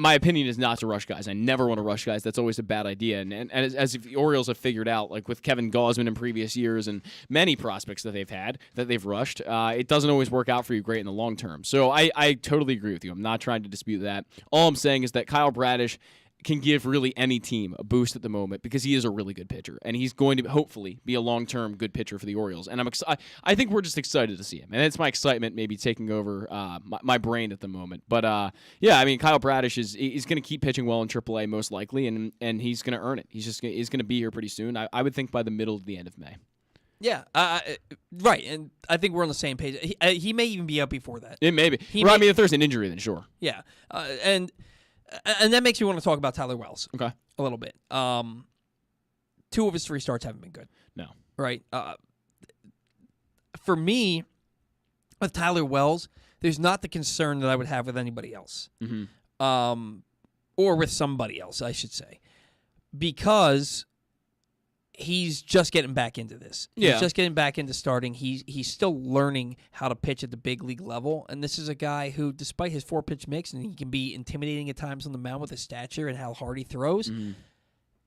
Speaker 2: opinion is not to rush guys. I never want to rush guys. That's always a bad idea. And as if the Orioles have figured out, like with Kevin Gausman in previous years and many prospects that they've had that they've rushed, it doesn't always work out for you great in the long term. So I totally agree with you. I'm not trying to dispute that. All I'm saying is that Kyle Bradish can give really any team a boost at the moment because he is a really good pitcher, and he's going to hopefully be a long-term good pitcher for the Orioles. And I think we're just excited to see him, and it's my excitement maybe taking over my brain at the moment. But yeah, I mean, Kyle Bradish is going to keep pitching well in AAA most likely, and he's going to earn it. He's going to be here pretty soon. I would think by the middle to the end of May.
Speaker 1: Yeah, right, and I think we're on the same page. He may even be up before that.
Speaker 2: It may be. I mean, if there's an injury, then sure.
Speaker 1: Yeah, and that makes me want to talk about Tyler Wells.
Speaker 2: Okay.
Speaker 1: A little bit. 2 of his 3 starts haven't been good.
Speaker 2: No.
Speaker 1: Right. For me, with Tyler Wells, there's not the concern that I would have with anybody else, or with somebody else, I should say, because he's just getting back into this. He's just getting back into starting. He's still learning how to pitch at the big league level, and this is a guy who, despite his 4-pitch mix, and he can be intimidating at times on the mound with his stature and how hard he throws,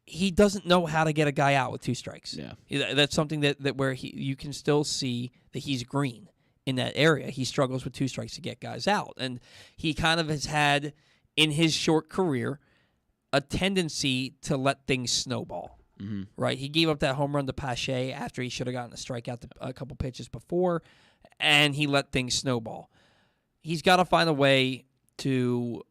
Speaker 1: he doesn't know how to get a guy out with 2 strikes.
Speaker 2: Yeah.
Speaker 1: That's something that where you can still see that he's green in that area. He struggles with 2 strikes to get guys out, and he kind of has had, in his short career, a tendency to let things snowball. Right, he gave up that home run to Pache after he should have gotten a strikeout a couple pitches before, and he let things snowball. He's got to find a way to.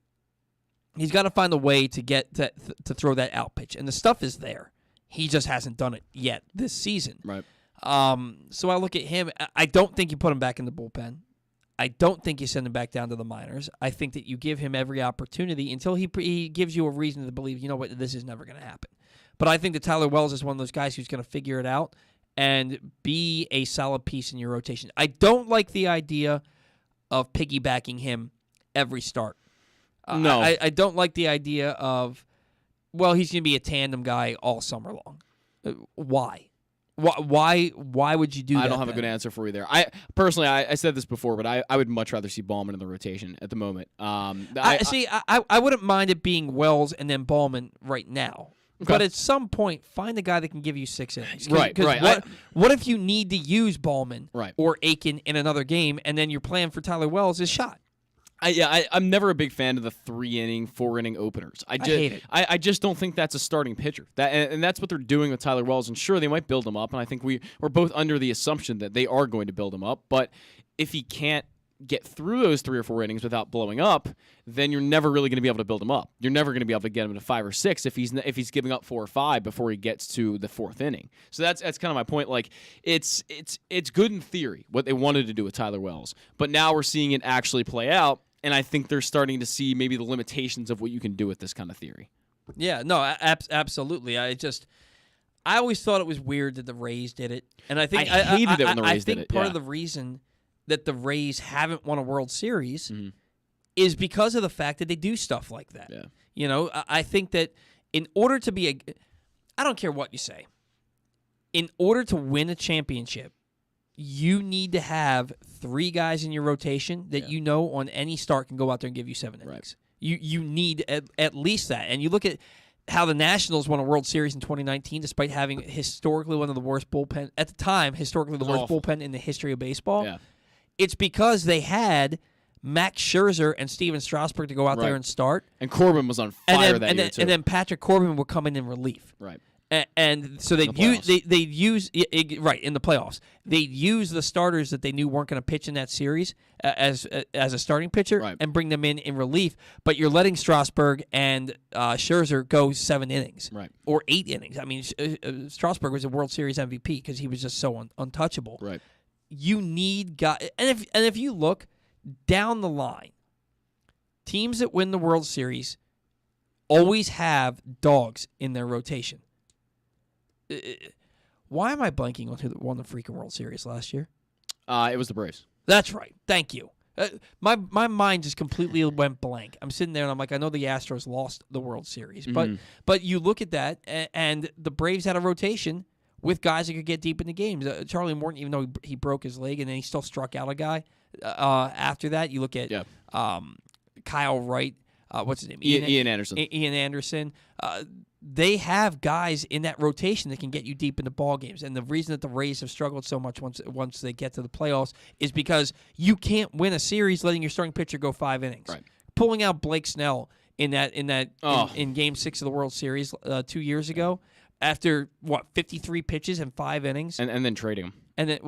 Speaker 1: He's got to find a way to get to throw that out pitch, and the stuff is there. He just hasn't done it yet this season.
Speaker 2: Right.
Speaker 1: So I look at him. I don't think you put him back in the bullpen. I don't think you send him back down to the minors. I think that you give him every opportunity until he gives you a reason to believe, you know what, this is never going to happen. But I think that Tyler Wells is one of those guys who's going to figure it out and be a solid piece in your rotation. I don't like the idea of piggybacking him every start.
Speaker 2: No.
Speaker 1: I don't like the idea of, well, he's going to be a tandem guy all summer long. Why? Why would you do that?
Speaker 2: I don't have a good answer for you there. I personally, I said this before, but I would much rather see Ballman in the rotation at the moment.
Speaker 1: I wouldn't mind it being Wells and then Ballman right now. Okay. But at some point, find a guy that can give you 6 innings.
Speaker 2: Right.
Speaker 1: What if you need to use Ballman or Aiken in another game, and then your plan for Tyler Wells is shot?
Speaker 2: I'm never a big fan of the 3-inning, 4-inning openers. I
Speaker 1: hate it.
Speaker 2: I just don't think that's a starting pitcher. And that's what they're doing with Tyler Wells. And sure, they might build him up, and I think we're both under the assumption that they are going to build him up. But if he can't get through those 3 or 4 innings without blowing up, then you're never really going to be able to build him up. You're never going to be able to get him to 5 or 6 if he's giving up 4 or 5 before he gets to the 4th inning. So that's kind of my point. Like it's good in theory what they wanted to do with Tyler Wells, but now we're seeing it actually play out, and I think they're starting to see maybe the limitations of what you can do with this kind of theory.
Speaker 1: Yeah, no, absolutely. I always thought it was weird that the Rays did it, and I think
Speaker 2: I hated it when the Rays did it.
Speaker 1: I think part of the reason that the Rays haven't won a World Series is because of the fact that they do stuff like that.
Speaker 2: Yeah.
Speaker 1: You know, I think that in order to be I don't care what you say, in order to win a championship, you need to have 3 guys in your rotation that you know on any start can go out there and give you 7 innings.
Speaker 2: Right.
Speaker 1: You need at least that. And you look at how the Nationals won a World Series in 2019 despite having historically one of the worst bullpen, at the time, historically the worst bullpen in the history of baseball.
Speaker 2: Yeah.
Speaker 1: It's because they had Max Scherzer and Steven Strasburg to go out there and start.
Speaker 2: And Corbin was on fire that year, too.
Speaker 1: And then Patrick Corbin would come in relief.
Speaker 2: Right.
Speaker 1: And so they'd use in the playoffs. They'd use the starters that they knew weren't going to pitch in that series as a starting pitcher and bring them in relief. But you're letting Strasburg and Scherzer go 7 innings or 8 innings. I mean, Strasburg was a World Series MVP because he was just so untouchable.
Speaker 2: Right.
Speaker 1: You need guys, and if you look down the line, teams that win the World Series always have dogs in their rotation. Why am I blanking on who won the freaking World Series last year?
Speaker 2: It was the Braves.
Speaker 1: That's right. Thank you. My mind just completely went blank. I'm sitting there and I'm like, I know the Astros lost the World Series, but you look at that and the Braves had a rotation with guys that could get deep in the games. Charlie Morton, even though he broke his leg and then he still struck out a guy after that. You look at Kyle Wright. What's his name?
Speaker 2: Ian Anderson.
Speaker 1: Ian Anderson. They have guys in that rotation that can get you deep into ball games. And the reason that the Rays have struggled so much once they get to the playoffs is because you can't win a series letting your starting pitcher go 5 innings.
Speaker 2: Right.
Speaker 1: Pulling out Blake Snell in Game 6 of the World Series 2 years ago after 53 pitches and 5 innings,
Speaker 2: and then trading him.
Speaker 1: And then,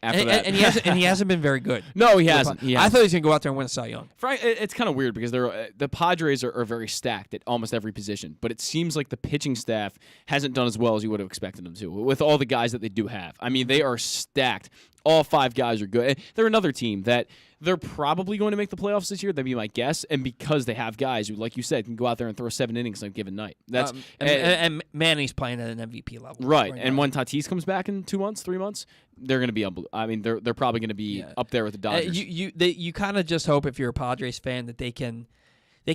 Speaker 2: After that.
Speaker 1: and he hasn't been very good.
Speaker 2: No, he hasn't.
Speaker 1: I thought he was going to go out there and win a Cy Young.
Speaker 2: It's kind of weird because the Padres are very stacked at almost every position, but it seems like the pitching staff hasn't done as well as you would have expected them to with all the guys that they do have. I mean, they are stacked. All 5 guys are good. They're another team that they're probably going to make the playoffs this year. That'd be my guess. And because they have guys who, like you said, can go out there and throw 7 innings on a given night. That's
Speaker 1: and Manny's playing at an MVP level.
Speaker 2: Right. And when Tatis comes back in 2 months, 3 months, they're going to be I mean, they're probably going to be up there with the Dodgers.
Speaker 1: You kind of just hope if you're a Padres fan that they can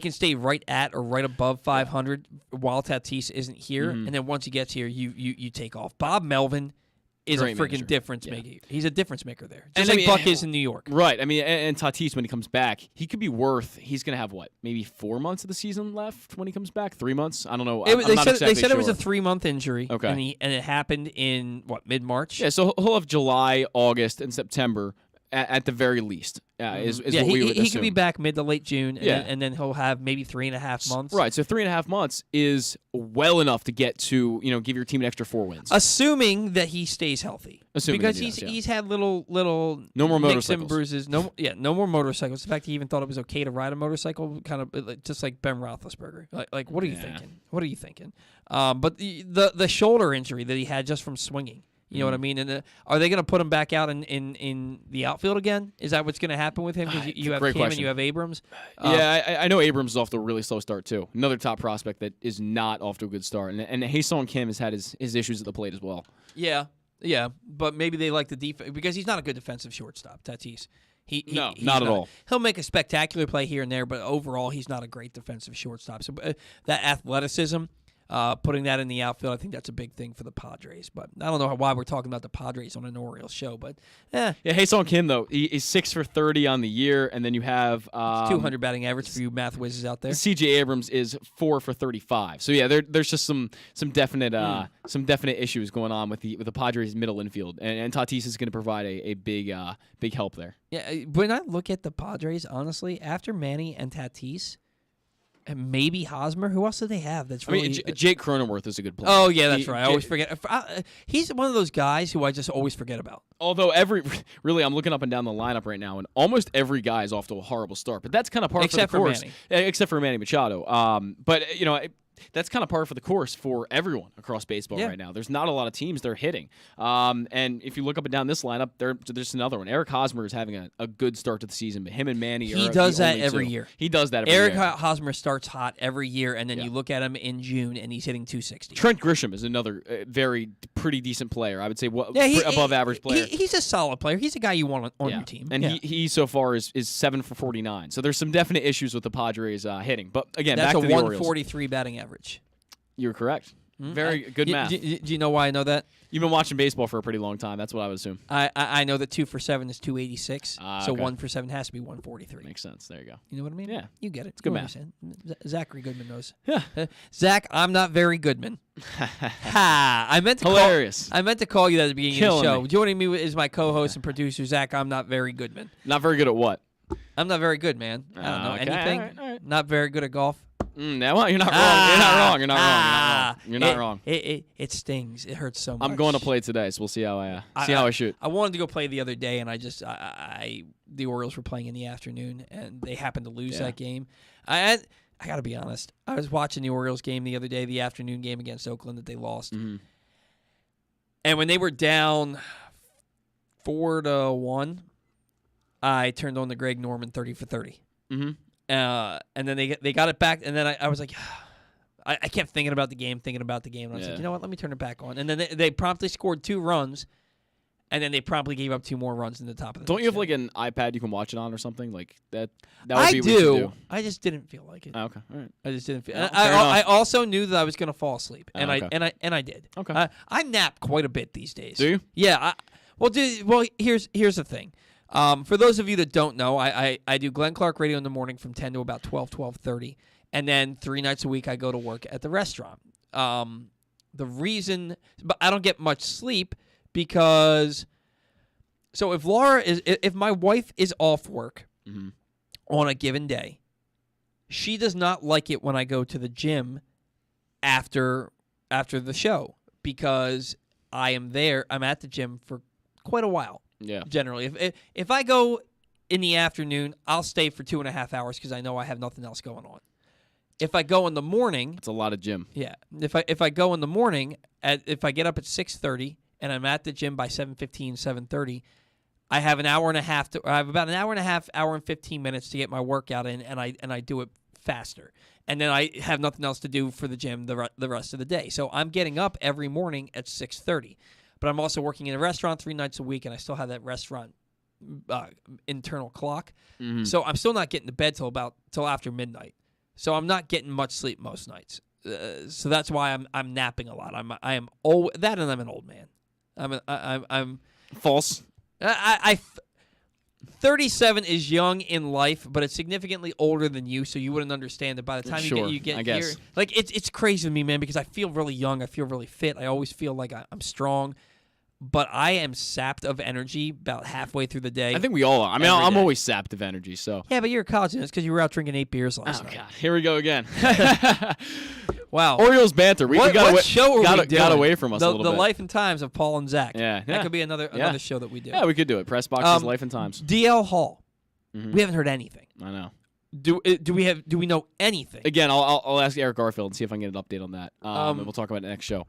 Speaker 1: stay right at or right above 500 while Tatis isn't here. And then once he gets here, you take off. Bob Melvin is
Speaker 2: Great
Speaker 1: a freaking
Speaker 2: manager.
Speaker 1: difference maker. He's a difference maker there. Just
Speaker 2: And
Speaker 1: like
Speaker 2: I mean,
Speaker 1: Buck is in New York.
Speaker 2: Right. I mean, and Tatis, when he comes back, he's going to have, maybe 4 months of the season left when he comes back? 3 months? I don't know.
Speaker 1: They said it was a 3-month injury.
Speaker 2: Okay.
Speaker 1: And it happened in, mid-March?
Speaker 2: Yeah, so he'll have July, August, and September at the very least, is what we would assume.
Speaker 1: He could be back mid to late June, and then he'll have maybe 3.5 months.
Speaker 2: Right, so 3.5 months is well enough to get to, give your team an extra 4 wins.
Speaker 1: Assuming that he stays healthy. Because he's had little
Speaker 2: no more
Speaker 1: nicks and
Speaker 2: motorcycles.
Speaker 1: bruises. No more motorcycles. In fact, he even thought it was okay to ride a motorcycle, kind of just like Ben Roethlisberger. Like what are you thinking? What are you thinking? But the shoulder injury that he had just from swinging. You know what I mean? And are they going to put him back out in the outfield again? Is that what's going to happen with him? Because you have Kim and you have Abrams.
Speaker 2: I know Abrams is off to a really slow start too. Another top prospect that is not off to a good start. And Ha-Seong Kim has had his issues at the plate as well.
Speaker 1: Yeah, but maybe they like the defense because he's not a good defensive shortstop. Tatis. He's
Speaker 2: not at all.
Speaker 1: He'll make a spectacular play here and there, but overall he's not a great defensive shortstop. So that athleticism. Putting that in the outfield, I think that's a big thing for the Padres. But I don't know why we're talking about the Padres on an Orioles show. But
Speaker 2: yeah, Ha-Seong Kim though, he's 6 for 30 on the year, and then you have
Speaker 1: 200 batting average for you math whizzes out there.
Speaker 2: C.J. Abrams is 4 for 35. So yeah, there's just some definite issues going on with the Padres middle infield, and Tatis is going to provide a big help there.
Speaker 1: Yeah, when I look at the Padres, honestly, after Manny and Tatis. And maybe Hosmer. Who else do they have? That's really.
Speaker 2: Jake Cronenworth is a good player.
Speaker 1: Oh yeah, that's right. I always forget. He's one of those guys who I just always forget about.
Speaker 2: Although I'm looking up and down the lineup right now, and almost every guy is off to a horrible start. But that's kind of par for the course, except for Manny Machado. But that's kind of par for the course for everyone across baseball right now. There's not a lot of teams they're hitting. And if you look up and down this lineup, there's another one. Eric Hosmer is having a good start to the season, but him and Manny
Speaker 1: He does that every year.
Speaker 2: He does that every
Speaker 1: year.
Speaker 2: year.
Speaker 1: Eric Hosmer starts hot every year, and then you look at him in June, and he's hitting 260.
Speaker 2: Trent Grisham is another pretty decent player. I would say above average player.
Speaker 1: He's a solid player. He's a guy you want on your team.
Speaker 2: And he so far is 7 for 49. So there's some definite issues with the Padres hitting. But again,
Speaker 1: that's
Speaker 2: back to
Speaker 1: a
Speaker 2: the
Speaker 1: 143 batting average.
Speaker 2: You're correct. Very good math.
Speaker 1: Do you know why I know that?
Speaker 2: You've been watching baseball for a pretty long time. That's what I would assume.
Speaker 1: I know that 2 for 7 is 286. So
Speaker 2: okay.
Speaker 1: 1 for 7 has to be 143.
Speaker 2: Makes sense. There you go.
Speaker 1: You know what I mean?
Speaker 2: Yeah.
Speaker 1: You get it.
Speaker 2: It's good math.
Speaker 1: Zachary Goodman knows.
Speaker 2: Yeah.
Speaker 1: Zach, I'm not very Goodman. Ha! I meant to call you that at the beginning of the show. Joining me is my co-host and producer, Zach. I'm not very Goodman.
Speaker 2: Not very good at what?
Speaker 1: I'm not very good, man. I don't know anything.
Speaker 2: All right.
Speaker 1: Not very good at golf.
Speaker 2: No, you're not wrong. You're not wrong.
Speaker 1: It stings. It hurts so much.
Speaker 2: I'm going to play today, so we'll see how I shoot.
Speaker 1: I wanted to go play the other day, and the Orioles were playing in the afternoon, and they happened to lose that game. I got to be honest. I was watching the Orioles game the other day, the afternoon game against Oakland that they lost.
Speaker 2: Mm-hmm.
Speaker 1: And when they were down 4-1, I turned on the Greg Norman 30 for 30.
Speaker 2: Mm-hmm.
Speaker 1: And then they got it back, and then I was like, I kept thinking about the game, and I was like, you know what, let me turn it back on. And then they promptly scored 2 runs, and then they promptly gave up 2 more runs in the top of the
Speaker 2: Don't you have like an iPad you can watch it on or something like that? That would be what you do.
Speaker 1: I just didn't feel like it.
Speaker 2: Oh, okay, all right.
Speaker 1: I just didn't feel. I also knew that I was going to fall asleep, and I did.
Speaker 2: Okay.
Speaker 1: I nap quite a bit these days.
Speaker 2: Do you?
Speaker 1: Yeah. Here's the thing. For those of you that don't know, I do Glenn Clark Radio in the morning from 10 to about 12:30, and then 3 nights a week I go to work at the restaurant. The reason, but I don't get much sleep because, so if my wife is off work on a given day, she does not like it when I go to the gym after the show because I'm at the gym for quite a while.
Speaker 2: Yeah.
Speaker 1: Generally, if I go in the afternoon, I'll stay for 2.5 hours because I know I have nothing else going on. If I go in the morning,
Speaker 2: it's a lot of gym.
Speaker 1: Yeah. If I go in the morning, if I get up at 6:30 and I'm at the gym by 7:15, 7:30, I have an hour and a half I have about an hour and a half, hour and 15 minutes to get my workout in, and I do it faster. And then I have nothing else to do for the gym the rest of the day. So I'm getting up every morning at 6:30. But I'm also working in a restaurant 3 nights a week, and I still have that restaurant internal clock.
Speaker 2: Mm-hmm.
Speaker 1: So I'm still not getting to bed till after midnight. So I'm not getting much sleep most nights. So that's why I'm napping a lot. I am old, that, and I'm an old man. I'm
Speaker 2: false.
Speaker 1: 37 is young in life, but it's significantly older than you, so you wouldn't understand it. By the time you get here, like it's crazy to me, man, because I feel really young. I feel really fit. I always feel like I'm strong. But I am sapped of energy about halfway through the day.
Speaker 2: I think we all are. I mean, I'm always sapped of energy. So
Speaker 1: yeah, but you're a college student. It's because you were out drinking 8 beers last night.
Speaker 2: God, here we go again.
Speaker 1: Wow.
Speaker 2: Orioles banter. We
Speaker 1: what show are we doing?
Speaker 2: Got away from us a little bit.
Speaker 1: The life and times of Paul and Zach.
Speaker 2: Yeah.
Speaker 1: That could be another show that we do.
Speaker 2: Yeah, we could do it. Press Box's Life and Times.
Speaker 1: DL Hall. Mm-hmm. We haven't heard anything.
Speaker 2: I know.
Speaker 1: Do we know anything?
Speaker 2: Again, I'll ask Eric Garfield and see if I can get an update on that. And we'll talk about it next show.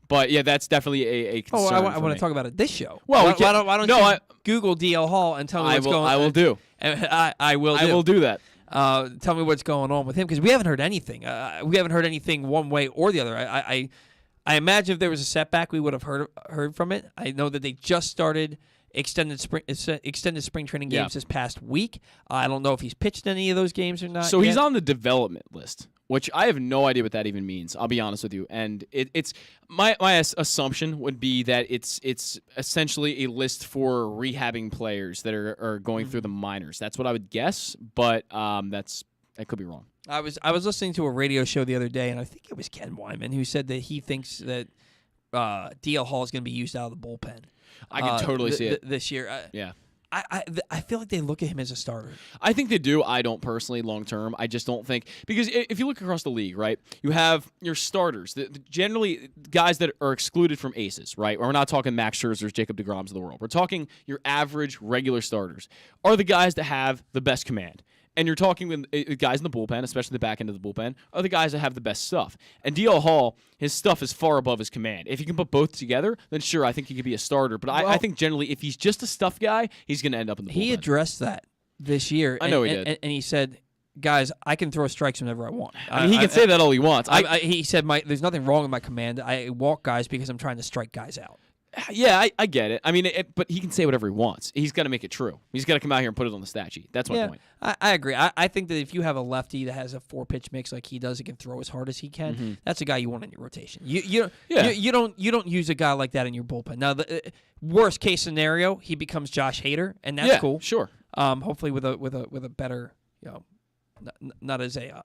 Speaker 2: But yeah, that's definitely a concern.
Speaker 1: I want to talk about it this show.
Speaker 2: Well,
Speaker 1: why don't you Google DL Hall and tell me what's going on?
Speaker 2: I will do.
Speaker 1: I will do
Speaker 2: that.
Speaker 1: Tell me what's going on with him because we haven't heard anything. We haven't heard anything one way or the other. I imagine if there was a setback, we would have heard from it. I know that they just started extended spring training games this past week. I don't know if he's pitched any of those games or not.
Speaker 2: So he's on the development list, which I have no idea what that even means. I'll be honest with you. And it's my assumption would be that it's essentially a list for rehabbing players that are going through the minors. That's what I would guess, but that could be wrong.
Speaker 1: I was listening to a radio show the other day, and I think it was Ken Wyman who said that he thinks that DL Hall is going to be used out of the bullpen.
Speaker 2: I can totally see it
Speaker 1: this year.
Speaker 2: Yeah.
Speaker 1: I feel like they look at him as a starter.
Speaker 2: I think they do. I don't personally long term. I just don't think because if you look across the league, right, you have your starters, generally guys that are excluded from aces, right? We're not talking Max Scherzers, Jacob deGroms of the world. We're talking your average regular starters are the guys that have the best command. And you're talking with guys in the bullpen, especially the back end of the bullpen, are the guys that have the best stuff. And DL Hall, his stuff is far above his command. If you can put both together, then sure, I think he could be a starter. But I think generally, if he's just a stuff guy, he's going to end up in the bullpen.
Speaker 1: He addressed that this year.
Speaker 2: I know he did.
Speaker 1: And he said, guys, I can throw strikes whenever I want.
Speaker 2: I mean, he can say that all he wants.
Speaker 1: He said, there's nothing wrong with my command. I walk guys because I'm trying to strike guys out.
Speaker 2: Yeah, I get it. I mean, but he can say whatever he wants. He's got to make it true. He's got to come out here and put it on the stat sheet. That's my point.
Speaker 1: I agree. I think that if you have a lefty that has a 4-pitch mix like he does, he can throw as hard as he can. That's a guy you want in your rotation. You don't use a guy like that in your bullpen. Now, the worst case scenario, he becomes Josh Hader, and that's cool.
Speaker 2: Sure.
Speaker 1: Hopefully with a better, not as a.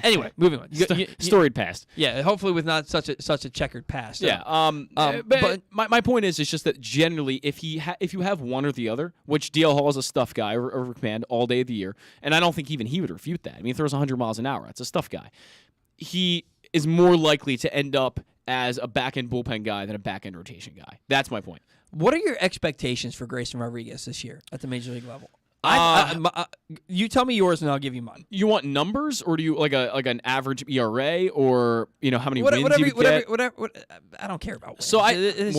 Speaker 1: Anyway, moving on.
Speaker 2: Storied past.
Speaker 1: Yeah, hopefully with not such a checkered past.
Speaker 2: Yeah. But my point is, it's just that generally, if you have one or the other, which DL Hall is a stuff guy or command all day of the year, and I don't think even he would refute that. I mean, he throws 100 miles an hour. That's a stuff guy. He is more likely to end up as a back-end bullpen guy than a back-end rotation guy. That's my point.
Speaker 1: What are your expectations for Grayson Rodriguez this year at the major league level? You tell me yours and I'll give you mine.
Speaker 2: You want numbers, or do you like an average ERA, or how many wins you get?
Speaker 1: Whatever. I don't care about wins.
Speaker 2: So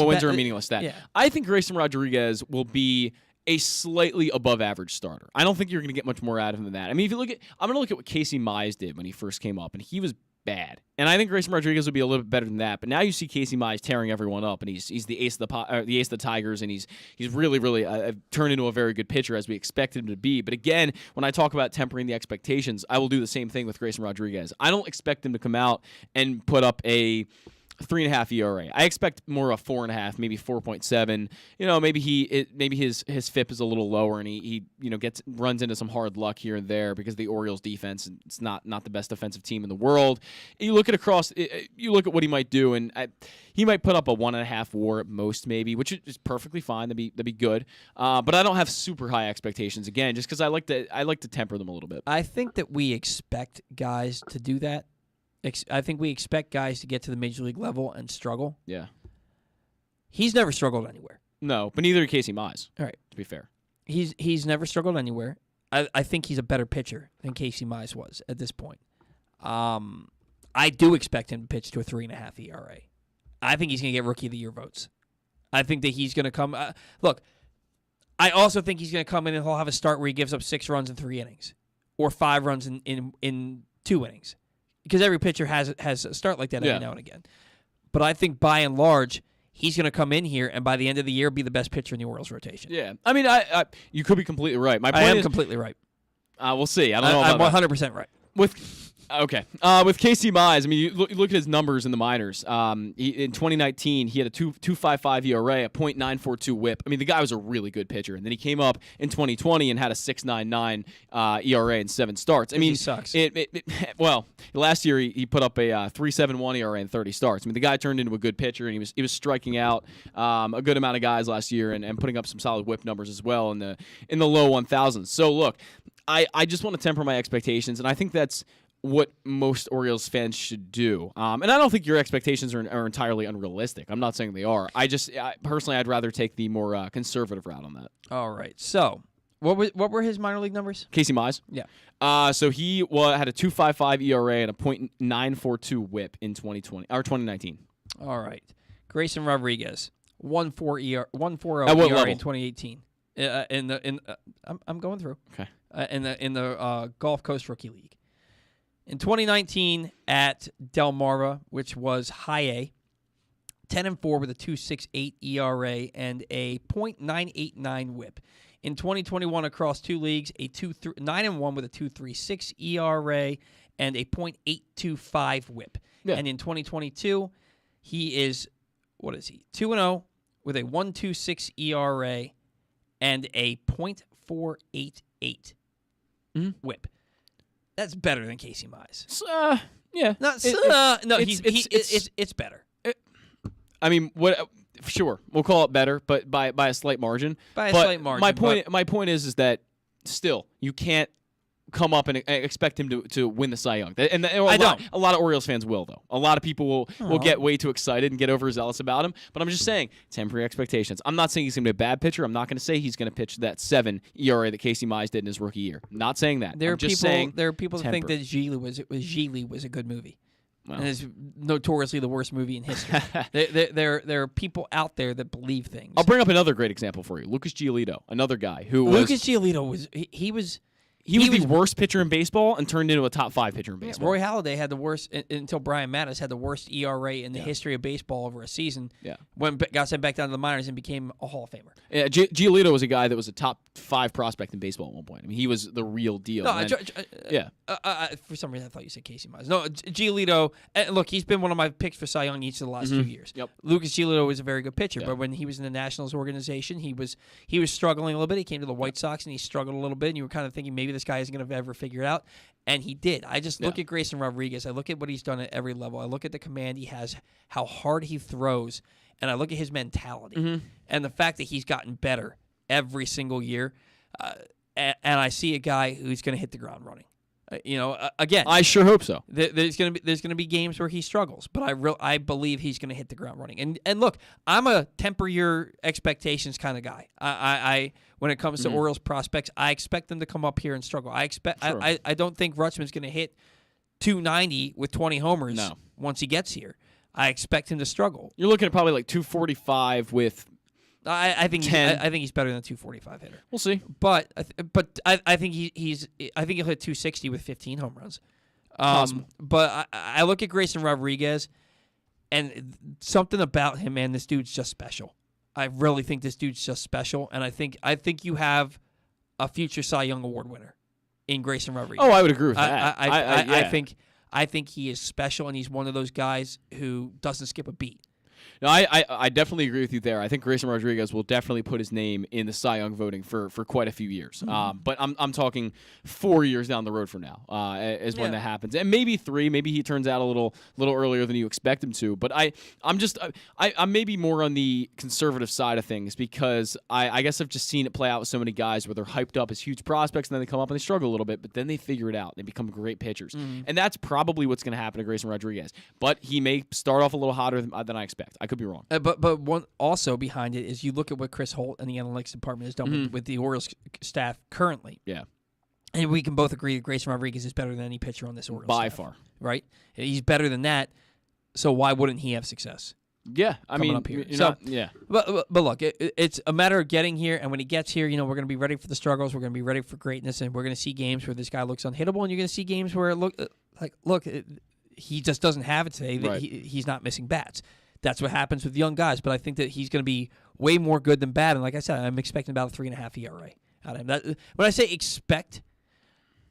Speaker 2: wins are a meaningless stat. Yeah. I think Grayson Rodriguez will be a slightly above average starter. I don't think you're going to get much more out of him than that. I mean, I'm going to look at what Casey Mize did when he first came up, and he was bad. And I think Grayson Rodriguez would be a little bit better than that. But now you see Casey Mize tearing everyone up, and he's the ace of the Tigers, and he's really turned into a very good pitcher as we expected him to be. But again, when I talk about tempering the expectations, I will do the same thing with Grayson Rodriguez. I don't expect him to come out and put up a 3.5 ERA. I expect more of 4.5, maybe 4.7. Maybe his FIP is a little lower, and he runs into some hard luck here and there because the Orioles defense, it's not the best defensive team in the world. You look at what he might do, and he might put up a 1.5 WAR at most, maybe, which is perfectly fine. That'd be good. But I don't have super high expectations again, just because I like to temper them a little bit.
Speaker 1: I think that we expect guys to do that. I think we expect guys to get to the major league level and struggle.
Speaker 2: Yeah.
Speaker 1: He's never struggled anywhere.
Speaker 2: No, but neither did Casey Mize.
Speaker 1: All right.
Speaker 2: To be fair.
Speaker 1: He's never struggled anywhere. I think he's a better pitcher than Casey Mize was at this point. I do expect him to pitch to a 3.5 ERA. I think he's going to get Rookie of the Year votes. I think that he's going to come. Look, I also think he's going to come in and he'll have a start where he gives up 6 runs in 3 innings, or 5 runs in 2 innings, because every pitcher has a start like that every now and again. But I think by and large, he's going to come in here and by the end of the year be the best pitcher in the Orioles rotation.
Speaker 2: Yeah, I mean, you could be completely right. My point
Speaker 1: I am completely right.
Speaker 2: We'll see. I don't know about
Speaker 1: I'm 100% right.
Speaker 2: With Casey Mize, I mean, you look at his numbers in the minors. In 2019, he had a 2.55 ERA, a .942 WHIP. I mean, the guy was a really good pitcher. And then he came up in 2020 and had a 6.99 ERA in 7 starts. I mean,
Speaker 1: he sucks.
Speaker 2: Well, last year he put up a 3.71 ERA in 30 starts. I mean, the guy turned into a good pitcher, and he was striking out a good amount of guys last year and putting up some solid WHIP numbers as well in the low 1,000s. So look, I just want to temper my expectations, and I think that's what most Orioles fans should do. And I don't think your expectations are entirely unrealistic. I'm not saying they are. Personally, I'd rather take the more conservative route on that.
Speaker 1: All right. So, what were his minor league numbers?
Speaker 2: Casey Mize?
Speaker 1: Yeah.
Speaker 2: So he had a 2.55 ERA and a .942 WHIP in 2019.
Speaker 1: All right. Grayson Rodriguez, 1.40 ERA in 2018. I'm going through.
Speaker 2: Okay.
Speaker 1: In the Gulf Coast Rookie League. In 2019 at Del Mar, which was high A, 10-4 with a 2.68 ERA and a .989 WHIP. In 2021 across 2 leagues, 9-1 with a 2.36 ERA and a .825 WHIP.
Speaker 2: Yeah.
Speaker 1: And in 2022, he is 2-0 with a 1.26 ERA and a .488 WHIP. That's better than Casey Mize.
Speaker 2: Yeah.
Speaker 1: It's better.
Speaker 2: I mean, sure, we'll call it better, but by a slight margin.
Speaker 1: Slight margin.
Speaker 2: My point is that still you can't come up and expect him to win the Cy Young. And a lot of Orioles fans will, though. A lot of people will get way too excited and get overzealous about him. But I'm just saying, temporary expectations. I'm not saying he's going to be a bad pitcher. I'm not going to say he's going to pitch that 7 ERA that Casey Mize did in his rookie year. I'm not saying that.
Speaker 1: There are people that think that Gigli was a good movie. Well. And it's notoriously the worst movie in history. there are people out there that believe things.
Speaker 2: I'll bring up another great example for you. Lucas Giolito, another guy who
Speaker 1: Giolito was
Speaker 2: He was the worst pitcher in baseball and turned into a top 5 pitcher in baseball.
Speaker 1: Roy Halladay had the worst, until Brian Mattis had the worst ERA in the history of baseball over a season.
Speaker 2: Yeah.
Speaker 1: When got sent back down to the minors and became a Hall of Famer.
Speaker 2: Yeah, Giolito was a guy that was a top 5 prospect in baseball at one point. I mean, he was the real deal.
Speaker 1: No, for some reason I thought you said Casey Mize. No, Giolito. Look, he's been one of my picks for Cy Young each of the last 2 years.
Speaker 2: Yep.
Speaker 1: Lucas Giolito was a very good pitcher, but when he was in the Nationals organization, he was struggling a little bit. He came to the White Sox and he struggled a little bit, and you were kind of thinking maybe this guy isn't going to ever figure it out, and he did. I just look at Grayson Rodriguez. I look at what he's done at every level. I look at the command he has, how hard he throws, and I look at his mentality and the fact that he's gotten better every single year. And I see a guy who's going to hit the ground running. Again,
Speaker 2: I sure hope so.
Speaker 1: There's going to be games where he struggles, but I believe he's going to hit the ground running. And look, I'm a temper your expectations kind of guy. I when it comes to Orioles prospects, I expect them to come up here and struggle. I don't think Rutschman's going to hit 290 with 20 homers once he gets here. I expect him to struggle.
Speaker 2: You're looking at probably like 245 with.
Speaker 1: I think he's better than a 245 hitter.
Speaker 2: We'll see,
Speaker 1: but I think I think he'll hit 260 with 15 home runs. But I look at Grayson Rodriguez, and something about him, man, this dude's just special. I really think this dude's just special, and I think you have a future Cy Young Award winner in Grayson Rodriguez.
Speaker 2: Oh, I would agree with that.
Speaker 1: I think he is special, and he's one of those guys who doesn't skip a beat.
Speaker 2: No, I definitely agree with you there. I think Grayson Rodriguez will definitely put his name in the Cy Young voting for quite a few years. But I'm talking 4 years down the road from now is when that happens, and maybe 3. Maybe he turns out a little earlier than you expect him to. But I'm maybe more on the conservative side of things because I guess I've just seen it play out with so many guys where they're hyped up as huge prospects and then they come up and they struggle a little bit, but then they figure it out. They become great pitchers, and that's probably what's going to happen to Grayson Rodriguez. But he may start off a little hotter than I expect. disconnect. I could be wrong.
Speaker 1: But one also behind it is you look at what Chris Holt and the analytics department has done with the Orioles staff currently.
Speaker 2: Yeah.
Speaker 1: And we can both agree that Grayson Rodriguez is better than any pitcher on this Orioles
Speaker 2: By
Speaker 1: staff.
Speaker 2: far.
Speaker 1: Right? He's better than that, so why wouldn't he have success?
Speaker 2: Yeah, I mean,
Speaker 1: up here.
Speaker 2: yeah.
Speaker 1: But look, it's a matter of getting here, and when he gets here, we're going to be ready for the struggles. We're going to be ready for greatness, and we're going to see games where this guy looks unhittable, and you're going to see games where he just doesn't have it today.
Speaker 2: Right.
Speaker 1: He's not missing bats. That's what happens with young guys. But I think that he's going to be way more good than bad. And like I said, I'm expecting about a 3.5 ERA out of him. When I say expect,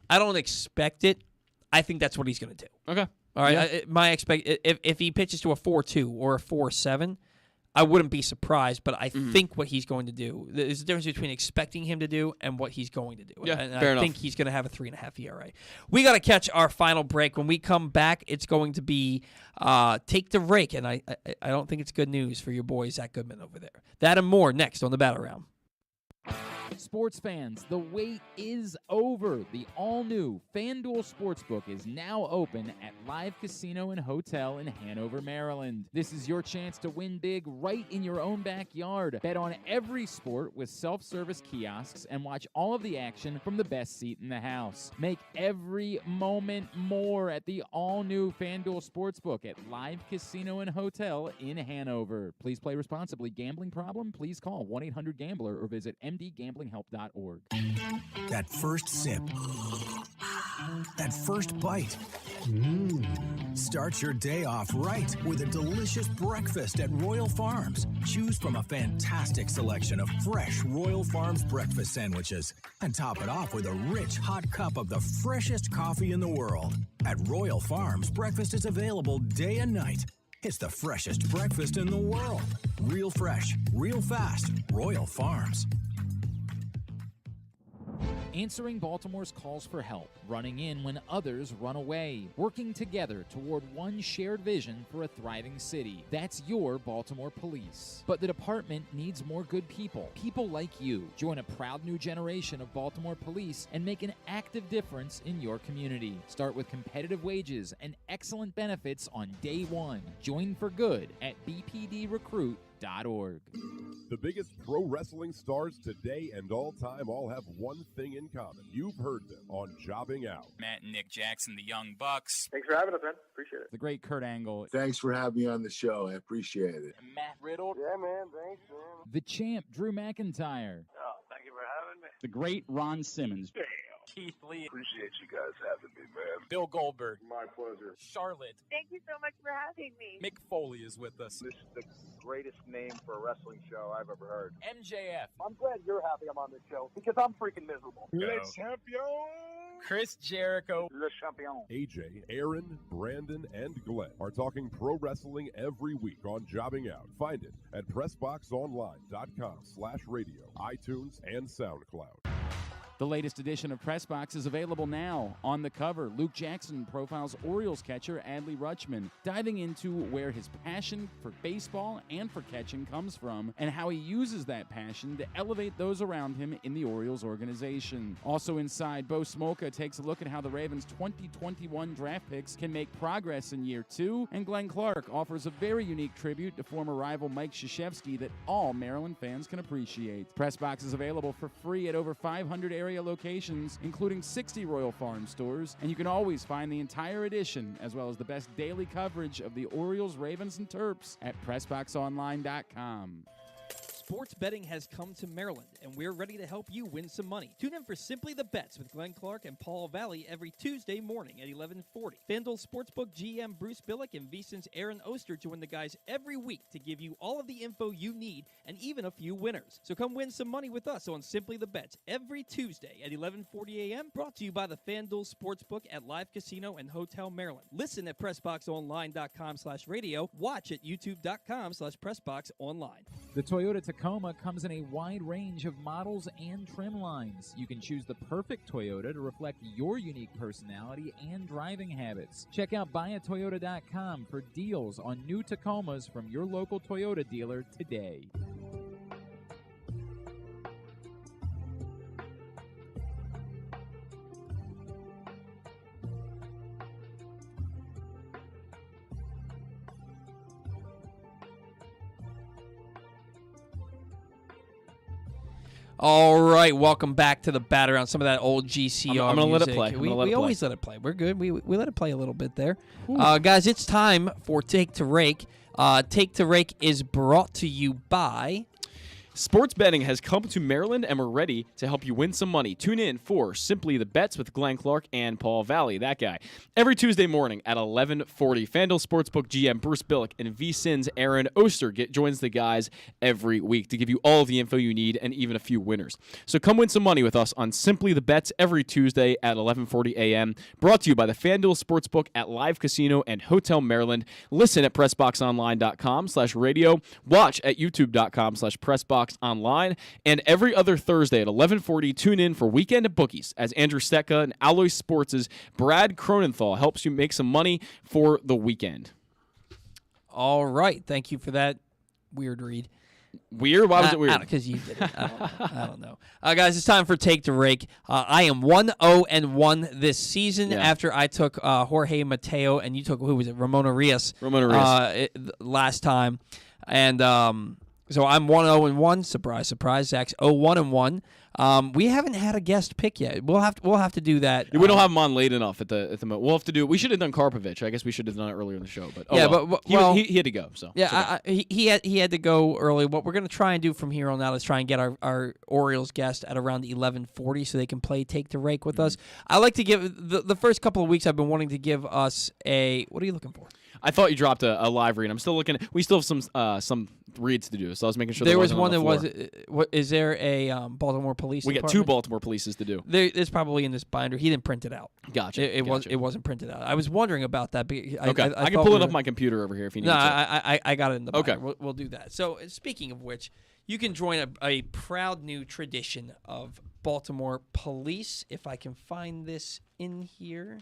Speaker 1: I don't expect it. I think that's what he's going to do.
Speaker 2: Okay.
Speaker 1: All right. Yeah. If he pitches to a 4.2 or a 4.7, I wouldn't be surprised. But I think what he's going to do, there's a difference between expecting him to do and what he's going to do.
Speaker 2: Yeah,
Speaker 1: and
Speaker 2: fair
Speaker 1: I
Speaker 2: enough.
Speaker 1: think he's going to have a 3.5 ERA. We got to catch our final break. When we come back, it's going to be take the rake, and I don't think it's good news for your boy Zach Goodman over there. That and more next on the Battle Round.
Speaker 4: Sports fans, the wait is over. The all-new FanDuel Sportsbook is now open at Live Casino and Hotel in Hanover, Maryland. This is your chance to win big right in your own backyard. Bet on every sport with self-service kiosks and watch all of the action from the best seat in the house. Make every moment more at the all-new FanDuel Sportsbook at Live Casino and Hotel in Hanover. Please play responsibly. Gambling problem? Please call 1-800-GAMBLER or visit mdgamblinghelp.org.
Speaker 12: That first sip. That first bite. Start your day off right with a delicious breakfast at Royal Farms. Choose from a fantastic selection of fresh Royal Farms breakfast sandwiches and top it off with a rich hot cup of the freshest coffee in the world. At Royal Farms, breakfast is available day and night. It's the freshest breakfast in the world. Real fresh, real fast. Royal Farms.
Speaker 4: Answering Baltimore's calls for help, running in when others run away, working together toward one shared vision for a thriving city. That's your Baltimore Police. But the department needs more good people, people like you. Join a proud new generation of Baltimore Police and make an active difference in your community. Start with competitive wages and excellent benefits on day one. Join for good at bpdrecruit.org.
Speaker 13: The biggest pro wrestling stars today and all time all have one thing in common. You've heard them on Jobbing Out.
Speaker 6: Matt and Nick Jackson, the Young Bucks.
Speaker 7: Thanks for having us, man. Appreciate it.
Speaker 4: The great Kurt Angle.
Speaker 14: Thanks for having me on the show. I appreciate it.
Speaker 4: Matt Riddle.
Speaker 7: Yeah, man. Thanks, man.
Speaker 4: The champ, Drew McIntyre.
Speaker 7: Oh, thank you for having me.
Speaker 15: The great Ron Simmons.
Speaker 7: Damn.
Speaker 6: Keith Lee.
Speaker 7: Appreciate you guys having me, man.
Speaker 6: Bill Goldberg.
Speaker 7: My pleasure.
Speaker 6: Charlotte.
Speaker 16: Thank you so much for having me.
Speaker 6: Mick Foley is with us.
Speaker 9: This is the greatest name for a wrestling show I've ever heard.
Speaker 6: MJF.
Speaker 11: I'm glad you're happy I'm on this show because I'm freaking miserable.
Speaker 7: Le champion.
Speaker 6: Chris Jericho.
Speaker 9: Le champion.
Speaker 13: AJ, Aaron, Brandon, and Glenn are talking pro wrestling every week on Jobbing Out. Find it at PressBoxOnline.com/radio, iTunes, and SoundCloud.
Speaker 4: The latest edition of Pressbox is available now. On the cover, Luke Jackson profiles Orioles catcher Adley Rutschman, diving into where his passion for baseball and for catching comes from and how he uses that passion to elevate those around him in the Orioles organization. Also inside, Bo Smolka takes a look at how the Ravens' 2021 draft picks can make progress in year two, and Glenn Clark offers a very unique tribute to former rival Mike Krzyzewski that all Maryland fans can appreciate. Pressbox is available for free at over 500 area locations, including 60 Royal Farm stores, and you can always find the entire edition as well as the best daily coverage of the Orioles, Ravens, and Terps at PressBoxOnline.com.
Speaker 5: Sports betting has come to Maryland, and we're ready to help you win some money. Tune in for Simply the Bets with Glenn Clark and Paul Valley every Tuesday morning at 11:40. FanDuel Sportsbook GM Bruce Billick and VSiN's Aaron Oster join the guys every week to give you all of the info you need and even a few winners. So come win some money with us on Simply the Bets every Tuesday at 11:40 a.m. Brought to you by the FanDuel Sportsbook at Live Casino and Hotel Maryland. Listen at PressBoxOnline.com/radio. Watch at YouTube.com/PressBoxOnline.
Speaker 4: The Toyota Tacoma comes in a wide range of models and trim lines. You can choose the perfect Toyota to reflect your unique personality and driving habits. Check out buyatoyota.com for deals on new Tacomas from your local Toyota dealer today.
Speaker 1: All right, welcome back to the Bat Around. Some of that old GCR
Speaker 2: I'm gonna
Speaker 1: music.
Speaker 2: let it play.
Speaker 1: We always let it play. We're good. We let it play a little bit there. Guys, it's time for Take to Rake. Take to Rake is brought to you by...
Speaker 2: Sports betting has come to Maryland, and we're ready to help you win some money. Tune in for Simply the Bets with Glenn Clark and Paul Valley, that guy. Every Tuesday morning at 11:40, FanDuel Sportsbook GM Bruce Billick and VSiN's Aaron Oster joins the guys every week to give you all of the info you need and even a few winners. So come win some money with us on Simply the Bets every Tuesday at 11:40 a.m. Brought to you by the FanDuel Sportsbook at Live Casino and Hotel Maryland. Listen at PressBoxOnline.com/radio. Watch at YouTube.com/PressBox online, and every other Thursday at 11:40, tune in for Weekend at Bookies as Andrew Stetka and Alloy Sports' Brad Cronenthal helps you make some money for the weekend.
Speaker 1: All right. Thank you for that weird read.
Speaker 2: Weird? Why was it weird?
Speaker 1: Because you did it. I don't know. Guys, it's time for Take to Rake. I am 1-0-1 this season after I took Jorge Mateo, and you took, who was it, Ramon Arias. Last time. And... So I'm 1-0-1. Surprise, surprise. Zach's 0-1-1. We haven't had a guest pick yet. We'll have to do that.
Speaker 2: We don't have him on late enough at the moment. We'll have to do it. We should have done Karpovich. I guess we should have done it earlier in the show. But he had to go. So
Speaker 1: yeah, he had to go early. What we're gonna try and do from here on out is try and get our Orioles guest at around 11:40 so they can play Take to Rake with us. I like to give the first couple of weeks. I've been wanting to give us a. What are you looking for?
Speaker 2: I thought you dropped a live read. I'm still looking. We still have some reads to do, so I was making sure
Speaker 1: there was one that was. What is there a Baltimore police?
Speaker 2: We got 2 Baltimore polices to do.
Speaker 1: It's probably in this binder. He didn't print it out.
Speaker 2: Gotcha.
Speaker 1: It wasn't printed out. I was wondering about that.
Speaker 2: Okay, I can pull it up my computer over here if you need.
Speaker 1: No, I got it in the binder.
Speaker 2: Okay,
Speaker 1: we'll do that. So speaking of which, you can join a proud new tradition of Baltimore police. If I can find this in here,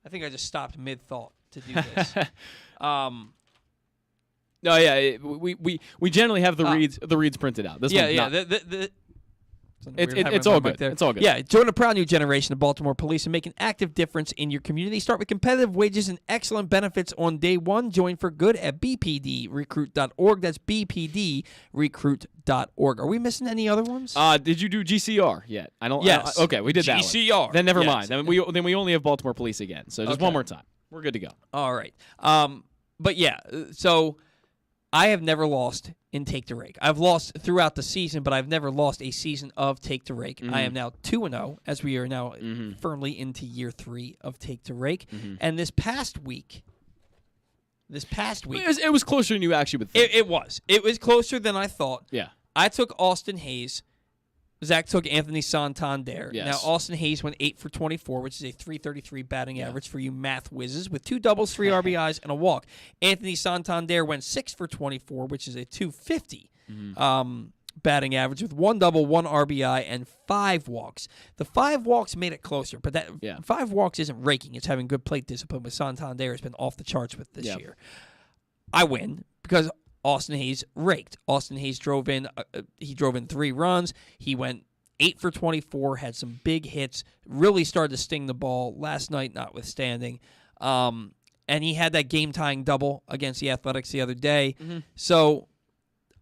Speaker 1: I think I just stopped mid thought to do this.
Speaker 2: No, yeah, we generally have the reads printed out. This it's all good. It's all good.
Speaker 1: Yeah, join a proud new generation of Baltimore police and make an active difference in your community. Start with competitive wages and excellent benefits on day one. Join for good at bpdrecruit.org. That's bpdrecruit.org. Are we missing any other ones?
Speaker 2: Did you do GCR yet? I don't.
Speaker 1: Yes.
Speaker 2: Okay, we did that one.
Speaker 1: GCR.
Speaker 2: Then never mind. Then we only have Baltimore police again. So just one more time. We're good to go.
Speaker 1: All right. But yeah, so I have never lost in Take to Rake. I've lost throughout the season, but I've never lost a season of Take to Rake. I am now 2-0 as we are now firmly into year 3 of Take to Rake. And this past week,
Speaker 2: it was closer than you actually would think.
Speaker 1: It was. It was closer than I thought.
Speaker 2: Yeah.
Speaker 1: I took Austin Hayes. Zach took Anthony Santander.
Speaker 2: Yes.
Speaker 1: Now, Austin Hayes went 8 for 24, which is a .333 batting average for you math whizzes, with 2 doubles, 3 RBIs, and a walk. Anthony Santander went 6 for 24, which is a .250 batting average, with 1 double, 1 RBI, and 5 walks. The 5 walks made it closer, but 5 walks isn't raking. It's having good plate discipline, but Santander has been off the charts with this year. I win because Austin Hayes raked. Austin Hayes drove in 3 runs. He went 8 for 24, had some big hits, really started to sting the ball last night notwithstanding. And he had that game-tying double against the Athletics the other day. So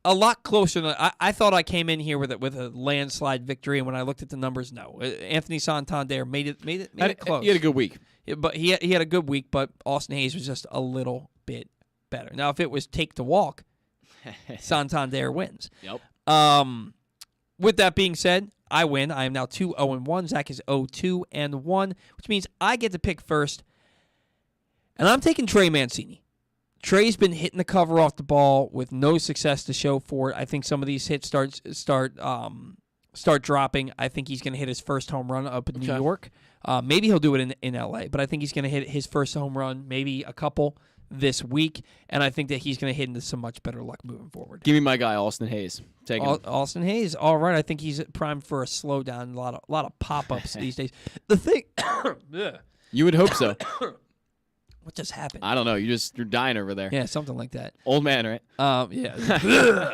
Speaker 1: a lot closer than I thought. I came in here with a landslide victory, and when I looked at the numbers, no. Anthony Santander made it close.
Speaker 2: He had a good week.
Speaker 1: But he had a good week, but Austin Hayes was just a little bit better. Now, if it was take to walk, Santander wins.
Speaker 2: Yep.
Speaker 1: With that being said, I win. I am now 2-0-1. Zach is 0-2-1, which means I get to pick first. And I'm taking Trey Mancini. Trey's been hitting the cover off the ball with no success to show for it. I think some of these hits start dropping. I think he's going to hit his first home run up in New York. Maybe he'll do it in L.A., but I think he's going to hit his first home run, maybe a couple this week, and I think that he's going to hit into some much better luck moving forward.
Speaker 2: Give me my guy, Austin Hayes. Take him.
Speaker 1: Austin Hayes. All right. I think he's primed for a slowdown. A lot of pop-ups these days. The thing...
Speaker 2: You would hope so.
Speaker 1: What just happened?
Speaker 2: I don't know. You're dying over there.
Speaker 1: Yeah, something like that.
Speaker 2: Old man, right?
Speaker 1: Yeah.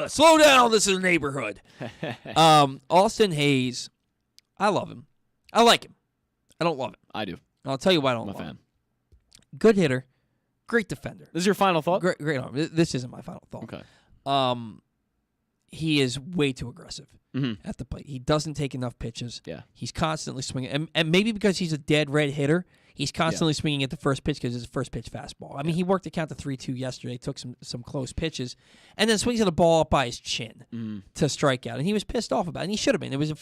Speaker 1: Slow down. This is a neighborhood. Austin Hayes, I love him. I like him. I don't love him.
Speaker 2: I do.
Speaker 1: I'll tell you why I don't love him. Good hitter. Great defender.
Speaker 2: This is your final thought?
Speaker 1: Great arm. This isn't my final thought.
Speaker 2: Okay.
Speaker 1: he is way too aggressive at the plate. He doesn't take enough pitches.
Speaker 2: Yeah.
Speaker 1: He's constantly swinging. And maybe because he's a dead red hitter, he's constantly swinging at the first pitch because it's a first pitch fastball. I mean, he worked the count to 3-2 yesterday, took some close pitches, and then swings at the ball up by his chin to strike out. And he was pissed off about it, and he should have been.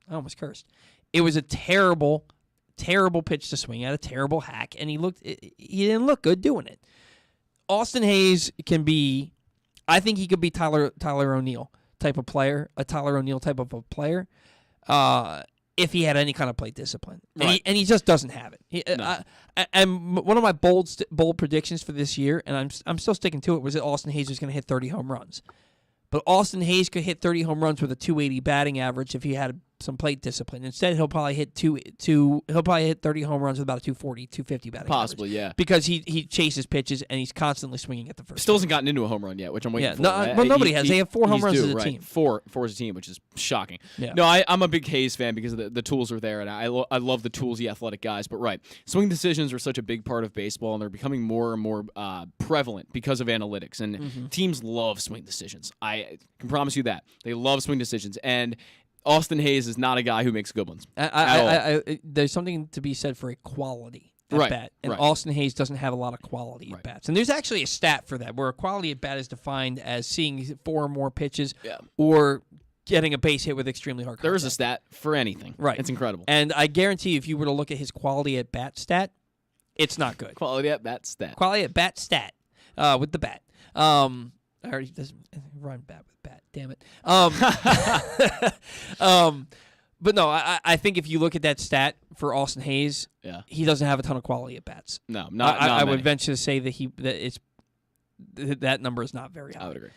Speaker 1: I almost cursed. It was a terrible, terrible pitch to swing at, a terrible hack, and he didn't look good doing it. Austin Hayes can be, I think he could be Tyler O'Neill type of player, a Tyler O'Neill type of a player, if he had any kind of plate discipline.
Speaker 2: Right.
Speaker 1: And he just doesn't have it. And one of my bold predictions for this year, and I'm still sticking to it, was that Austin Hayes was going to hit 30 home runs. But Austin Hayes could hit 30 home runs with a 280 batting average if he had some plate discipline. Instead, he'll probably hit 30 home runs with about a 240, 250 batting
Speaker 2: Possibly,
Speaker 1: average.
Speaker 2: yeah.
Speaker 1: Because he chases pitches and he's constantly swinging at the first.
Speaker 2: Still hasn't gotten into a home run yet, which I'm waiting for.
Speaker 1: Well, nobody has. They have 4 home runs as a team.
Speaker 2: Four as a team, which is shocking.
Speaker 1: Yeah.
Speaker 2: No, I'm a big Hayes fan because the tools are there, and I love the toolsy athletic guys. But swing decisions are such a big part of baseball, and they're becoming more and more prevalent because of analytics. And teams love swing decisions. I can promise you that. They love swing decisions. And Austin Hayes is not a guy who makes good ones.
Speaker 1: There's something to be said for a quality at bat. And Austin Hayes doesn't have a lot of quality at bats. And there's actually a stat for that, where a quality at bat is defined as seeing 4 or more pitches or getting a base hit with extremely hard contact.
Speaker 2: There is a stat for anything.
Speaker 1: Right.
Speaker 2: It's incredible.
Speaker 1: And I guarantee if you were to look at his quality at bat stat, it's not good.
Speaker 2: Quality at bat stat.
Speaker 1: Quality at bat stat with the bat. I already doesn't rhyme bat with bat. Damn it. But no, I think if you look at that stat for Austin Hayes, he doesn't have a ton of quality at bats.
Speaker 2: No, not
Speaker 1: I would venture to say that that number is not very high.
Speaker 2: I would agree.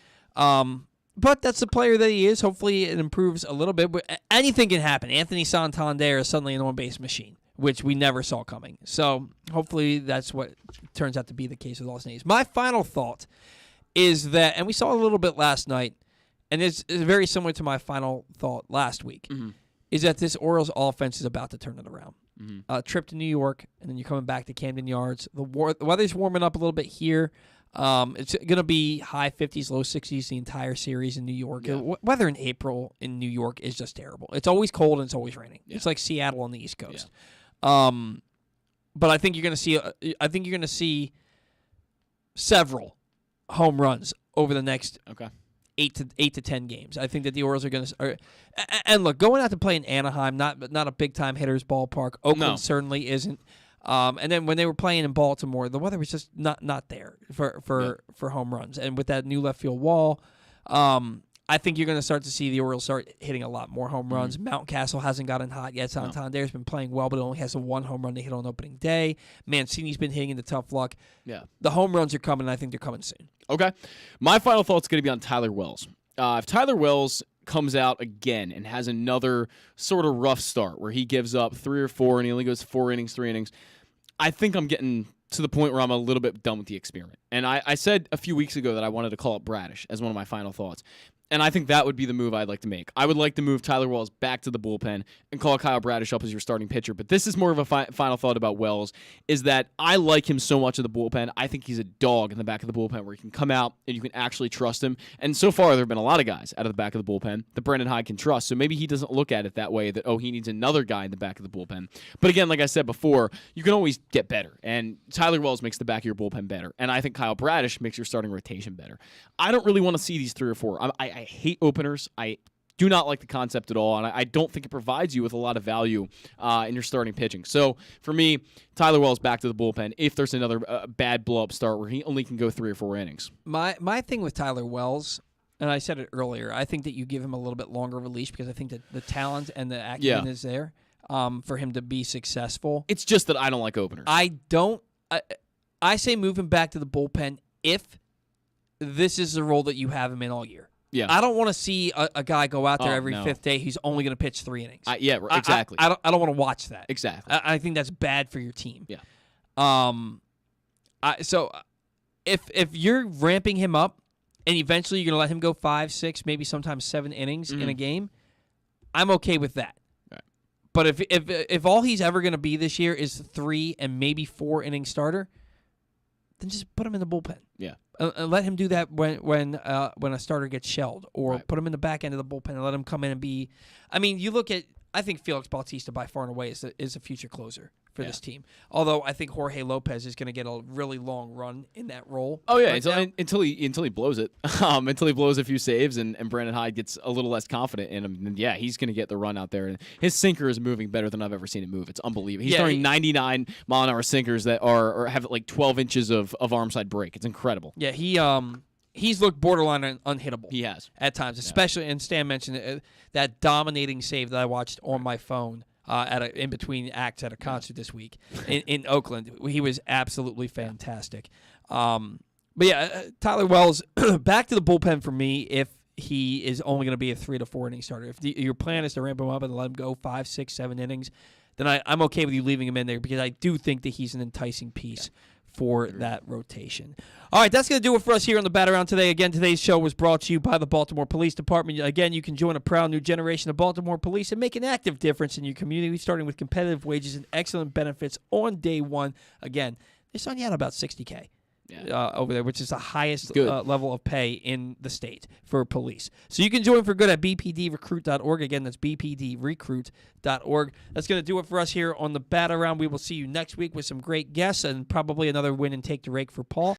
Speaker 1: But that's the player that he is. Hopefully, it improves a little bit. Anything can happen. Anthony Santander is suddenly an on-base machine, which we never saw coming. So hopefully, that's what turns out to be the case with Austin Hayes. My final thought is that, and we saw a little bit last night, and it's very similar to my final thought last week, is that this Orioles offense is about to turn it around. A trip to New York, and then you're coming back to Camden Yards. The weather's warming up a little bit here. It's going to be high 50s, low 60s the entire series in New York.
Speaker 2: Yeah.
Speaker 1: Weather in April in New York is just terrible. It's always cold and it's always raining. Yeah. It's like Seattle on the East Coast. Yeah. But I think you're going to see several home runs over the next 8 to 10 games. I think that the Orioles are going to. And look, going out to play in Anaheim, not a big time hitters ballpark. Oakland certainly isn't. And then when they were playing in Baltimore, the weather was just not there for home runs. And with that new left field wall, I think you're going to start to see the Orioles start hitting a lot more home runs. Mountcastle hasn't gotten hot yet. Santander's been playing well, but only has a 1 home run to hit on opening day. Mancini's been hitting into tough luck.
Speaker 2: Yeah,
Speaker 1: the home runs are coming, and I think they're coming soon.
Speaker 2: Okay. My final thought's going to be on Tyler Wells. If Tyler Wells comes out again and has another sort of rough start where he gives up 3 or 4 and he only goes 4 innings, 3 innings, I think I'm getting to the point where I'm a little bit done with the experiment. And I said a few weeks ago that I wanted to call up Bradish as one of my final thoughts. And I think that would be the move I'd like to make. I would like to move Tyler Wells back to the bullpen and call Kyle Bradish up as your starting pitcher. But this is more of a final thought about Wells, is that I like him so much in the bullpen. I think he's a dog in the back of the bullpen where he can come out and you can actually trust him. And so far, there have been a lot of guys out of the back of the bullpen that Brandon Hyde can trust. So maybe he doesn't look at it that way, that, oh, he needs another guy in the back of the bullpen. But again, like I said before, you can always get better. And Tyler Wells makes the back of your bullpen better. And I think Kyle Bradish makes your starting rotation better. I don't really want to see these 3 or 4. I hate openers. I do not like the concept at all, and I don't think it provides you with a lot of value in your starting pitching. So, for me, Tyler Wells back to the bullpen if there's another bad blow-up start where he only can go 3 or 4 innings.
Speaker 1: My thing with Tyler Wells, and I said it earlier, I think that you give him a little bit longer of a leash because I think that the talent and the acumen is there for him to be successful.
Speaker 2: It's just that I don't like openers.
Speaker 1: I say move him back to the bullpen if this is the role that you have him in all year.
Speaker 2: Yeah.
Speaker 1: I don't want to see a guy go out there every 5th day who's only going to pitch 3 innings.
Speaker 2: Exactly.
Speaker 1: I don't want to watch that.
Speaker 2: Exactly.
Speaker 1: I think that's bad for your team.
Speaker 2: Yeah.
Speaker 1: So if you're ramping him up and eventually you're going to let him go 5, 6, maybe sometimes 7 innings in a game, I'm okay with that.
Speaker 2: Right.
Speaker 1: But if all he's ever going to be this year is 3 and maybe 4 inning starter, then just put him in the bullpen.
Speaker 2: Yeah.
Speaker 1: Let him do that when a starter gets shelled, or put him in the back end of the bullpen and let him come in and be. I mean, you look at. I think Felix Bautista by far and away is a future closer for this team. Although I think Jorge Lopez is going to get a really long run in that role.
Speaker 2: Oh yeah, until he blows it, until he blows a few saves and Brandon Hyde gets a little less confident in him. And yeah, he's going to get the run out there. And his sinker is moving better than I've ever seen it move. It's unbelievable. He's throwing 99-mile-an-hour sinkers that are have like 12 inches of arm side break. It's incredible.
Speaker 1: Yeah, he's looked borderline unhittable.
Speaker 2: He has
Speaker 1: at times, especially. And Stan mentioned that dominating save that I watched on my phone. In between acts at a concert this week in Oakland. He was absolutely fantastic. But yeah, Tyler Wells, back to the bullpen for me if he is only going to be a 3 to 4 inning starter. If your plan is to ramp him up and let him go 5, 6, 7 innings, then I'm okay with you leaving him in there because I do think that he's an enticing piece for that rotation. All right, that's going to do it for us here on the Bat Around today. Again, today's show was brought to you by the Baltimore Police Department. Again, you can join a proud new generation of Baltimore police and make an active difference in your community, starting with competitive wages and excellent benefits on day one. Again, they're starting you out about $60K. Over there, which is the highest level of pay in the state for police. So you can join for good at bpdrecruit.org. Again, that's bpdrecruit.org. That's going to do it for us here on the Bat Around. We will see you next week with some great guests and probably another win and take the rake for Paul.